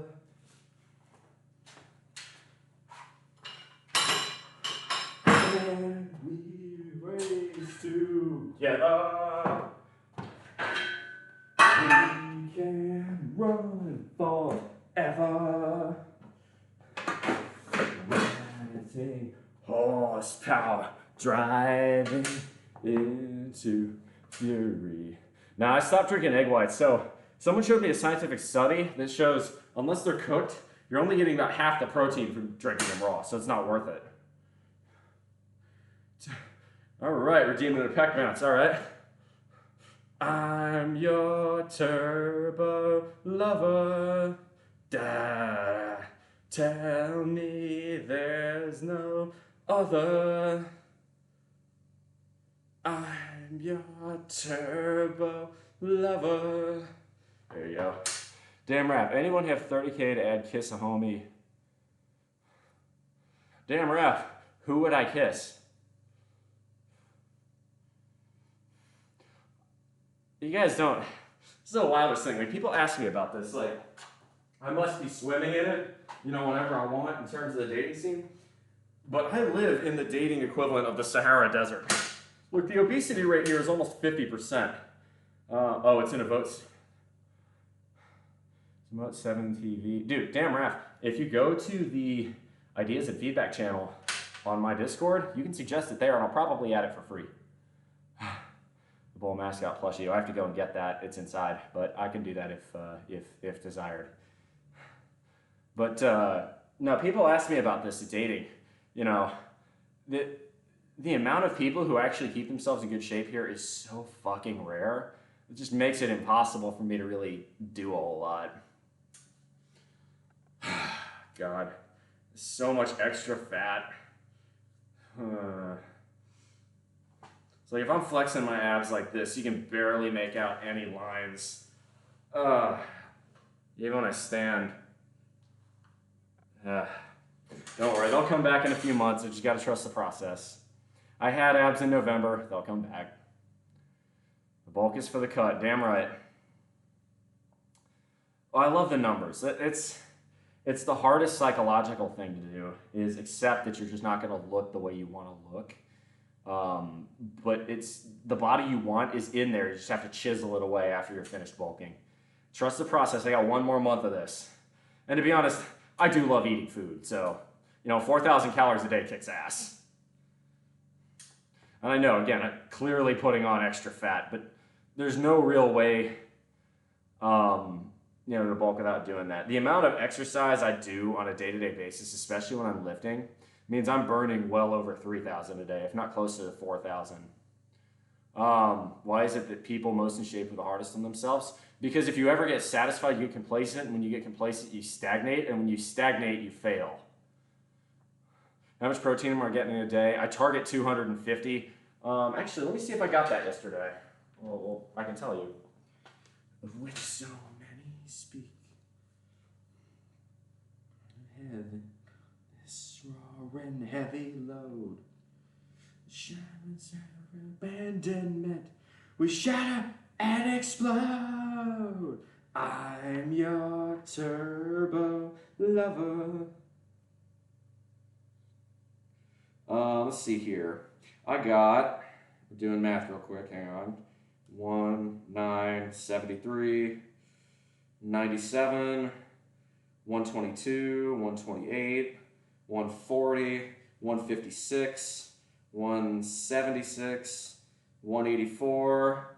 And we race together. We can run forever. Rising horsepower driving into fury. Now I stopped drinking egg whites, so someone showed me a scientific study that shows unless they're cooked, you're only getting about half the protein from drinking them raw, so it's not worth it. All right, redeeming the pec mounts, all right. I'm your turbo lover. Da, tell me there's no other. I'm your turbo lover. There you go. Damn rap. Anyone have 30K to add kiss a homie? Damn rap. Who would I kiss? You guys don't. This is the wildest thing. Like, people ask me about this. Like, I must be swimming in it, you know, whenever I want in terms of the dating scene. But I live in the dating equivalent of the Sahara Desert. Look, the obesity rate here is almost 50%. Oh, it's in a vote. Vote 7 TV. Dude, damn Raph, if you go to the ideas and feedback channel on my Discord, you can suggest it there and I'll probably add it for free. The Bull mascot plushie. I have to go and get that. It's inside, but I can do that if desired. But no, people ask me about this dating. You know, the amount of people who actually keep themselves in good shape here is so fucking rare. It just makes it impossible for me to really do a whole lot. God, so much extra fat. It's like if I'm flexing my abs like this, you can barely make out any lines. Even when I stand. Don't worry, they'll come back in a few months. I just gotta trust the process. I had abs in November, they'll come back. The bulk is for the cut, damn right. Well, I love the numbers. It's the hardest psychological thing to do, is accept that you're just not gonna look the way you wanna look. But it's the body you want is in there. You just have to chisel it away after you're finished bulking. Trust the process. I got 1 more month of this. And to be honest, I do love eating food. So, 4,000 calories a day kicks ass. And I know, again, I'm clearly putting on extra fat, but there's no real way, to bulk without doing that. The amount of exercise I do on a day-to-day basis, especially when I'm lifting, means I'm burning well over 3,000 a day, if not closer to 4,000. Why is it that people most in shape are the hardest on themselves? Because if you ever get satisfied, you get complacent. And when you get complacent, you stagnate. And when you stagnate, you fail. How much protein am I getting in a day? I target 250. Actually, let me see if I got that yesterday. Well, I can tell you. Of which so many speak. Heaven, this raw and heavy load. Shadows of abandonment. We shatter and explode. I'm your turbo lover. Let's see here. We're doing math real quick, hang on. 973, 97, 122, 128, 140, 156, 176, 184,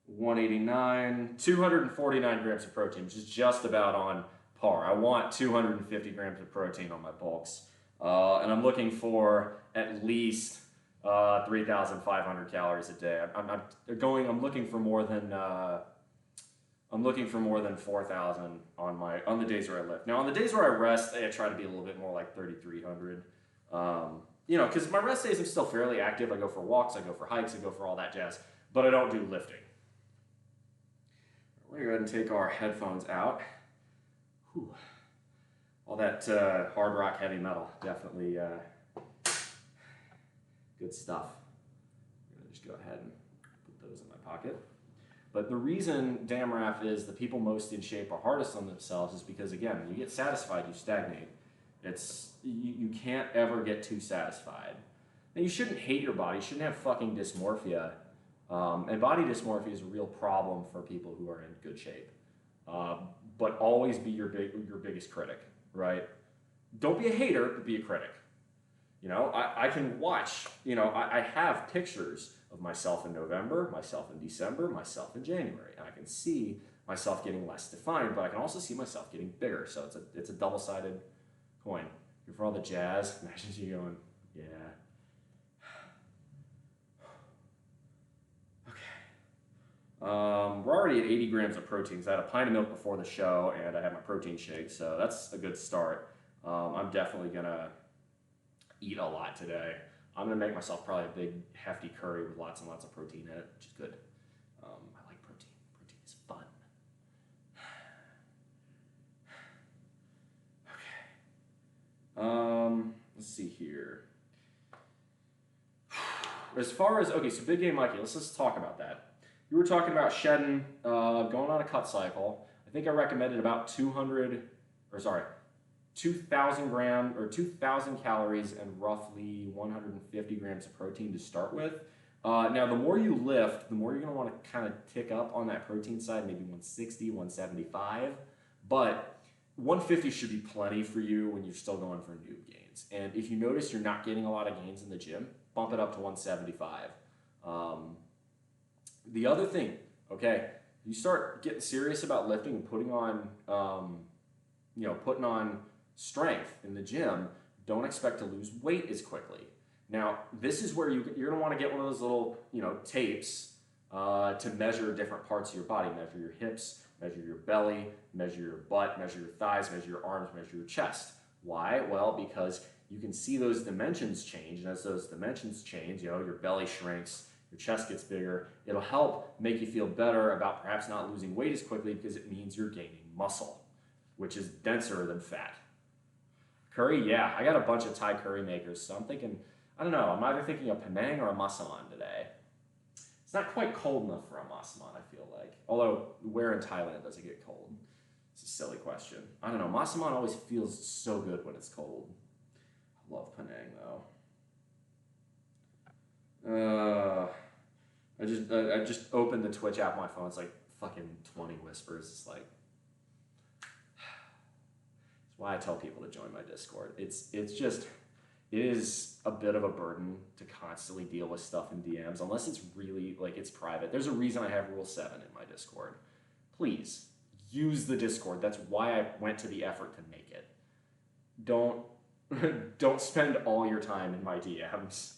189, 249 grams of protein, which is just about on par. I want 250 grams of protein on my bulks. And I'm looking for at least 3,500 calories a day. I'm looking for more than 4,000 on the days where I lift. Now on the days where I rest, I try to be a little bit more like 3,300. Because my rest days I'm still fairly active. I go for walks, I go for hikes, I go for all that jazz, but I don't do lifting. We're going to go ahead and take our headphones out. Whew. All that hard rock heavy metal, definitely good stuff. I'm going to just go ahead and put those in my pocket. But the reason, damn Raph, is the people most in shape are hardest on themselves is because, again, when you get satisfied, you stagnate. You can't ever get too satisfied. And you shouldn't hate your body. You shouldn't have fucking dysmorphia. And body dysmorphia is a real problem for people who are in good shape. But always be your biggest critic, right? Don't be a hater, but be a critic. I can watch, I have pictures of myself in November, myself in December, myself in January. And I can see myself getting less defined, but I can also see myself getting bigger. So it's a double-sided coin. Here for all the jazz, imagine you going, yeah. We're already at 80 grams of protein. So I had a pint of milk before the show, and I had my protein shake, so that's a good start. I'm definitely gonna eat a lot today. I'm gonna make myself probably a big hefty curry with lots and lots of protein in it, which is good. I like protein. Protein is fun. Okay. Let's see here. As far as, okay, so Big Game Mikey, let's just talk about that. You were talking about shedding, going on a cut cycle. I think I recommended about 2,000 calories and roughly 150 grams of protein to start with. Now, the more you lift, the more you're going to want to kind of tick up on that protein side, maybe 160, 175. But 150 should be plenty for you when you're still going for noob gains. And if you notice you're not getting a lot of gains in the gym, bump it up to 175. The other thing, okay, you start getting serious about lifting and putting on, putting on strength in the gym, don't expect to lose weight as quickly. Now, this is where you're going to want to get one of those little, tapes to measure different parts of your body. Measure your hips, measure your belly, measure your butt, measure your thighs, measure your arms, measure your chest. Why? Well, because you can see those dimensions change, and as those dimensions change, your belly shrinks, your chest gets bigger. It'll help make you feel better about perhaps not losing weight as quickly because it means you're gaining muscle, which is denser than fat. Curry, yeah, I got a bunch of Thai curry makers, so I'm thinking, I don't know, I'm either thinking of Penang or a Masaman today. It's not quite cold enough for a Masaman, I feel like. Although, where in Thailand does it get cold? It's a silly question. I don't know, Masaman always feels so good when it's cold. I love Penang, though. I just opened the Twitch app on my phone. It's like fucking 20 whispers. It's like, it's why I tell people to join my Discord. It is a bit of a burden to constantly deal with stuff in DMs, unless it's really, like, it's private. There's a reason I have Rule 7 in my Discord. Please, use the Discord. That's why I went to the effort to make it. Don't spend all your time in my DMs.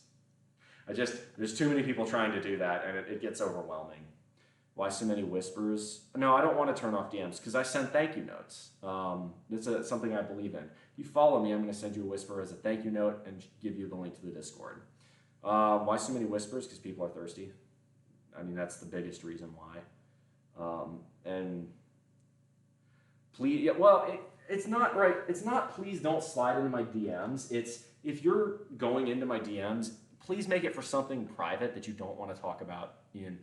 There's too many people trying to do that, and it gets overwhelming. Why so many whispers? No, I don't want to turn off DMs, because I send thank you notes. It's something I believe in. If you follow me, I'm going to send you a whisper as a thank you note and give you the link to the Discord. Why so many whispers? Because people are thirsty. I mean, that's the biggest reason why. And please, yeah, well, it's not right. It's not please don't slide into my DMs. It's if you're going into my DMs, please make it for something private that you don't want to talk about in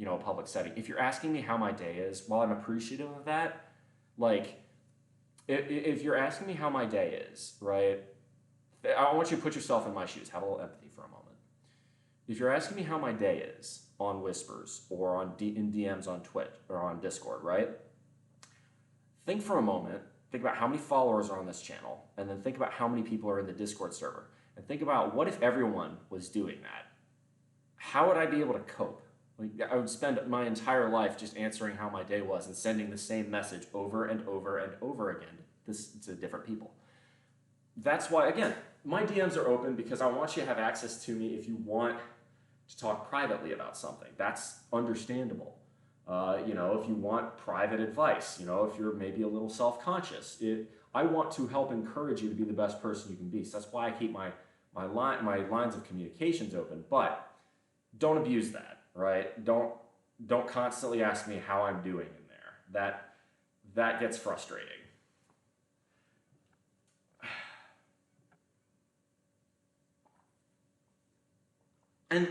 a public setting. If you're asking me how my day is, while I'm appreciative of that, like, if you're asking me how my day is, right, I want you to put yourself in my shoes. Have a little empathy for a moment. If you're asking me how my day is on Whispers or in DMs on Twitch or on Discord, right, think for a moment, think about how many followers are on this channel, and then think about how many people are in the Discord server. And think about, what if everyone was doing that? How would I be able to cope? Like, I would spend my entire life just answering how my day was and sending the same message over and over and over again to different people. That's why, again, my DMs are open, because I want you to have access to me if you want to talk privately about something. That's understandable. If you want private advice, if you're maybe a little self-conscious, I want to help encourage you to be the best person you can be. So that's why I keep my lines of communications open, but don't abuse that, right? Don't constantly ask me how I'm doing in there. That gets frustrating. And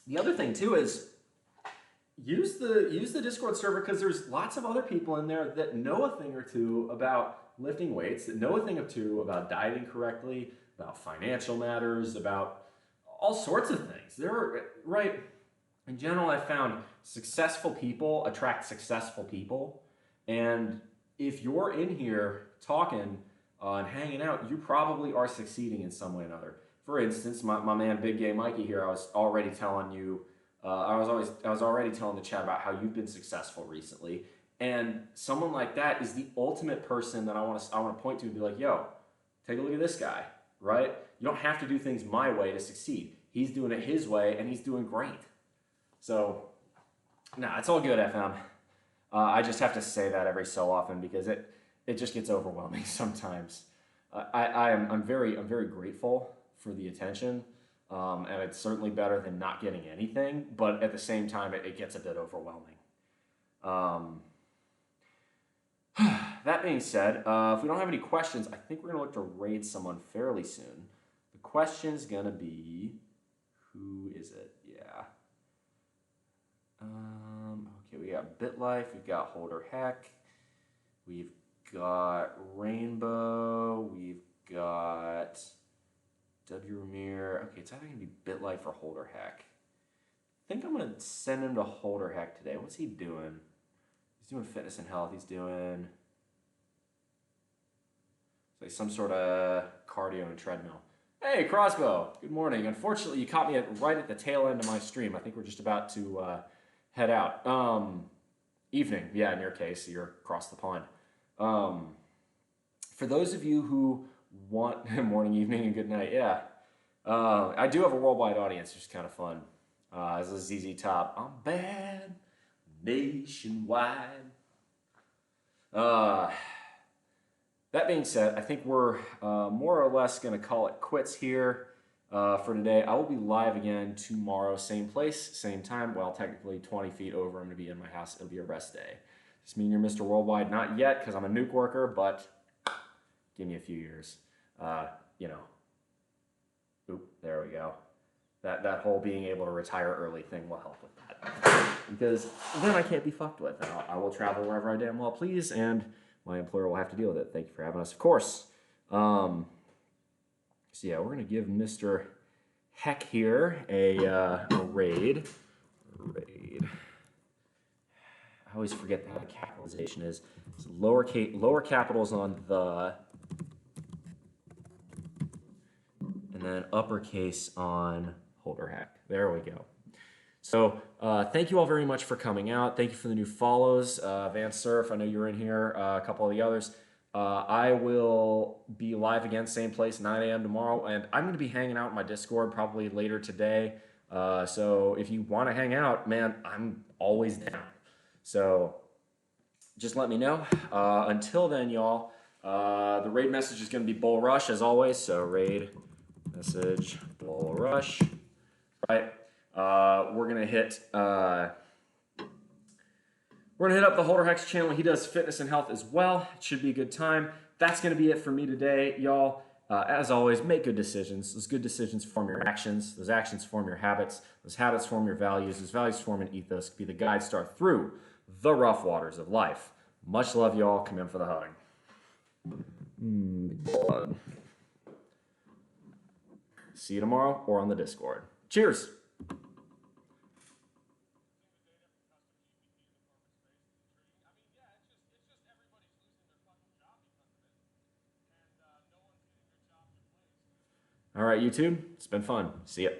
the other thing too is use the Discord server, because there's lots of other people in there that know a thing or two about lifting weights, that know a thing or two about dieting correctly, about financial matters, about all sorts of things. In general, I found successful people attract successful people. And if you're in here talking and hanging out, you probably are succeeding in some way or another. For instance, my man Big Gay Mikey here, I was already telling you, I was already telling the chat about how you've been successful recently. And someone like that is the ultimate person that I want to point to and be like, yo, take a look at this guy, right? You don't have to do things my way to succeed. He's doing it his way, and he's doing great. So, it's all good, FM. I just have to say that every so often, because it just gets overwhelming sometimes. I'm very grateful for the attention, and it's certainly better than not getting anything. But at the same time, it gets a bit overwhelming. That being said, if we don't have any questions, I think we're gonna look to raid someone fairly soon. The question's gonna be, who is it? Yeah. Okay, we got BitLife, we've got Holder Heck, we've got Rainbow, we've got W Ramir. Okay, it's either gonna be BitLife or Holder Heck. think I'm going to send him to Holder Heck today. What's he doing? He's doing fitness and health. He's doing like some sort of cardio and treadmill. Hey, Crossbow. Good morning. Unfortunately, you caught me right at the tail end of my stream. I think we're just about to head out. Evening. Yeah, in your case, you're across the pond. For those of you who want morning, evening, and good night, yeah. I do have a worldwide audience, which is kind of fun. This is ZZ Top. I'm bad nationwide. That being said, I think we're more or less going to call it quits here for today. I will be live again tomorrow, same place, same time. Well, technically 20 feet over. I'm going to be in my house. It'll be a rest day. Does this mean you're Mr. Worldwide? Not yet, because I'm a nuke worker, but give me a few years. You know. Oop, there we go. That whole being able to retire early thing will help with that. Because then I can't be fucked with. I will travel wherever I damn well please, and my employer will have to deal with it. Thank you for having us, of course. So yeah, we're going to give Mr. Heck here a raid. I always forget how the capitalization is. It's lower capitals on the, and then uppercase on Holder Heck. There we go. So thank you all very much for coming out. Thank you for the new follows. Van Surf, I know you were in here. A couple of the others. I will be live again, same place, 9 a.m. tomorrow. And I'm going to be hanging out in my Discord probably later today. So if you want to hang out, man, I'm always down. So just let me know. Until then, y'all, the raid message is going to be Bull Rush as always. So raid message Bull Rush. Right. We're gonna hit up the Holder Hex channel. He does fitness and health as well. It should be a good time. That's gonna be it for me today, y'all. As always, make good decisions. Those good decisions form your actions. Those actions form your habits. Those habits form your values. Those values form an ethos. Be the guide star through the rough waters of life. Much love, y'all. Come in for the hug. See you tomorrow or on the Discord. Cheers. All right, YouTube, it's been fun. See ya.